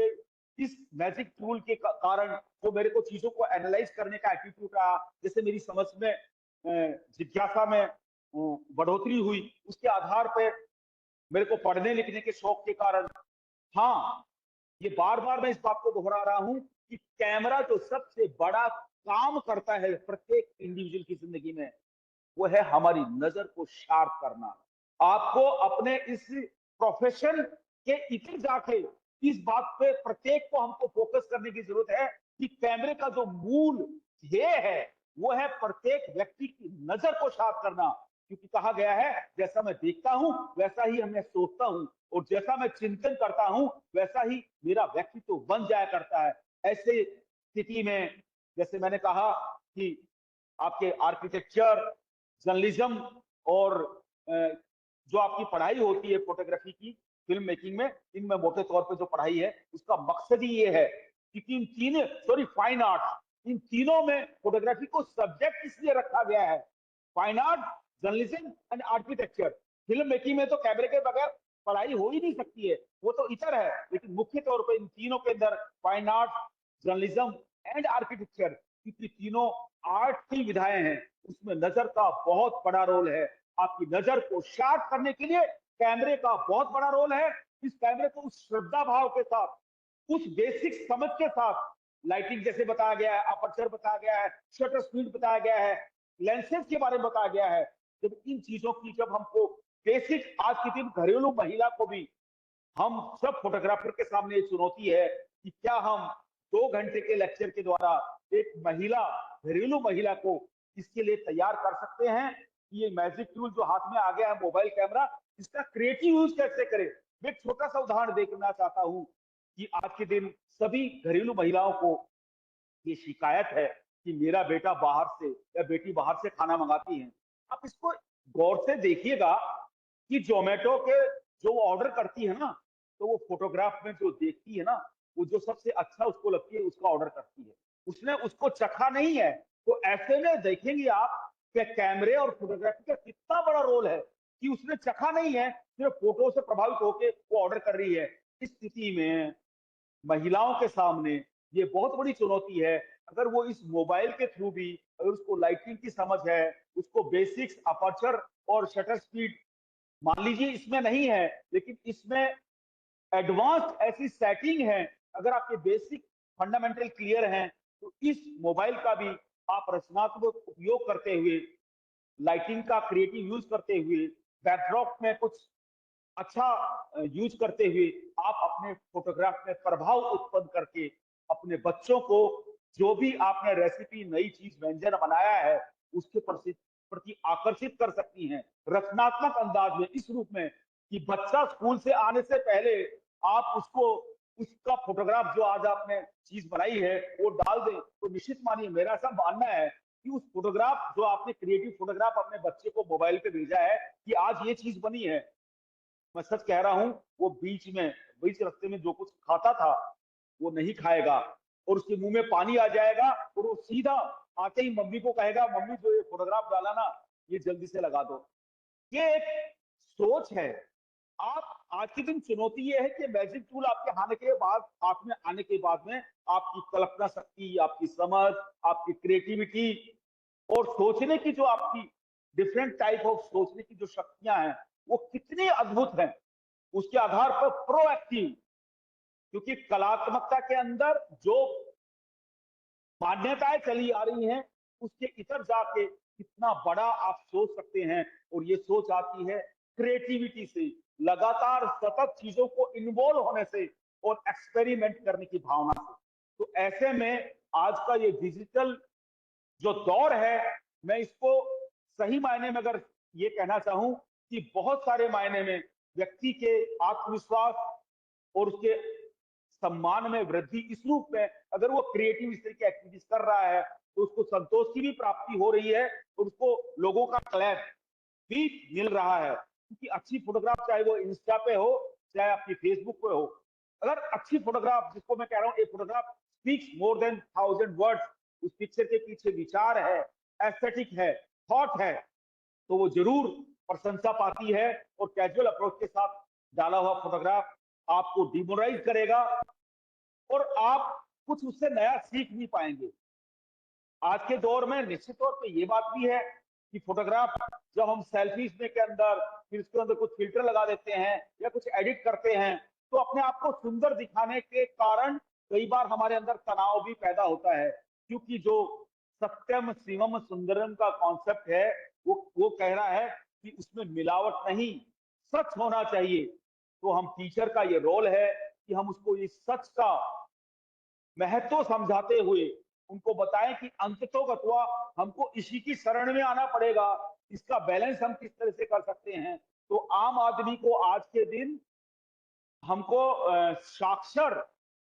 इस मैजिक टूल के कारण जो मेरे को चीजों को एनालाइज करने का एटीट्यूड रहा, जैसे मेरी समझ में जिज्ञासा में बढ़ोतरी हुई, उसके आधार पर मेरे को पढ़ने लिखने के शौक के कारण, हाँ, ये बार बार मैं इस बात को दोहरा रहा हूं कि कैमरा जो सबसे बड़ा काम करता है प्रत्येक इंडिविजुअल की जिंदगी में, वो है हमारी नजर को शार्प करना। आपको अपने इस प्रोफेशन के इतर जाके इस बात पे प्रत्येक को हमको फोकस करने की जरूरत है कि कैमरे का जो मूल ध्येय है वो है प्रत्येक व्यक्ति की नजर को शार्प करना। क्योंकि कहा गया है, जैसा मैं देखता हूं वैसा ही मैं सोचता हूं, और जैसा मैं चिंतन करता हूं वैसा ही मेरा व्यक्तित्व बन जाया करता है। ऐसे स्थिति में जैसे मैंने कहा कि आपके आर्किटेक्चर, जर्नलिज्म और जो आपकी पढ़ाई होती है फोटोग्राफी की, फिल्म मेकिंग में, इनमें मोटे तौर पे जो पढ़ाई है उसका मकसद ही ये है कि इन तीन फाइन आर्ट, इन तीनों में फोटोग्राफी को सब्जेक्ट इसलिए रखा गया है। Fine art, journalism and architecture. Film making में तो कैमरे के बगैर पढ़ाई हो ही नहीं सकती है, वो तो इतर है, लेकिन मुख्य तौर पर इन तीनों के अंदर fine art, journalism and architecture, क्योंकि तीनों आर्ट की विधाएं हैं, उसमें नजर का बहुत बड़ा रोल है। आपकी नजर को शार्प करने के लिए कैमरे का बहुत बड़ा रोल है। इस कैमरे को उस श्रद्धा भाव के साथ, उस बेसिक समझ के साथ, लाइटिंग जैसे बताया गया है, अपर्चर बताया गया है, शटर स्पीड बताया गया है, लेंसेज के बारे में बताया गया है, जब इन चीजों की जब हमको बेसिक, आज की दिन घरेलू महिला को भी, हम सब फोटोग्राफर के सामने एक चुनौती है कि क्या हम 2 घंटे के लेक्चर के द्वारा एक महिला, घरेलू महिला को इसके लिए तैयार कर सकते हैं कि ये मैजिक टूल जो हाथ में आ गया है, मोबाइल कैमरा, इसका क्रिएटिव यूज कैसे करें। मैं एक छोटा सा उदाहरण देखना चाहता हूं कि आज के दिन सभी घरेलू महिलाओं को ये शिकायत है कि मेरा बेटा बाहर से या बेटी बाहर से खाना मंगाती है। आप इसको गौर से देखिएगा कि जोमेटो के जो ऑर्डर करती है ना, तो वो फोटोग्राफ में जो देखती है ना, वो जो सबसे अच्छा उसको लगती है उसका ऑर्डर करती है, उसने उसको चखा नहीं है। तो ऐसे में देखेंगे आप कि कैमरे और फोटोग्राफी का कितना बड़ा रोल है कि उसने चखा नहीं है, सिर्फ फोटो से प्रभावित होकर वो ऑर्डर कर रही है। इस स्थिति में महिलाओं के सामने ये बहुत बड़ी चुनौती है। अगर वो इस मोबाइल के थ्रू भी अगर उसको लाइटिंग की समझ है, उसको बेसिक्स अपर्चर और शटर स्पीड मान लीजिए इसमें नहीं है, लेकिन इसमें एडवांस्ड ऐसी सेटिंग है, अगर आपके बेसिक फंडामेंटल क्लियर हैं तो इस मोबाइल का भी आप रचनात्मक उपयोग करते हुए, लाइटिंग का क्रिएटिव यूज करते हुए, बैकड्रॉप में कुछ अच्छा यूज करते हुए आप अपने फोटोग्राफ में प्रभाव उत्पन्न करके अपने बच्चों को जो भी आपने रेसिपी नई चीज व्यंजन बनाया है उसके प्रति आकर्षित कर सकती हैं रचनात्मक अंदाज में, इस रूप में कि बच्चा स्कूल से आने से पहले आप उसको उसका फोटोग्राफ जो आज आपने चीज बनाई है वो डाल दें। तो निश्चित मानिए मेरा ऐसा मानना है कि उस फोटोग्राफ जो आपने क्रिएटिव फोटोग्राफ अपने बच्चे को मोबाइल पे भेजा है कि आज ये चीज बनी है, मैं सच कह रहा हूं वो बीच रास्ते में जो कुछ खाता था वो नहीं खाएगा और उसके मुंह में पानी आ जाएगा और वो सीधा आते ही मम्मी को कहेगा, मम्मी जो ये फोटोग्राफ डाला ना ये जल्दी से लगा दो। ये एक सोच है। आप आज के दिन चुनौती ये है कि मैजिक टूल आपके आने के बाद, हाथ में आने के बाद में आपकी कल्पना शक्ति, आपकी समझ, आपकी क्रिएटिविटी और सोचने की जो आपकी डिफरेंट टाइप ऑफ सोचने की जो शक्तियां हैं वो कितनी अद्भुत हैं, उसके आधार पर प्रोएक्टिव, क्योंकि कलात्मकता के अंदर जो मान्यताएं चली आ रही हैं उसके इतर जाके कितना बड़ा आप सोच सकते हैं। और ये सोच आती है क्रिएटिविटी से, लगातार सतत चीजों को इन्वॉल्व होने से और एक्सपेरिमेंट करने की भावना से। तो ऐसे में आज का ये डिजिटल जो दौर है, मैं इसको सही मायने में अगर ये कहना चाहूं कि बहुत सारे मायने में व्यक्ति के आत्मविश्वास और उसके सम्मान में वृद्धि इस रूप में, अगर वो क्रिएटिव इस तरह की एक्टिविटीज कर रहा है तो उसको संतोष की भी प्राप्ति हो रही है और उसको लोगों का क्लैप भी मिल रहा है। क्योंकि अच्छी फोटोग्राफ चाहे वो इंस्टा पे हो चाहे आपकी फेसबुक पे हो, अगर अच्छी फोटोग्राफ, जिसको मैं कह रहा हूँ एक photograph speaks more than 1000 words, उस पिक्चर के पीछे विचार है, एस्थेटिक है, थॉट है, तो वो जरूर प्रशंसा पाती है। और कैजुअल अप्रोच के साथ डाला हुआ फोटोग्राफ आपको डिमोरलाइज करेगा और आप कुछ उससे नया सीख नहीं पाएंगे। आज के दौर में निश्चित तौर पे ये बात भी है कि फोटोग्राफ जब हम सेल्फीज में के अंदर फिर उसके अंदर कुछ फिल्टर लगा देते हैं या कुछ एडिट करते हैं तो अपने आप को सुंदर दिखाने के कारण कई बार हमारे अंदर तनाव भी पैदा होता है। क्योंकि जो सत्यम शिवम सुंदरम का कॉन्सेप्ट है वो कह रहा है कि उसमें मिलावट नहीं, सच होना चाहिए। तो हम टीचर का ये रोल है कि हम उसको इस सच का महत्व समझाते हुए उनको बताएं कि अंततोगत्वा हमको इसी की शरण में आना पड़ेगा, इसका बैलेंस हम किस तरह से कर सकते हैं। तो आम आदमी को आज के दिन हमको साक्षर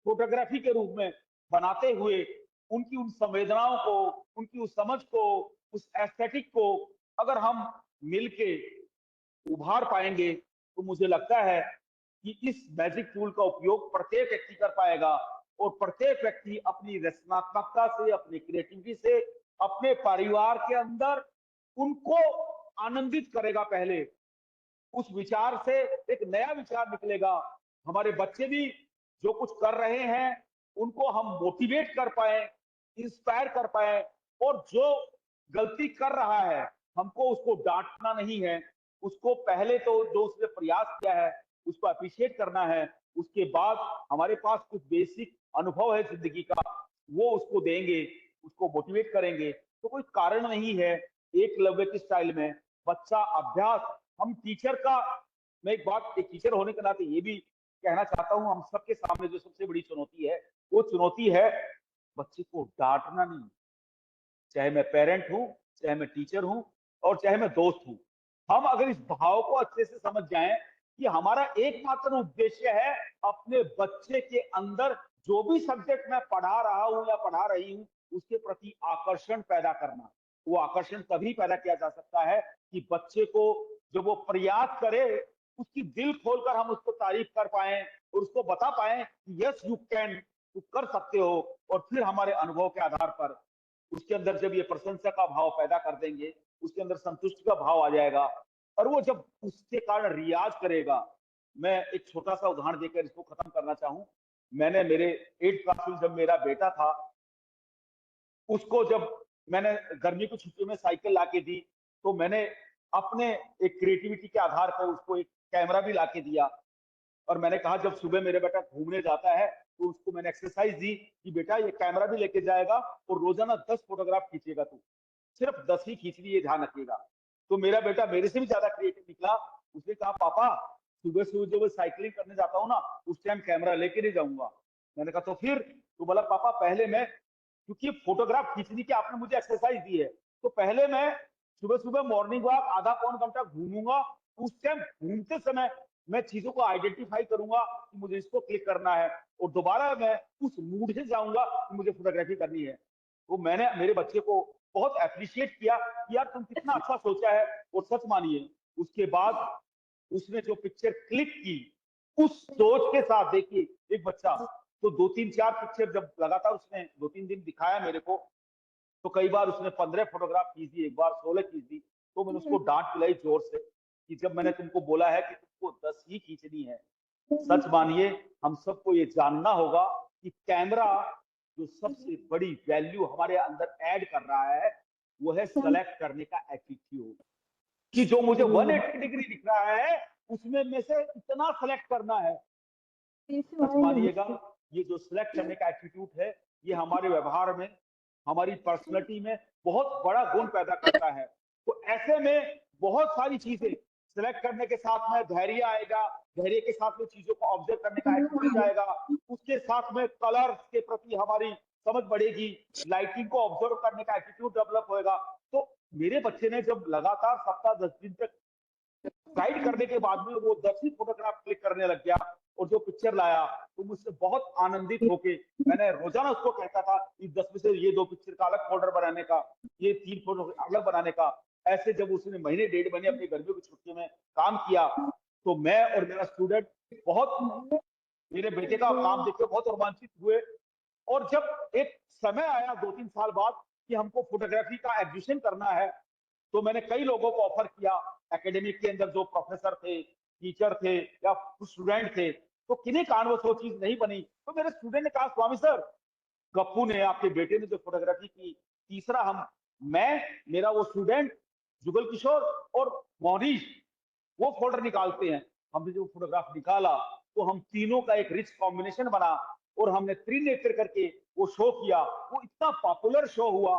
फोटोग्राफी के रूप में बनाते हुए उनकी उन संवेदनाओं को, उनकी उस समझ को, उस एस्थेटिक को अगर हम मिलके उभार पाएंगे तो मुझे लगता है कि इस मैजिक टूल का उपयोग प्रत्येक व्यक्ति कर पाएगा और प्रत्येक व्यक्ति अपनी रचनात्मकता से, अपनी क्रिएटिविटी से, अपने परिवार के अंदर उनको आनंदित करेगा। पहले उस विचार से एक नया विचार निकलेगा, हमारे बच्चे भी जो कुछ कर रहे हैं उनको हम मोटिवेट कर पाए, इंस्पायर कर पाए और जो गलती कर रहा है हमको उसको डांटना नहीं है, उसको पहले तो जो उसने प्रयास किया है उसको अप्रिशिएट करना है, उसके बाद हमारे पास कुछ बेसिक अनुभव है जिंदगी का वो उसको देंगे, उसको मोटिवेट करेंगे। तो कोई कारण नहीं है एकलव्य की स्टाइल में बच्चा अभ्यास, हम टीचर का, मैं एक टीचर होने के नाते ये भी कहना चाहता हूं, हम सबके सामने जो सबसे बड़ी चुनौती है वो चुनौती है बच्चे को डांटना नहीं। चाहे मैं पेरेंट हूं, चाहे मैं टीचर हूं और चाहे मैं दोस्त हूं, हम अगर इस भाव को अच्छे से समझ जाएं कि हमारा एकमात्र उद्देश्य है अपने बच्चे के अंदर जो भी सब्जेक्ट मैं पढ़ा रहा हूं या पढ़ा रही हूं उसके प्रति आकर्षण पैदा करना। वो आकर्षण तभी पैदा किया जा सकता है कि बच्चे को जब वो प्रयास करे उसकी दिल खोलकर हम उसको तारीफ कर पाए और उसको बता पाए कि यस यू कैन, तू कर सकते हो। और फिर हमारे अनुभव के आधार पर उसके अंदर जब ये प्रशंसा का भाव पैदा कर देंगे, उसके अंदर संतुष्टि का भाव आ जाएगा और वो जब उसके कारण रियाज करेगा। मैं एक छोटा सा उदाहरण देकर इसको खत्म करना चाहूं। मैंने मेरे 8th क्लास में जब मेरा बेटा था उसको जब मैंने गर्मी की छुट्टियों में साइकिल ला के दी, तो मैंने अपने एक क्रिएटिविटी के आधार पर उसको एक कैमरा भी ला के दिया। और मैंने कहा जब सुबह मेरे बेटा घूमने जाता है तो उसको मैंने एक्सरसाइज दी कि बेटा ये कैमरा भी लेके जाएगा और रोजाना 10 फोटोग्राफ खींचेगा, तू सिर्फ 10 ही खींचनी, ये ध्यान रखिएगा। तो मेरा बेटा मेरे से भी ज्यादा क्रिएटिव निकला। उसने कहा पापा सुबह सुबह जब साइकिलिंग करने जाता हूँ ना, उस टाइम कैमरा लेके नहीं जाऊंगा। मैंने कहा तो फिर? तो बोला पापा पहले मैं, क्योंकि फोटोग्राफ खींचने की आपने मुझे एक्सरसाइज दी है, तो पहले मैं सुबह सुबह मॉर्निंग वॉक आधा पौन घंटा घूमूंगा। उस टाइम घूमते समय मैं चीजों को आइडेंटिफाई करूंगा कि मुझे इसको क्लिक करना है, और दोबारा मैं उस मूड से जाऊंगा कि मुझे फोटोग्राफी करनी है। तो मैंने मेरे बच्चे को बहुत अप्रिशिएट किया कि यार तुम कितना अच्छा सोचा है। और सच मानिए उसके बाद उसने जो पिक्चर क्लिक की, उस सोच के साथ, देखिए एक बच्चा तो 2-3-4 पिक्चर जब लगातार उसने 2-3 दिन दिखाया मेरे को, तो कई बार उसने 15 फोटोग्राफ खींच दी, एक बार 16 खींच दी। तो मैंने उसको डांट पिलाई जोर से कि जब मैंने तुमको बोला है कि तुमको 10 ही खींचनी है। सच मानिए हम सबको ये जानना होगा कि कैमरा जो सबसे बड़ी वैल्यू हमारे अंदर ऐड कर रहा है वो है सेलेक्ट करने का एटीट्यूड, कि जो मुझे 180 डिग्री दिख रहा है उसमें में से इतना सेलेक्ट करना है। सच मानिएगा ये जो सिलेक्ट करने का एटीट्यूड है, ये हमारे व्यवहार में, हमारी पर्सनैलिटी में बहुत बड़ा गुण पैदा करता है। तो ऐसे में बहुत सारी चीजें सिलेक्ट करने के साथ में धैर्य आएगा, धैर्य के साथ में चीजों को ऑब्जर्व करने का एटीट्यूड आएगा, उसके साथ में कलर्स के प्रति हमारी समझ बढ़ेगी, लाइटिंग को ऑब्जर्व करने का एटीट्यूड डेवलप होएगा। तो मेरे बच्चे ने जब लगातार सप्ताह 10 दिन तक गाइड करने के बाद में वो 10 ही फोटोग्राफ क्लिक करने लग गया, और जो पिक्चर लाया तो मुझसे बहुत आनंदित होके मैंने रोजाना उसको कहता था कि 10 में से ये 2 पिक्चर का अलग फोल्डर बनाने का, ये 3 फोटो अलग बनाने का। ऐसे जब उसने महीने 1.5 महीने अपनी गर्मियों की छुट्टियों में काम किया, तो मैं और मेरा स्टूडेंट बहुत मेरे बेटे का काम देख के बहुत रोमांचित हुए। और जब एक समय आया 2-3 साल बाद कि हमको फोटोग्राफी का एग्जीबिशन करना है, तो मैंने कई लोगों को ऑफर किया, एकेडमिक के अंदर जो प्रोफेसर थे, टीचर थे या स्टूडेंट थे, तो किन्हीं कारणवश वो चीज नहीं बनी। तो मेरे स्टूडेंट ने कहा स्वामी सर, गप्पू ने, आपके बेटे ने जो फोटोग्राफी की, तीसरा मैं, मेरा वो स्टूडेंट जुगल किशोर और मौनीश, वो फोल्डर निकालते हैं। हमने जो फोटोग्राफ निकाला तो हम तीनों का एक रिच कॉम्बिनेशन बना, और हमने त्रिनेत्र करके वो शो किया। वो इतना पॉपुलर शो हुआ।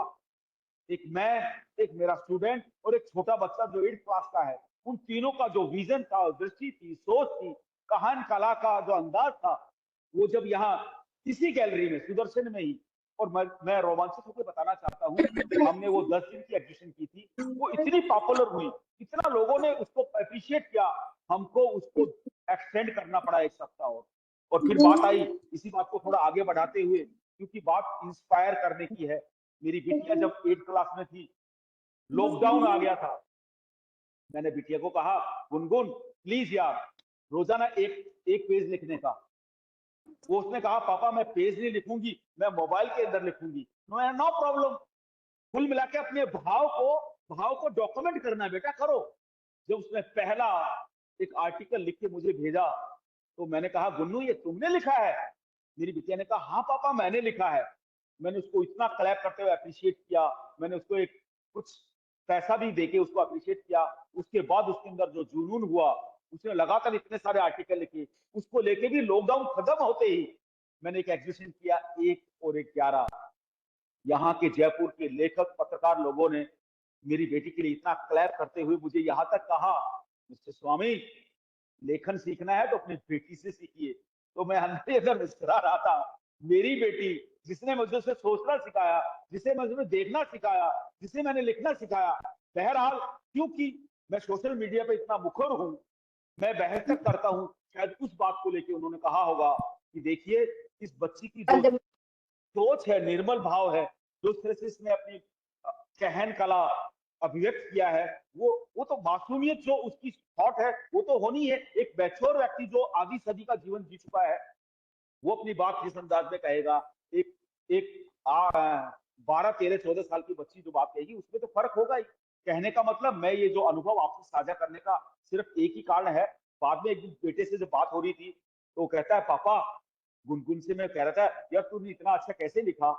एक मैं, एक मेरा स्टूडेंट और एक छोटा बच्चा जो 8th क्लास का है, उन तीनों का जो विजन था, दृष्टि थी, सोच थी, कहान कला का जो अंदाज था, वो जब यहाँ इसी गैलरी में सुदर्शन में ही, और मैं रोमांचित होकर बताना चाहता हूँ, हमने वो 10 दिन की एग्जीबिशन की थी, वो इतनी पॉपुलर हुई, इतना लोगों ने उसको अप्रिशिएट किया, हमको उसको एक्सटेंड करना पड़ा 1 सप्ताह और फिर बात आई, इसी बात को थोड़ा आगे बढ़ाते हुए, क्योंकि बात इंस्पायर करने की है। मेरी बिटिया जब 8th क्लास में थी, लॉकडाउन आ गया था, मैंने बिटिया को कहा गुनगुन प्लीज यार रोजाना एक पेज लिखने का। वो उसने कहा पापा मैं पेज नहीं लिखूंगी, मैं मोबाइल के अंदर लिखूंगी। नो प्रॉब्लम, कुल मिला के अपने भाव को डॉक्यूमेंट करना बेटा, करो। जब उसने पहला एक आर्टिकल लिख के मुझे भेजा, तो मैंने कहा गुन्नू ये तुमने लिखा है? मेरी बिटिया ने कहा हाँ पापा मैंने लिखा है। मैंने उसको इतना क्लैप करते हुए अप्रिशिएट किया, मैंने उसको एक कुछ पैसा भी देके उसको अप्रिशिएट किया। उसके बाद उसके अंदर जो जुनून हुआ, उसने लगातार इतने सारे आर्टिकल लिखे, उसको लेके भी लॉकडाउन खत्म होते ही मैंने एक एग्जीबिशन किया 1 और 11। यहाँ के जयपुर के लेखक पत्रकार लोगों ने मेरी बेटी के लिए इतना क्लैप करते हुए मुझे यहाँ तक कहा, मिस्टर स्वामी लेखन सीखना है तो अपनी बेटी से सीखिए। तो मैं अंदर मुस्कुरा रहा था, मेरी बेटी जिसने मुझे उसे सोचना सिखाया, जिसे मुझे देखना सिखाया, जिसे मैंने लिखना सिखाया। बहरहाल क्योंकि मैं सोशल मीडिया पे इतना मुखर हूं, मैं बहस तक करता हूं, शायद उस बात को लेके उन्होंने कहा होगा कि देखिए इस बच्ची की जो सोच है, निर्मल भाव है, जो तरह से इसने अपनी कहन कला अभिव्यक्त किया है, वो तो मासूमियत जो उसकी थॉट है वो तो होनी है। एक मैच्योर व्यक्ति जो आधी सदी का जीवन जी चुका है, वो अपनी बात जिस अंदाज में कहेगा, एक एक 12, 13, 14 साल की बच्ची जो बात कहेगी उसमें तो फर्क होगा ही। कहने का मतलब मैं ये जो अनुभव आपसे साझा करने का सिर्फ एक ही कारण है। बाद में एक दिन बेटे से जब बात हो रही थी तो वो कहता है पापा गुनगुन से मैं कह रहा था यार तूने इतना अच्छा कैसे लिखा।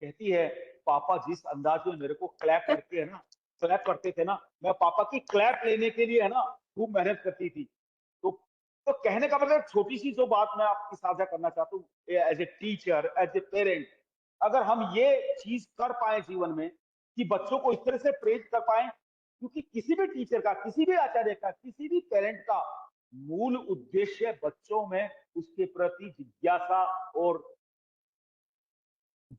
कहती है पापा जिस अंदाज में मेरे को क्लैप करके है ना, क्लैप करते थे ना, मैं पापा की क्लैप लेने के लिए है ना खूब मेहनत करती थी। तो कहने का मतलब छोटी सी जो बात मैं आपकी साझा करना चाहता हूँ, as a teacher, as a parent, अगर हम ये चीज कर पाए जीवन में कि बच्चों को इस तरह से प्रेरित कर पाए, क्योंकि किसी भी टीचर का, किसी भी आचार्य का, किसी भी पेरेंट का मूल उद्देश्य बच्चों में उसके प्रति जिज्ञासा और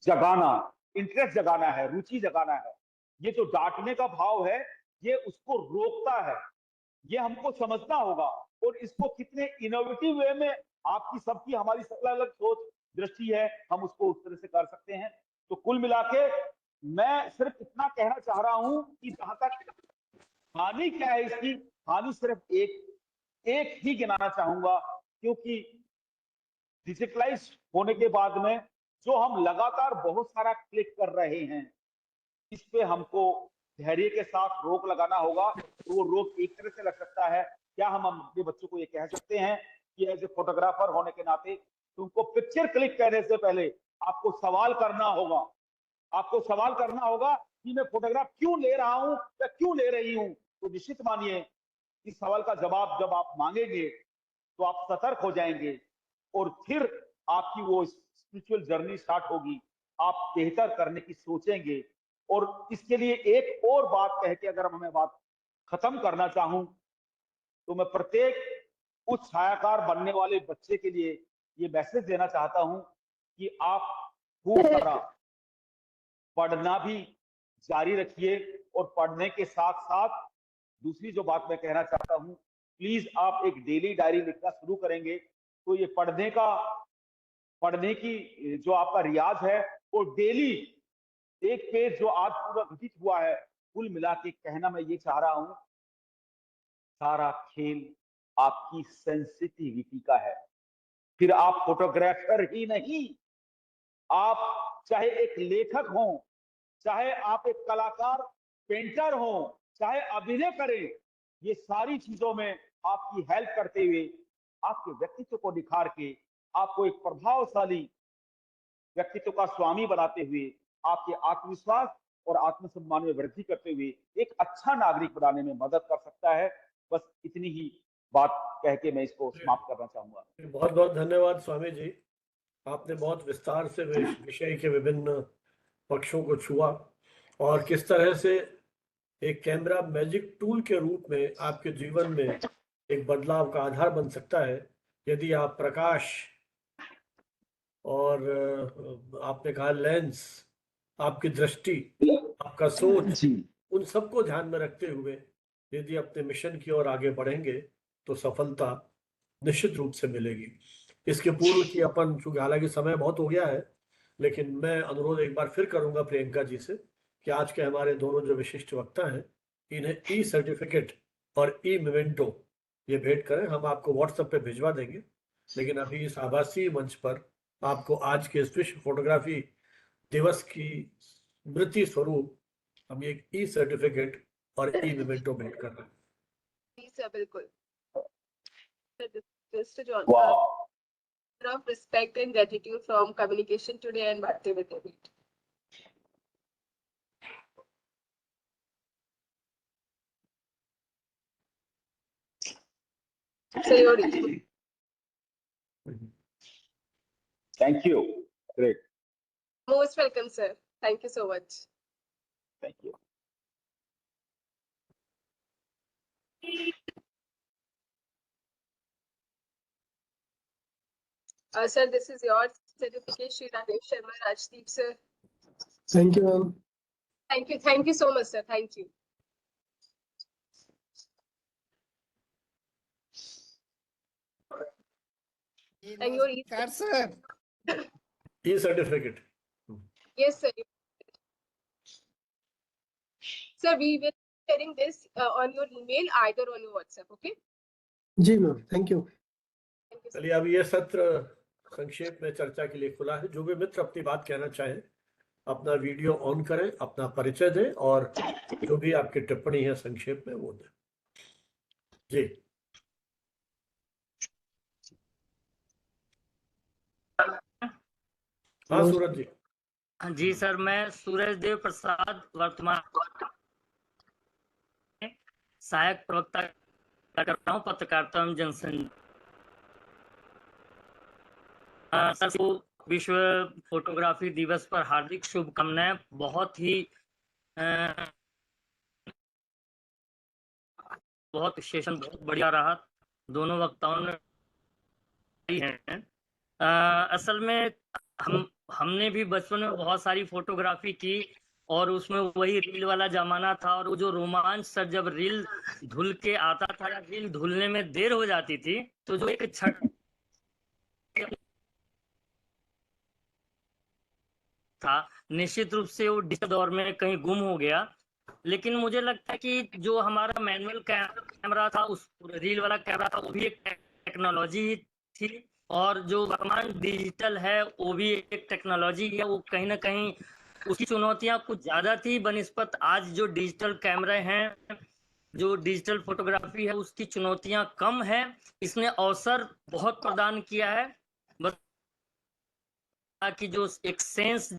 जगाना, इंटरेस्ट जगाना है, रुचि जगाना है। ये जो डांटने का भाव है ये उसको रोकता है। ये हमको समझना होगा और इसको कितने इनोवेटिव वे में, आपकी सबकी हमारी अलग अलग सोच दृष्टि है, हम उसको उस तरह से कर सकते हैं। तो कुल मिला के मैं सिर्फ इतना कहना चाह रहा हूं कि जहां तक हानि क्या है इसकी, हानि सिर्फ एक ही गिनाना चाहूंगा, क्योंकि डिजिटलाइज होने के बाद में जो हम लगातार बहुत सारा क्लिक कर रहे हैं, इस पे हमको धैर्य के साथ रोक लगाना होगा। तो वो रोक एक तरह से लग सकता है, क्या हम अपने बच्चों को ये कह सकते हैं कि एज ए फोटोग्राफर होने के नाते तुमको पिक्चर क्लिक करने से पहले आपको सवाल करना होगा, आपको सवाल करना होगा कि मैं फोटोग्राफ क्यों ले रहा हूं या क्यों ले रही हूं। तो निश्चित मानिए इस सवाल का जवाब जब आप मांगेंगे तो आप सतर्क हो जाएंगे और फिर आपकी वो स्पिरिचुअल जर्नी स्टार्ट होगी, आप बेहतर करने की सोचेंगे। और इसके लिए एक और बात कह के अगर मैं बात खत्म करना चाहूं, तो मैं प्रत्येक उस छायाकार बनने वाले बच्चे के लिए ये मैसेज देना चाहता हूं कि आप खूब सारा पढ़ना भी जारी रखिए, और पढ़ने के साथ साथ दूसरी जो बात मैं कहना चाहता हूं, प्लीज आप एक डेली डायरी लिखना शुरू करेंगे तो ये पढ़ने की जो आपका रियाज है वो डेली एक पेज जो आज पूरा घटित हुआ है, कुल मिला के कहना मैं ये चाह रहा हूं, सारा खेल आपकी सेंसिटिविटी का है। फिर आप फोटोग्राफर ही नहीं, आप चाहे एक लेखक हो, चाहे आप एक कलाकार पेंटर हो, चाहे अभिनय करें, ये सारी चीजों में आपकी हेल्प करते हुए, आपके व्यक्तित्व को निखार के, आपको एक प्रभावशाली व्यक्तित्व का स्वामी बनाते हुए, आपके आत्मविश्वास और आत्मसम्मान में वृद्धि करते हुए एक अच्छा नागरिक बनाने में मदद कर सकता है। बस इतनी ही बात कह के मैं इसको समाप्त करना चाहूंगा। बहुत बहुत धन्यवाद स्वामी जी, आपने बहुत विस्तार से विषय के विभिन्न पक्षों को छुआ और किस तरह से एक कैमरा मैजिक टूल के रूप में आपके जीवन में एक बदलाव का आधार बन सकता है, यदि आप प्रकाश और आपने कहा लेंस, आपकी दृष्टि, आपका सोच, जी उन सबको ध्यान में रखते हुए यदि अपने मिशन की ओर आगे बढ़ेंगे तो सफलता निश्चित रूप से मिलेगी। इसके पूर्व की अपन, चूंकि हालांकि समय बहुत हो गया है, लेकिन मैं अनुरोध एक बार फिर करूंगा प्रियंका जी से कि आज के हमारे दोनों जो विशिष्ट वक्ता हैं, इन्हें ई सर्टिफिकेट और ई मेमेंटो ये भेंट करें। हम आपको व्हाट्सएप पे भिजवा देंगे, लेकिन अभी इस आभासी मंच पर आपको आज के इस विश्व फोटोग्राफी दिवस की स्मृति स्वरूप हम एक ई सर्टिफिकेट और ई मेमेंटो भेंट कर रहे हैं। जी सर, बिल्कुल। Just a वाह, of respect and gratitude from Communication Today and Bharti Vidyapeeth. So you're thank you, great, most welcome, sir. Thank you so much. Thank you. Sir, this is your certificate, Shri Rakesh Sharma Rajdeep, sir. Thank you, ma'am. Thank you so much, sir. Thank you. And your sir. E certificate, yes, sir. Sir, we will be sharing this on your email, either on your WhatsApp. Okay. जी ma'am, thank you. Thank you, sir. चलिए अब ये सत्र संक्षेप में चर्चा के लिए खुला है। जो भी मित्र अपनी बात कहना चाहें अपना वीडियो ऑन करें, अपना परिचय दें और जो भी आपकी टिप्पणी है संक्षेप में वो दें। जी हाँ सूरज जी। जी सर, मैं सूरज देव प्रसाद, वर्तमान में सहायक प्रवक्ता कर रहा हूँ, पत्रकारिता एवं जनसंचार। सर को विश्व फोटोग्राफी दिवस पर हार्दिक शुभकामनाएं। बहुत ही बहुत सेशन बहुत बढ़िया रहा, दोनों वक्ताओं ने हैं। असल में हमने भी बचपन में बहुत सारी फोटोग्राफी की और उसमें वही रील वाला जमाना था, और वो जो रोमांच सर जब रील धुल के आता था या रील धुलने में देर हो जाती थी, तो जो एक छठ था, निश्चित रूप से वो डिजिटल दौर में कहीं गुम हो गया। लेकिन मुझे लगता है कि जो हमारा मैनुअल कैमरा था, उस रील वाला कैमरा था, वो भी एक टेक्नोलॉजी थी, और जो वर्तमान डिजिटल है वो भी एक टेक्नोलॉजी है। वो कहीं ना कहीं उसकी चुनौतियां कुछ ज्यादा थी बनिस्पत आज जो डिजिटल कैमरे हैं, जो डिजिटल फोटोग्राफी है उसकी चुनौतियां कम है। इसने अवसर बहुत प्रदान किया है, बस कि जो एक सेंस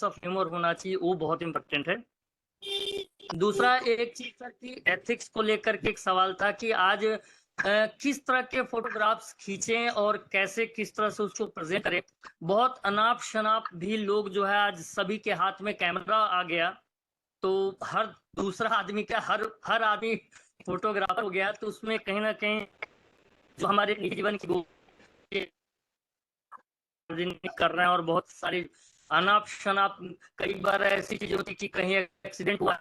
ऑफ ह्यूमर होना चाहिए वो बहुत इंपॉर्टेंट है। दूसरा एक चीज सर की एथिक्स को लेकर के एक सवाल था कि आज किस तरह के फोटोग्राफ्स खींचें और कैसे किस तरह से उसको प्रेजेंट करें। बहुत अनाप शनाप भी लोग जो है, आज सभी के हाथ में कैमरा आ गया, तो हर दूसरा आदमी का हर आदमी फोटोग्राफर हो गया, तो उसमें कहीं ना कहीं जो हमारे निजी जीवन की कर रहे हैं, और बहुत सारी अनाप शनाप कई बार ऐसी चीज होती कि कहीं एक्सीडेंट हुआ,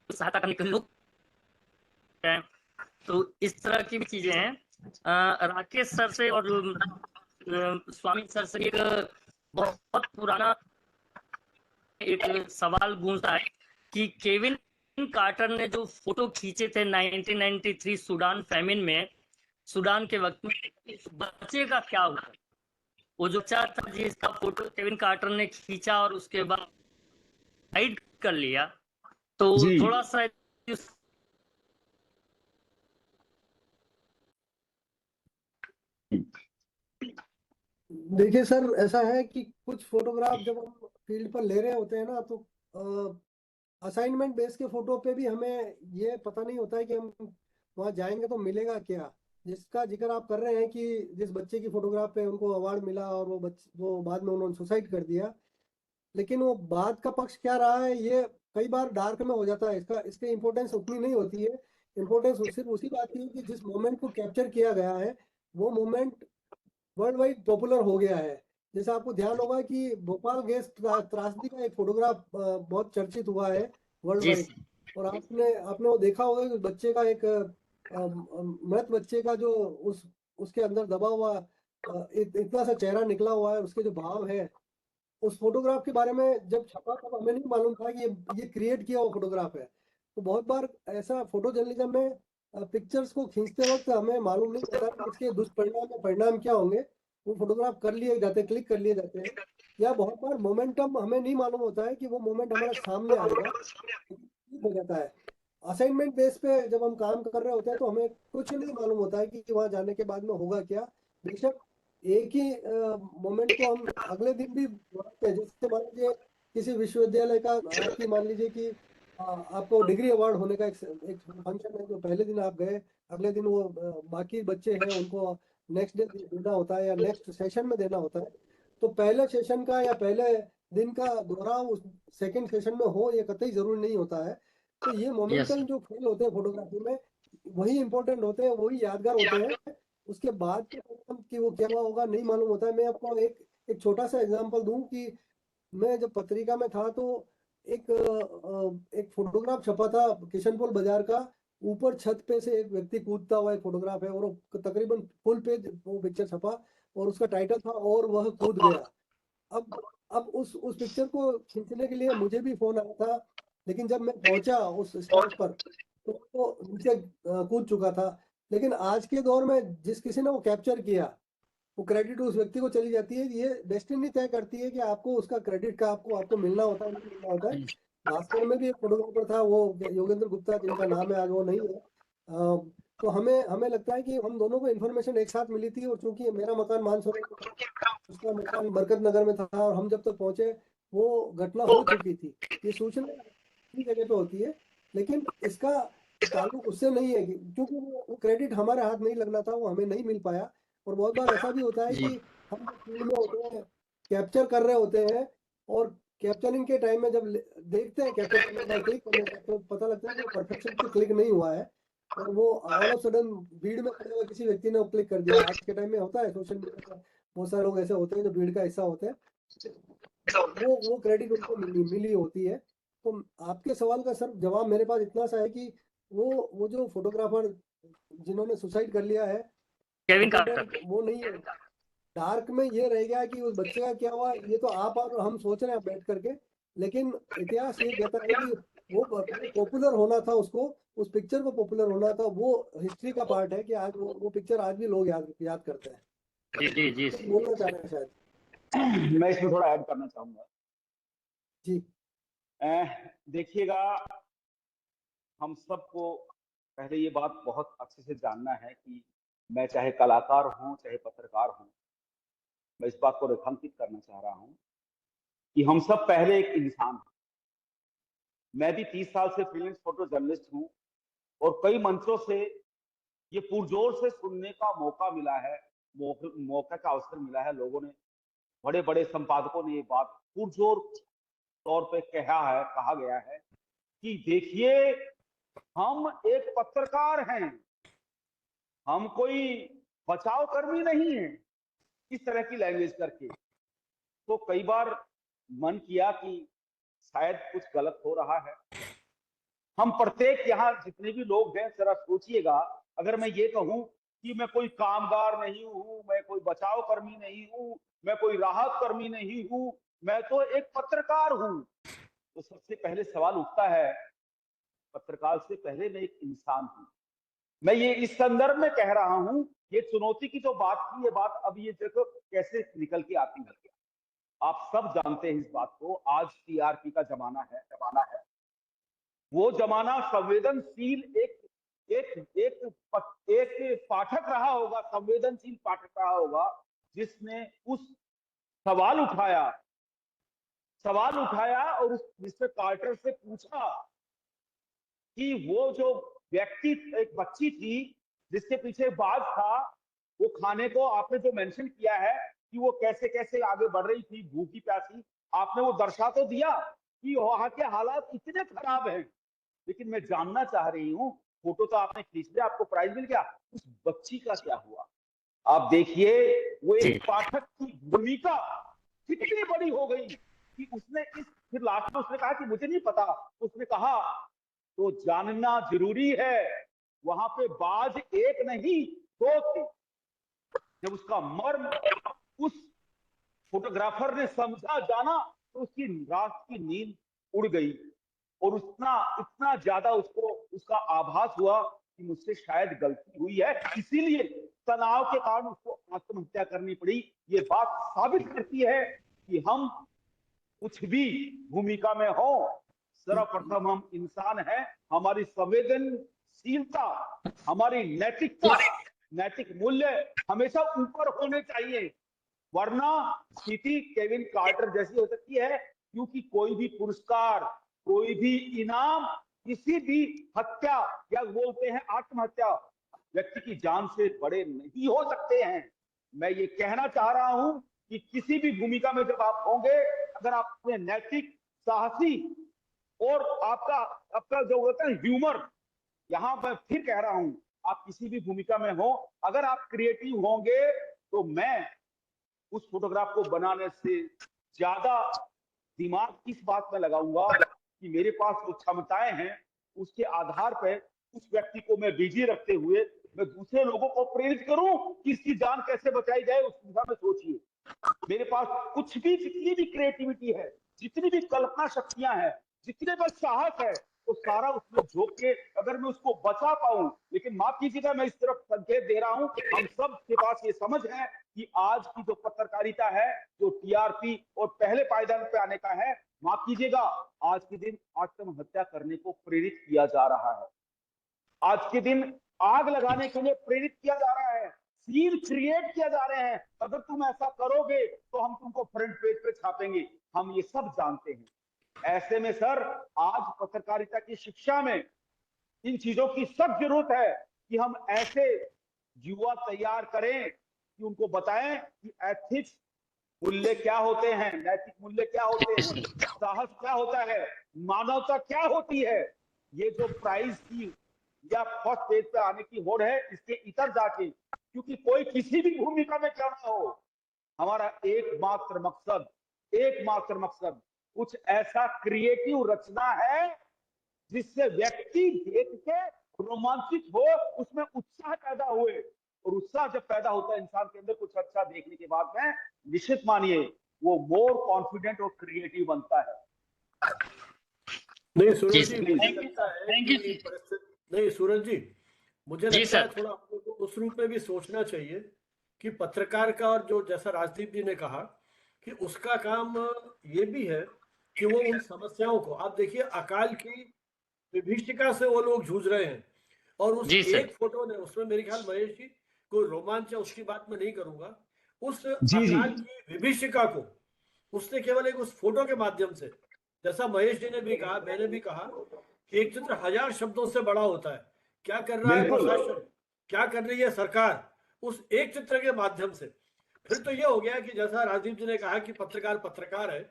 सहायता करने के लोग हैं, तो इस तरह की भी चीजें हैं। राकेश सर से और स्वामी सर से एक बहुत पुराना एक सवाल गूंजता है कि केविन कार्टर ने जो फोटो खींचे थे 1993 सूडान फैमिन में, सूडान के वक्त में, इस बच्चे का क्या हुआ? वो जो बच्चा था जिसका फोटो केविन कार्टर ने खींचा और उसके बाद हाइड कर लिया, तो जी थोड़ा सा देखिए सर, ऐसा है कि कुछ फोटोग्राफ जब हम फील्ड पर ले रहे होते हैं ना, तो असाइनमेंट बेस के फोटो पे भी हमें ये पता नहीं होता है कि हम वहाँ जाएंगे तो मिलेगा क्या। जिसका जिक्र आप कर रहे हैं कि जिस बच्चे की फोटोग्राफ पे उनको अवार्ड मिला और वो बाद में उन्होंने सुसाइड कर दिया, लेकिन वो बाद का पक्ष क्या रहा है ये कई बार डार्क में हो जाता है। इसकी इम्पोर्टेंस उतनी नहीं होती है। इम्पोर्टेंस सिर्फ उसी बात की है कि जिस मोमेंट को कैप्चर किया गया है वो मोमेंट वर्ल्ड वाइड पॉपुलर हो गया है। जैसे आपको ध्यान होगा कि भोपाल गैस त्रासदी का एक फोटोग्राफ बहुत चर्चित हुआ है वर्ल्ड जी वाइड। और आपने आपने वो देखा होगा कि बच्चे का एक मृत बच्चे का जो उसके अंदर दबा हुआ इतना सा चेहरा निकला हुआ है, उसके जो भाव है, उस फोटोग्राफ के बारे में जब छपा तब हमें नहीं मालूम था कि ये क्रिएट किया हुआ फोटोग्राफ है। तो बहुत बार ऐसा फोटो जर्नलिज्म में पिक्चर्स को खींचते वक्त हमें मालूम नहीं होता कि इसके दुष्परिणाम या परिणाम क्या होंगे। वो फोटोग्राफ कर लिए जाते हैं, क्लिक कर लिए जाते हैं, या बहुत बार मोमेंटम हमें नहीं मालूम होता है कि वो मोमेंट हमारे सामने आएगा, हो जाता है। असाइनमेंट बेस पे जब हम काम कर रहे होते हैं तो हमें कुछ नहीं मालूम होता है कि वहां जाने के बाद में होगा क्या। बेशक एक ही मोमेंट को हम अगले दिन भी बनाते हैं। जैसे मान लीजिए किसी विश्वविद्यालय का आपकी मान लीजिए कि आपको डिग्री अवार्ड होने का एक फंक्शन है, जो पहले दिन आप गए, अगले दिन वो बाकी बच्चे हैं उनको नेक्स्ट डे देना होता है या नेक्स्ट सेशन में देना होता है। तो पहले सेशन का या पहले दिन का दोहराव उस सेकंड सेशन में हो ये कतई जरूरी नहीं होता है। तो ये मोमेंटम जो खेल होते हैं फोटोग्राफी में वही इंपॉर्टेंट होते हैं, वही यादगार होते हैं। उसके बाद के परिणाम कि वो क्या हुआ होगा नहीं मालूम होता है। मैं आपको एक छोटा सा एग्जांपल दूं कि मैं जब पत्रिका में था तो एक फोटोग्राफ छपा था किशनपुर बाजार का। ऊपर छत पे से एक व्यक्ति कूदता हुआ एक फोटोग्राफ है और वो तकरीबन फुल पेज वो पिक्चर छपा और उसका टाइटल था और वह कूद गया। अब उस पिक्चर को खींचने के लिए मुझे भी फोन आया था, लेकिन जब मैं पहुंचा उस स्पॉट पर तो वो नीचे कूद चुका था। लेकिन आज के दौर में जिस किसी ने वो कैप्चर किया वो क्रेडिट उस व्यक्ति को चली जाती है। ये डेस्टिनी तय करती है कि आपको उसका क्रेडिट का आपको मिलना होता है, नहीं मिलना होता है। भास्कर में भी एक फोटोग्राफर था वो योगेंद्र गुप्ता जिनका नाम है, आज वो नहीं है। तो हमें लगता है कि हम दोनों को इन्फॉर्मेशन एक साथ मिली थी, और चूंकि मेरा मकान मानसरोवर में था, उसका मकान बरकत नगर में था, और हम जब तक पहुंचे वो घटना हो चुकी थी। ये सूचना की जगह पे होती है, लेकिन इसका ताल्लुक उससे नहीं है, क्योंकि वो क्रेडिट हमारे हाथ नहीं लगना था, वो हमें नहीं मिल पाया। और बहुत बार ऐसा भी होता है जी कि हम फील्ड में होते हैं, कैप्चर कर रहे होते हैं, और कैप्चरिंग के टाइम में जब देखते हैं कैप्चर करने के बाद क्लिक करने के बाद, तो पता लगता है कि परफेक्शन से क्लिक नहीं हुआ है, और वो ऑल ऑफ सडन भीड़ में खड़े हुए किसी व्यक्ति ने क्लिक कर दिया। आज के टाइम में होता है सोशल मीडिया पर, बहुत सारे लोग ऐसे होते हैं जो भीड़ का हिस्सा होते हैं, वो क्रेडिट उनको मिली होती है। तो आपके सवाल का सर जवाब मेरे पास इतना सा है कि वो जो फोटोग्राफर जिन्होंने सुसाइड कर लिया है, केविन कार्टर। वो नहीं है। डार्क में ये रह गया कि उस बच्चे का क्या हुआ, ये तो आप और हम सोच रहे हैं बैठ करके, लेकिन इतिहास ये कहता है कि वो पॉपुलर होना था, उसको उस पिक्चर को पॉपुलर होना था, वो हिस्ट्री का पार्ट है कि आज वो पिक्चर आज भी लोग याद करते हैं। जी जी जी तो बोलना चाह रहे हैं शायद। मैं इसमें थोड़ा ऐड करना चाहूंगा। जी देखिएगा, हम सबको पहले ये बात बहुत अच्छे से जानना है कि मैं चाहे कलाकार हूं चाहे पत्रकार हूं, मैं इस बात को रेखांकित करना चाह रहा हूं कि हम सब पहले एक इंसान हैं। मैं भी 30 साल से फ्रीलांस फोटो जर्नलिस्ट हूं, और कई मंचों से ये पुरजोर से सुनने का मौका मिला है, मौका का अवसर मिला है। लोगों ने, बड़े बड़े संपादकों ने ये बात पुरजोर तौर पे कहा गया है कि देखिए, हम एक पत्रकार हैं, हम कोई बचाव कर्मी नहीं है, इस तरह की लैंग्वेज करके। तो कई बार मन किया कि शायद कुछ गलत हो रहा है। हम प्रत्येक यहाँ जितने भी लोग हैं, जरा सोचिएगा, अगर मैं ये कहूं कि मैं कोई कामगार नहीं हूं, मैं कोई बचाव कर्मी नहीं हूं, मैं कोई राहत कर्मी नहीं हूं, मैं तो एक पत्रकार हूं, तो सबसे पहले सवाल उठता है, पत्रकार से पहले मैं एक इंसान हूं। मैं ये इस संदर्भ में कह रहा हूं, ये चुनौती की जो बात की, ये बात अब ये देखो कैसे निकल के आती है। आप सब जानते हैं इस बात को, आज टीआरपी का जमाना है। वो जमाना संवेदनशील एक पाठक रहा होगा, संवेदनशील पाठक रहा होगा, जिसने उस सवाल उठाया और उस मिस्टर कार्टर से पूछा कि वो जो व्यक्ति, एक बच्ची थी जिसके पीछे बाज था, वो खाने को आपने जो मेंशन किया है कि वो कैसे कैसे आगे बढ़ रही थी भूखी प्यासी, आपने वो दर्शा तो दिया कि वहां के हालात इतने खराब हैं, लेकिन मैं जानना चाह रही हूँ, फोटो तो आपने खींच लिया, आपको प्राइज मिल गया, उस बच्ची का क्या हुआ? आप देखिए, वो एक पाठक की भूमिका कितनी बड़ी हो गई कि उसने फिर लास्ट में उसने कहा कि मुझे नहीं पता, उसने कहा तो जानना जरूरी है, वहां पे बाज एक नहीं दो थे। जब उसका मर्म उस फोटोग्राफर ने समझा, जाना, तो उसकी रात की नींद उड़ गई, और इतना ज्यादा उसको उसका आभास हुआ कि मुझसे शायद गलती हुई है, इसीलिए तनाव के कारण उसको आत्महत्या करनी पड़ी। ये बात साबित करती है कि हम कुछ भी भूमिका में हो, सर्वप्रथम हम इंसान हैं, हमारी संवेदनशीलता, हमारी नैतिक मूल्य हमेशा ऊपर होने चाहिए, वरना स्थिति केविन कार्टर जैसी हो सकती है, क्योंकि कोई भी पुरस्कार, कोई भी इनाम, किसी भी हत्या या बोलते हैं आत्महत्या, व्यक्ति की जान से बड़े नहीं हो सकते हैं। मैं ये कहना चाह रहा हूं कि किसी भी भूमिका में जब आप होंगे, अगर आप अपने नैतिक, साहसी और आपका जो होता है ह्यूमर, यहां मैं फिर कह रहा हूं, आप किसी भी भूमिका में हो, अगर आप क्रिएटिव होंगे, तो मैं उस फोटोग्राफ को बनाने से ज्यादा दिमाग इस बात में लगाऊंगा कि मेरे पास जो क्षमताएं हैं, उसके आधार पर उस व्यक्ति को मैं बिजी रखते हुए मैं दूसरे लोगों को प्रेरित करूं कि इसकी जान कैसे बचाई जाए, उस दिशा में सोचिए। मेरे पास कुछ भी, जितनी भी क्रिएटिविटी है, जितनी भी कल्पना शक्तियां हैं, जितने भी साहस है, वो सारा उसमें झोंक के अगर मैं उसको बचा पाऊं, लेकिन माफ कीजिएगा, मैं इस तरफ संकेत दे रहा हूं, हम सब के पास ये समझ है कि आज की जो पत्रकारिता है, जो टीआरपी और पहले पायदान पे आने का है, माफ कीजिएगा, आज के दिन आत्महत्या करने को प्रेरित किया जा रहा है। आज के दिन आग लगाने के लिए प्रेरित किया जा रहा है, सीन क्रिएट किया जा रहे हैं। अगर तुम ऐसा करोगे तो हम तुमको फ्रंट पेज पे छापेंगे, हम ये सब जानते हैं। ऐसे में सर, आज पत्रकारिता की शिक्षा में इन चीजों की सख्त जरूरत है कि हम ऐसे युवा तैयार करें कि उनको बताएं कि एथिक्स मूल्य क्या होते हैं, नैतिक मूल्य क्या होते हैं, साहस क्या होता है, मानवता क्या होती है। ये जो प्राइज की या फर्स्ट पेज पे आने की होड़ है, इसके इतर जाके, क्योंकि कोई किसी भी भूमिका में क्यों ना हो, हमारा एकमात्र मकसद कुछ ऐसा क्रिएटिव रचना है जिससे व्यक्ति देख के रोमांचित हो, उसमें उत्साह पैदा हुए। और उत्साह जब पैदा होता है इंसान के अंदर कुछ अच्छा देखने के बाद में, निश्चित मानिए वो मोर कॉन्फिडेंट और क्रिएटिव बनता है। नहीं सूरज जी, जी, sir. मुझे Thank you, लगता sir. है Thank कि you, sir. नहीं सूरज जी, मुझे जी, लगता है sir. थोड़ा आपको तो उस रूप में भी सोचना चाहिए कि पत्रकार का, और जो जैसा राजदीप जी ने कहा कि उसका काम ये भी है कि वो उन समस्याओं को, आप देखिए अकाल की विभीषिका से वो लोग जूझ रहे हैं, और उस जी, सर. एक फोटो ने, उसमें मेरे ख्याल महेश जी कोई रोमांच है उसकी बात मैं नहीं करूंगा, उस जी जी अकाल की विभीषिका को उसने केवल एक उस फोटो के माध्यम से, जैसा महेश जी ने भी कहा, मैंने भी कहा कि एक चित्र 1000 शब्दों से बड़ा होता है। क्या कर रहा है बिल्कुल प्रशासन, क्या कर रही है सरकार, उस एक चित्र के माध्यम से। फिर तो ये हो गया कि जैसा राजीव जी ने कहा कि पत्रकार पत्रकार है,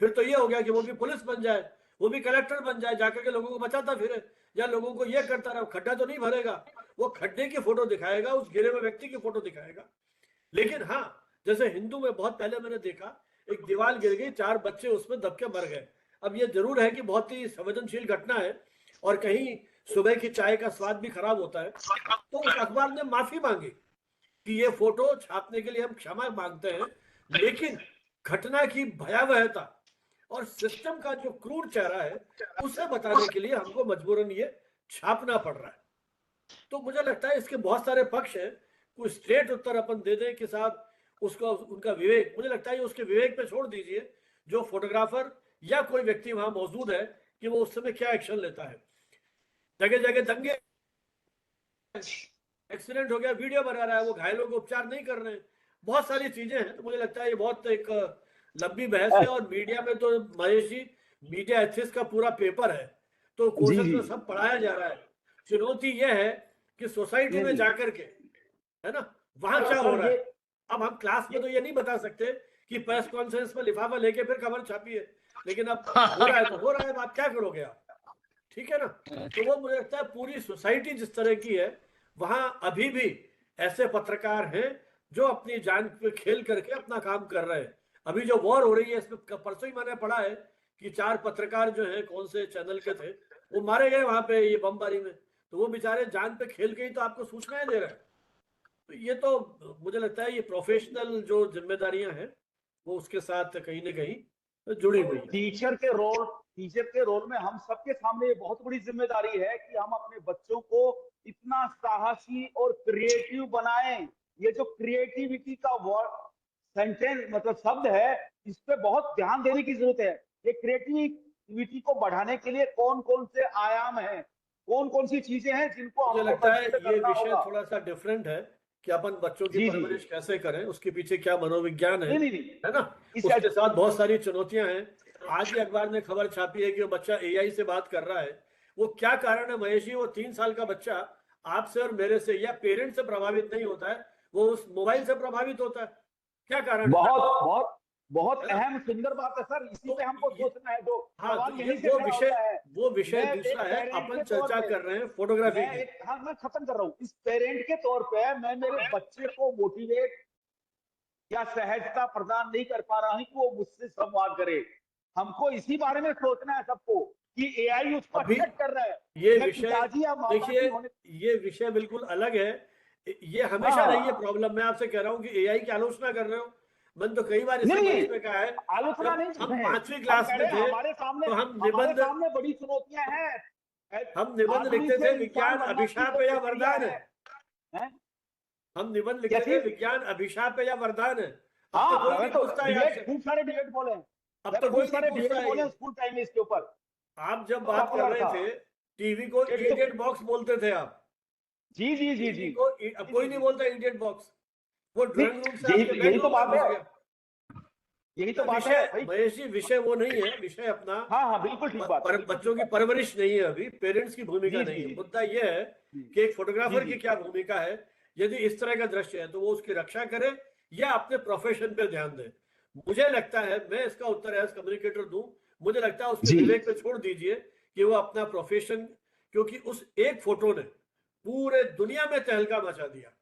फिर तो ये हो गया कि वो भी पुलिस बन जाए, वो भी कलेक्टर बन जाए, जाकर के लोगों को बचाता फिरे, या लोगों को ये करता रहा, खड्डा तो नहीं भरेगा, वो खड्डे की फोटो दिखाएगा, उस गिरे हुए व्यक्ति की फोटो दिखाएगा। लेकिन हाँ, जैसे हिंदू में बहुत पहले मैंने देखा, एक दीवार गिर गई, 4 बच्चे उसमें दब के मर गए। अब ये जरूर है कि बहुत ही संवेदनशील घटना है, और कहीं सुबह की चाय का स्वाद भी खराब होता है, तो उस अखबार ने माफी मांगी कि ये फोटो छापने के लिए हम क्षमा मांगते हैं, लेकिन घटना की भयावहता और सिस्टम का जो क्रूर चेहरा है उसे बताने के लिए हमको मजबूरन ये छापना पड़ रहा है। तो मुझे लगता है इसके बहुत सारे पक्ष हैं, कोई स्ट्रेट उत्तर अपन दे दें कि साहब उसका उनका विवेक, मुझे लगता है उसके विवेक पे छोड़ दीजिए, जो फोटोग्राफर या कोई व्यक्ति वहां मौजूद है कि वो उस समय क्या एक्शन लेता है। जगह जगह दंगे, एक्सीडेंट हो गया, वीडियो बना रहा है, वो घायलों को उपचार नहीं कर रहे हैं, बहुत सारी चीजें हैं। तो मुझे लगता है ये बहुत एक लंबी बहस है, और मीडिया में तो महेश जी मीडिया एथिक्स का पूरा पेपर है, तो जी कोर्सेज जी में सब पढ़ाया जा रहा है। चुनौती यह है कि सोसाइटी में जाकर के, है ना, वहां क्या हो रहा है। अब हम क्लास में तो ये नहीं बता सकते कि प्रेस कॉन्फ्रेंस में लिफाफा लेके फिर खबर छापिए, लेकिन अब हो रहा है तो हो रहा है, आप क्या करोगे आप, ठीक है ना। तो वो मुझे लगता है पूरी सोसाइटी जिस तरह की है, वहां अभी भी ऐसे पत्रकार हैं जो अपनी जान पे खेल करके अपना काम कर रहे हैं। अभी जो वॉर हो रही है इसमें परसों ही मैंने पढ़ा है कि 4 पत्रकार जो हैं, कौन से चैनल के थे, वो मारे गए वहां पे ये बमबारी में, तो वो बेचारे जान पे खेल के ही तो आपको सूचनाएं दे रहे हैं। तो ये तो मुझे लगता है ये प्रोफेशनल जो जिम्मेदारियां हैं वो उसके साथ कहीं ना कहीं जुड़ी हुई है। टीचर के रोल में हम सबके सामने ये बहुत बड़ी जिम्मेदारी है कि हम अपने बच्चों को इतना साहसी और क्रिएटिव बनाएं। ये जो क्रिएटिविटी का वर्ड सेंटेंस मतलब शब्द है, इस पे बहुत ध्यान देने की जरूरत है। ये क्रिएटिविटी को बढ़ाने के लिए कौन कौन से आयाम हैं, कौन कौन सी चीजें हैं जिनको मुझे हमको लगता है कंसीडर ये करना विषय होगा। थोड़ा सा डिफरेंट है कि अपन बच्चों की जी जी परवरिश कैसे करें, उसके पीछे क्या मनोविज्ञान नहीं नहीं नहीं है ना, उसके साथ बहुत सारी चुनौतियां हैं। आज ही अखबार ने खबर छापी है कि वो बच्चा एआई से बात कर रहा है। वो क्या कारण है महेश जी, वो 3 साल का बच्चा आपसे और मेरे से या पेरेंट से प्रभावित नहीं होता है, वो उस मोबाइल से प्रभावित होता है। क्या कारण है? बहुत बहुत बहुत है ना? अहम सुंदर बात है सर, इसी तो पे हमको सोचना है। जो हाँ, सवाल तो ये यहीं से खड़ा होता है। वो विषय मैं दूसरा एक है, पेरेंट अपन के तौर चर्चा पे, कर रहे हैं फोटोग्राफी की। हाँ मैं खत्म कर रहा हूँ। इस पेरेंट के तौर पे मैं मेरे बच्चे को मोटिवेट या सहजता प्रदान नहीं कर पा रहा हूं कि वो मुझसे संवाद करे। हमको इसी बारे में सोचना है सबको कि एआई उसको अभी अटैक कर रहा है। ये मैं विषय पिताजी या माता देखिए, की होने, ये विषय बिल्कुल अलग है। ये हमेशा हाँ रही है प्रॉब्लम। मैं आपसे कह रहा हूं कि एआई की आलोचना कर रहे हो, मैंने तो कई बार इसी नहीं मंच पे कहा है। आलोचना जब नहीं कर हम रहे हैं। 5वीं हम क्लास कह में रहे हैं थे तो हमारे सामने बड़ी चुनौतियां हैं। हम निबंध आदमी लिखते से थे इंसान विज्ञान बनना की अभिशाप जो है या प्रक्रिया वरदान है। हैं? हम निबंध लिखते कैसी? थे विज्ञान अभिशाप है या वरदान है। अब तो हाँ कोई मैं नहीं तो पूछता है डिबेट, आपसे, खूब सारे डिबेट बोले हैं। अब मैं तो खूब कोई नहीं सारे पूछता डिबेट है बोले ये। हैं स्कूल टाइम में इसके ऊपर। आप जब तो बात कर पॉपुलर रहे था। थे टीवी को एक तो इडियट बॉक्स बोलते थे आप, जी जी जी इसी जी को अब कोई नहीं बोलता इडियट बॉक्स, वो ड्राइंग रूम से आपके यही तो बेडरूम में बात घुस है, गया। यही तो बात है विषय भाई। महेश जी, विषय वो नहीं है, विषय अपना हाँ हाँ बिल्कुल ठीक बात है, बिल्कुल बच्चों ठीक की बात परवरिश नहीं है, अभी पेरेंट्स की भूमिका जी नहीं जी है। जी मुद्दा यह है जी कि एक जी फोटोग्राफर जी की क्या भूमिका है। यदि इस तरह का दृश्य है तो वो उसकी रक्षा करे या अपने प्रोफेशन पे ध्यान दे। मुझे लगता है, मैं इसका उत्तर एज कम्युनिकेटर दूं, मुझे लगता है उसके जी विवेक पे छोड़ दीजिए कि वो अपना प्रोफेशन, क्योंकि उस एक फोटो ने पूरे दुनिया में तहलका मचा दिया।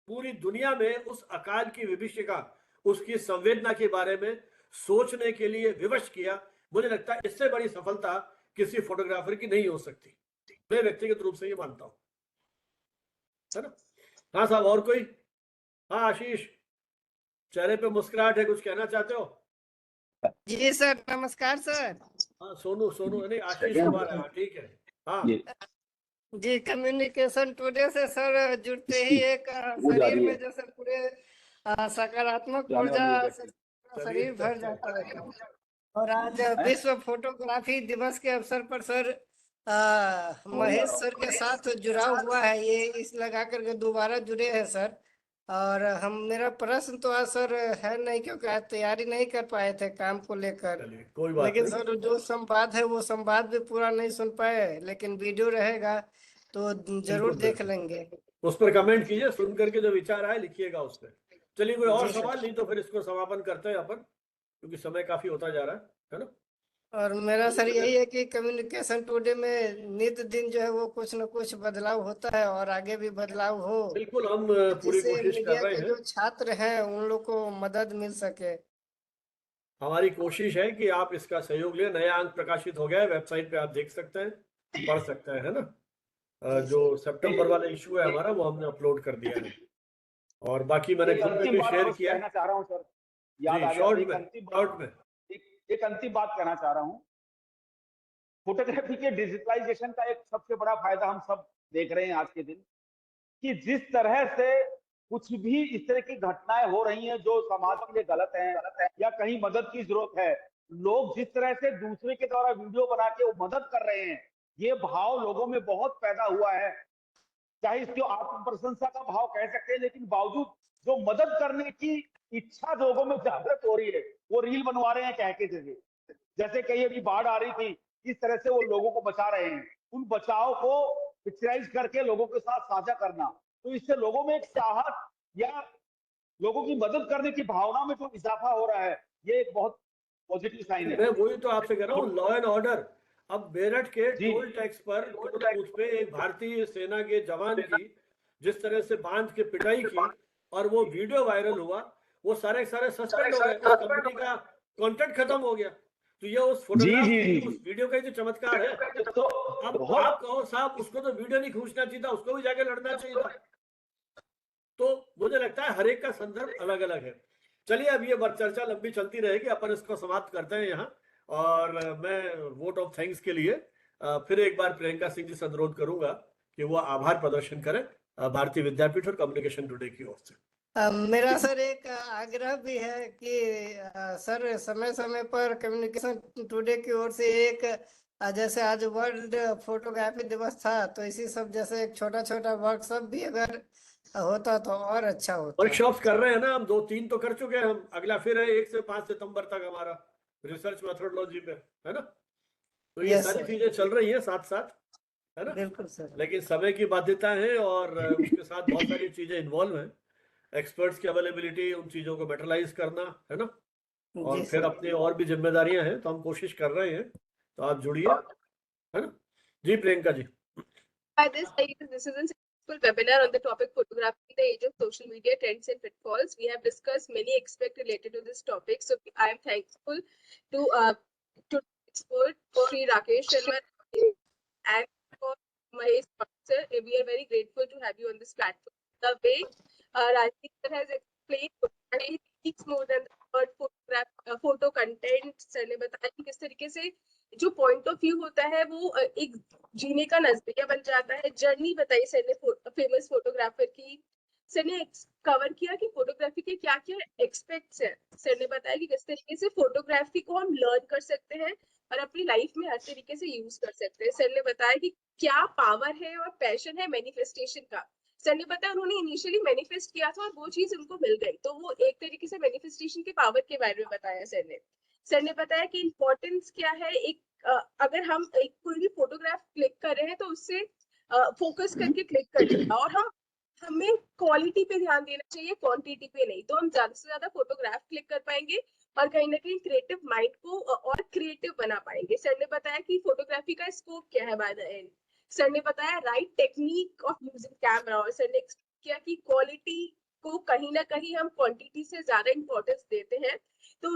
पूरी दुनिया में उस अकाल की विभीषिका, उसकी संवेदना के बारे में सोचने के लिए विवश किया। मुझे लगता है इससे बड़ी सफलता किसी फोटोग्राफर की नहीं हो सकती। मैं व्यक्तिगत रूप से ये मानता हूं, है ना। हाँ साहब, और कोई? हाँ आशीष, चेहरे पे मुस्कुराहट है, कुछ कहना चाहते हो? जी सर, नमस्कार सर। हाँ सोनू, सोनू नहीं, आशीष सेकंड कुमार है, हाँ ठीक है। हाँ ये जी, कम्युनिकेशन टुडे से सर जुड़ते ही इसकी एक वो जा शरीर रही में है, जैसे पूरे सकारात्मक जाने ऊर्जा वाली है से बैटरी। पूरा चलिए, शरीर भर जाता है। और आज हैं? विश्व फोटोग्राफी दिवस के अवसर पर सर समझ में आ महेश रहा हूँ। सर के साथ जुड़ा हुआ है, ये इस लगा करके दोबारा जुड़े हैं सर। और हम, मेरा प्रश्न तो आज सर है नहीं, क्योंकि आज तैयारी नहीं कर पाए थे काम को लेकर। चलिए कोई बात लेकिन नहीं। सर जो संवाद है वो संवाद भी पूरा नहीं सुन पाए, लेकिन वीडियो रहेगा तो जरूर बिल्कुल देख बिल्कुल, लेंगे। उस पर कमेंट कीजिए, सुन करके जो विचार आए लिखिएगा उस पर। चलिए, कोई और जी सवाल? सर। नहीं तो फिर इसको समापन करते हैं अपन, क्योंकि समय काफी होता जा रहा है ना। और मेरा सर यही है कि कम्युनिकेशन टुडे में नित दिन जो है वो कुछ न कुछ बदलाव होता है, और आगे भी बदलाव हो, बिल्कुल, हम पूरी जिससे कोशिश कर मीडिया रहे के हैं। जो छात्र हैं उन लोग को मदद मिल सके। हमारी कोशिश है कि आप इसका सहयोग लें। नया अंक प्रकाशित हो गया है, वेबसाइट पे आप देख सकते हैं, पढ़ सकते हैं, है ना। जी जो सर। सितंबर वाला इशू है हमारा, वो हमने अपलोड कर दिया है, और बाकी मैंने एक ग्रुप में अंतिम भी बात शेयर बस किया है। कहना चाह रहा हूँ सर, याद जी, आ गया, शॉर्ट एक में, अंतिम बात, शॉर्ट में। एक अंतिम बात कहना चाह रहा हूँ। फोटोग्राफी के डिजिटलाइजेशन का एक सबसे बड़ा फायदा हम सब देख रहे हैं आज के दिन, कि जिस तरह से कुछ भी इस तरह की घटनाएं हो रही हैं जो समाज के लिए गलत हैं या कहीं मदद की जरूरत है, लोग जिस तरह से दूसरे के द्वारा वीडियो बना के वो मदद कर रहे हैं, ये भाव लोगों में बहुत पैदा हुआ है। चाहे इसको आत्म प्रशंसा का भाव कह सकते हैं, लेकिन बावजूद जो मदद करने की इच्छा लोगों में जागृत हो रही है, वो रील बनवा रहे हैं कह के जैसे, जैसे कहीं अभी बाढ़ आ रही थी, इस तरह से वो लोगों को बचा रहे हैं, उन बचाव को पिक्चराइज करके लोगों के साथ साझा करना, तो इससे लोगों में एक साहस या लोगों की मदद करने की भावना में जो इजाफा हो रहा है, ये एक बहुत पॉजिटिव साइन है। मैं वही तो आपसे कह रहा हूँ, लॉ एंड ऑर्डर। अब मेरठ के जी टोल टैक्स पर, टोल बूथ पे एक भारतीय सेना के जवान की जिस तरह से बांध के पिटाई की और वो वीडियो वायरल हुआ, वो सारे सारे सस्पेंड हो गए, उस कंपनी का कॉन्ट्रैक्ट खत्म हो गया। तो ये उस जी फोटोग्राफ जी की, जी उस वीडियो का ही तो चमत्कार है। तो अब बहुत आप कहो साहब, उसको तो वीडियो नहीं खींचना चाहिए था, उसको भी जाके लड़ना चाहिए था। तो मुझे लगता है हर एक का संदर्भ अलग अलग है। चलिए, अब ये चर्चा लंबी चलती रहेगी, अपन इसको समाप्त करते हैं यहाँ। और मैं वोट ऑफ थैंक्स के लिए फिर एक बार प्रियंका सिंह जी से अनुरोध करूंगा कि वो आभार प्रदर्शन करें भारतीय विद्यापीठ और कम्युनिकेशन टुडे की ओर से। मेरा सर एक आग्रह भी है कि सर समय समय पर कम्युनिकेशन टुडे की ओर से एक जैसे आज वर्ल्ड फोटोग्राफी दिवस था, तो इसी सब जैसे एक छोटा छोटा वर्कशॉप भी अगर होता तो और अच्छा होता। वर्कशॉप्स कर रहे हैं ना हम, 2-3 तो कर चुके हैं हम, अगला फिर है 1 से 5 सितंबर तक हमारा रिसर्च मेथोडोलॉजी पे, है ना। तो ये यस सारी सर, चीजें चल रही हैं साथ साथ, है ना। बिल्कुल सर। लेकिन समय की बाध्यता है, और उसके साथ बहुत सारी चीजें इन्वॉल्व हैं। एक्सपर्ट्स की अवेलेबिलिटी, उन चीजों को बेटरलाइज करना, है ना। और जी फिर सर। अपनी और भी जिम्मेदारियां हैं, तो हम कोशिश कर रहे हैं। तो आप जुड़िए, है ना। जी Priyanka ji. By this, I guess this is a successful webinar on the topic photography in the age of social media trends and pitfalls. We have discussed many aspects related to this topic. So I am thankful to expert Sri Rakesh Sharma and for Mahesh sir. We are very grateful to have you on this platform. The way Rajesh sir has explained, photography speaks more than the word photograph, photo content. Sir ने बताया कि किस तरीके से जो point of view होता है वो एक जीने का नजरिया बन जाता है। जर्नी बताई सर ने फेमस फोटोग्राफर की। सर ने कवर किया कि फोटोग्राफी के क्या क्या एक्सपेक्ट्स है। सर ने बताया कि किस तरीके से फोटोग्राफी को हम लर्न कर सकते हैं और अपनी लाइफ में हर तरीके से यूज कर सकते हैं। सर ने बताया कि क्या पावर है और पैशन है मैनिफेस्टेशन का। सर ने बताया उन्होंने इनिशियली मैनिफेस्ट किया था और वो चीज उनको मिल गई, तो वो एक तरीके से मैनिफेस्टेशन के पावर के बारे में बताया सर ने। सर ने बताया कि इम्पोर्टेंस क्या है, एक अगर हम एक कोई भी फोटोग्राफ क्लिक कर रहे हैं तो उससे फोकस करके क्लिक करना, और हमें क्वालिटी पे ध्यान देना चाहिए, क्वांटिटी पे नहीं। तो हम ज्यादा से ज्यादा फोटोग्राफ क्लिक कर पाएंगे और कहीं ना कहीं क्रिएटिव माइंड को और क्रिएटिव बना पाएंगे। सर ने बताया कि फोटोग्राफी का स्कोप क्या है बाय द एंड। सर ने बताया right technique of using camera, और सर ने एक्सप्लेन किया कि क्वालिटी को कहीं ना कहीं हम क्वांटिटी से ज्यादा इंपॉर्टेंस देते हैं। तो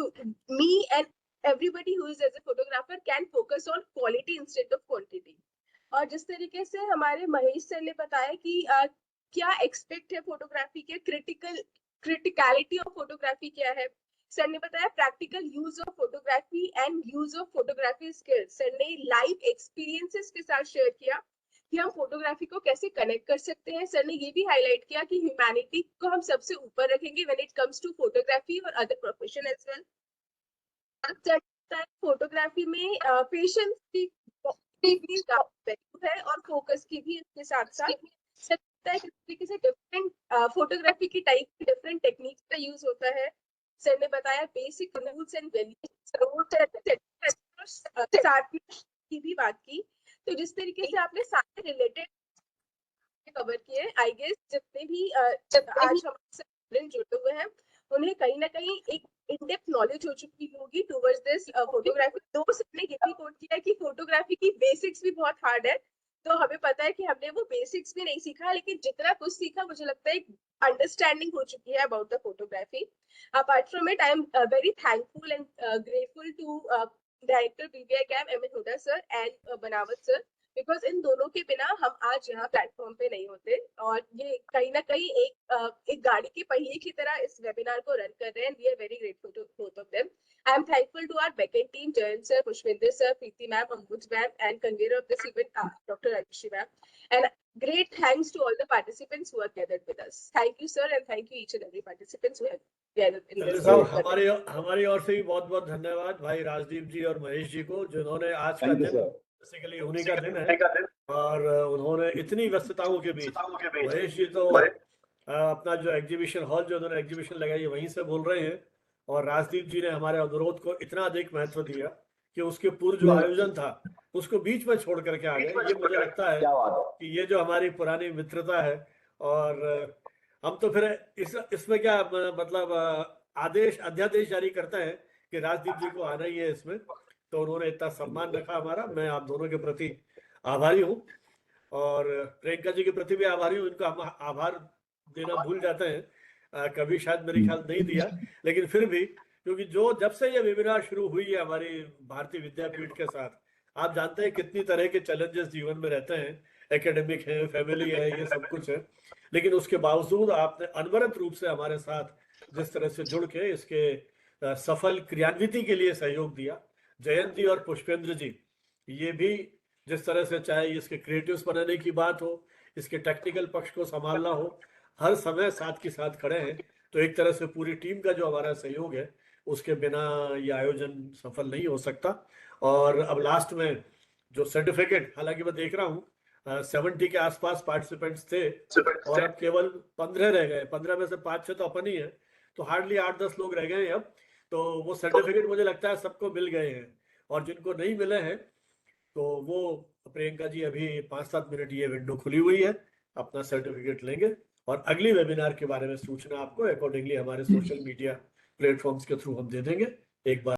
me and everybody who is as a photographer can focus on quality instead of quantity. और जिस तरीके से हमारे महेश सर ने बताया कि क्या एक्सपेक्ट है फोटोग्राफी के, क्रिटिकलिटी ऑफ फोटोग्राफी क्या है। सर ने बताया practical use of photography and use of photography skills. Sir ने लाइव एक्सपीरियंसेस के साथ शेयर किया कि हम फोटोग्राफी को कैसे कनेक्ट कर सकते हैं। सर ने ये भी हाईलाइट किया कि ह्यूमैनिटी को हम सबसे ऊपर रखेंगे when it comes to photography और other profession as well. Photography में पेशेंस की वैल्यू है और फोकस की भी इसके साथ साथ तरीके से डिफरेंट फोटोग्राफी की टाइप डिफरेंट टेक्निक्स का यूज होता है। सर ने बताया बेसिक रूल्स एंड वैल्यूज की भी बात की। तो जिस तरीके से आपने सारे रिलेटेड कवर किए, आई गेस जितने भी आज हमारे जुड़े हुए हैं उन्हें कहीं ना कहीं एक इन डेप्थ नॉलेज हो चुकी होगी टुवर्ड्स दिस फोटोग्राफी। तो सबने ये भी कोट किया कि फोटोग्राफी की बेसिक्स भी बहुत हार्ड है, तो हमें पता है कि हमने वो बेसिक्स भी नहीं सीखा, लेकिन जितना कुछ सीखा मुझे लगता है अंडरस्टैंडिंग हो चुकी है about the photography. Apart from it I am very thankful and grateful to director BBI CAM M N Hooda sir and Banawat sir, because इन दोनों के बिना हम आज यहाँ प्लेटफॉर्म पे नहीं होते। और ये कहीं ना कहीं एक गाड़ी के पहिए की तरह इस वेबिनार को रन कर रहे हैं। We are very grateful to both of them. I am thankful to our backend team, Jayant sir, Pushpinder sir, Preeti ma'am, Ambuj ma'am, and convener of this event, Dr. Ayushi ma'am. And great thanks to all the participants who are gathered with us. Thank you, sir, and thank you each and every participants who have gathered in this. हमारी ओर से भी बहुत बहुत धन्यवाद भाई राजदीप जी और महेश जी को, जिन्होंने आज का दिन बेसिकली उन्हीं का दिन है और उन्होंने इतनी व्यस्तताओं के बीच, महेश जी तो अपना जो एग्जीबिशन हॉल जो उन्होंने एग्जीबिशन लगाई है वहीं से बोल रहे हैं, और राजदीप जी ने हमारे अनुरोध को इतना अधिक महत्व दिया कि उसके पूर्व जो आयोजन था उसको बीच में छोड़ करके आ गए। ये मुझे लगता है कि ये जो हमारी पुरानी मित्रता है, और हम तो फिर इसमें क्या मतलब अध्यादेश जारी करते हैं कि राजदीप जी को आना ही है इसमें, तो उन्होंने इतना सम्मान रखा हमारा। मैं आप दोनों के प्रति आभारी हूँ और प्रियंका जी के प्रति भी आभारी हूँ। इनको हम आभार देना भूल जाते हैं, कभी शायद मेरे ख्याल नहीं दिया, लेकिन फिर भी क्योंकि जब से ये वेबिनार शुरू हुई है हमारी भारतीय विद्यापीठ के साथ, आप जानते हैं कितनी तरह के चैलेंजेस जीवन में रहते हैं, एकेडमिक है, फैमिली है, ये सब कुछ है, लेकिन उसके बावजूद आपने अनवरत रूप से हमारे साथ जिस तरह से जुड़ के इसके सफल क्रियान्विति के लिए सहयोग दिया। जयंत जी और पुष्पेंद्र जी, ये भी जिस तरह से चाहे इसके क्रिएटिव्स बनाने की बात हो, इसके टेक्निकल पक्ष को संभालना हो, हर समय साथ के साथ खड़े हैं। तो एक तरह से पूरी टीम का जो हमारा सहयोग है उसके बिना ये आयोजन सफल नहीं हो सकता। और अब लास्ट में जो सर्टिफिकेट, हालांकि मैं देख रहा हूँ 70 के आसपास पार्टिसिपेंट्स थे और अब केवल 15 रह गए, 15 में से 5-6 तो अपन ही है, तो हार्डली 8-10 लोग रह गए हैं अब। तो वो सर्टिफिकेट मुझे लगता है सबको मिल गए हैं, और जिनको नहीं मिले हैं तो वो प्रियंका जी अभी 5-7 मिनट ये विंडो खुली हुई है, अपना सर्टिफिकेट लेंगे और अगली वेबिनार के बारे में सूचना आपको अकॉर्डिंगली हमारे सोशल मीडिया प्लेटफॉर्म्स के थ्रू हम दे देंगे। एक बार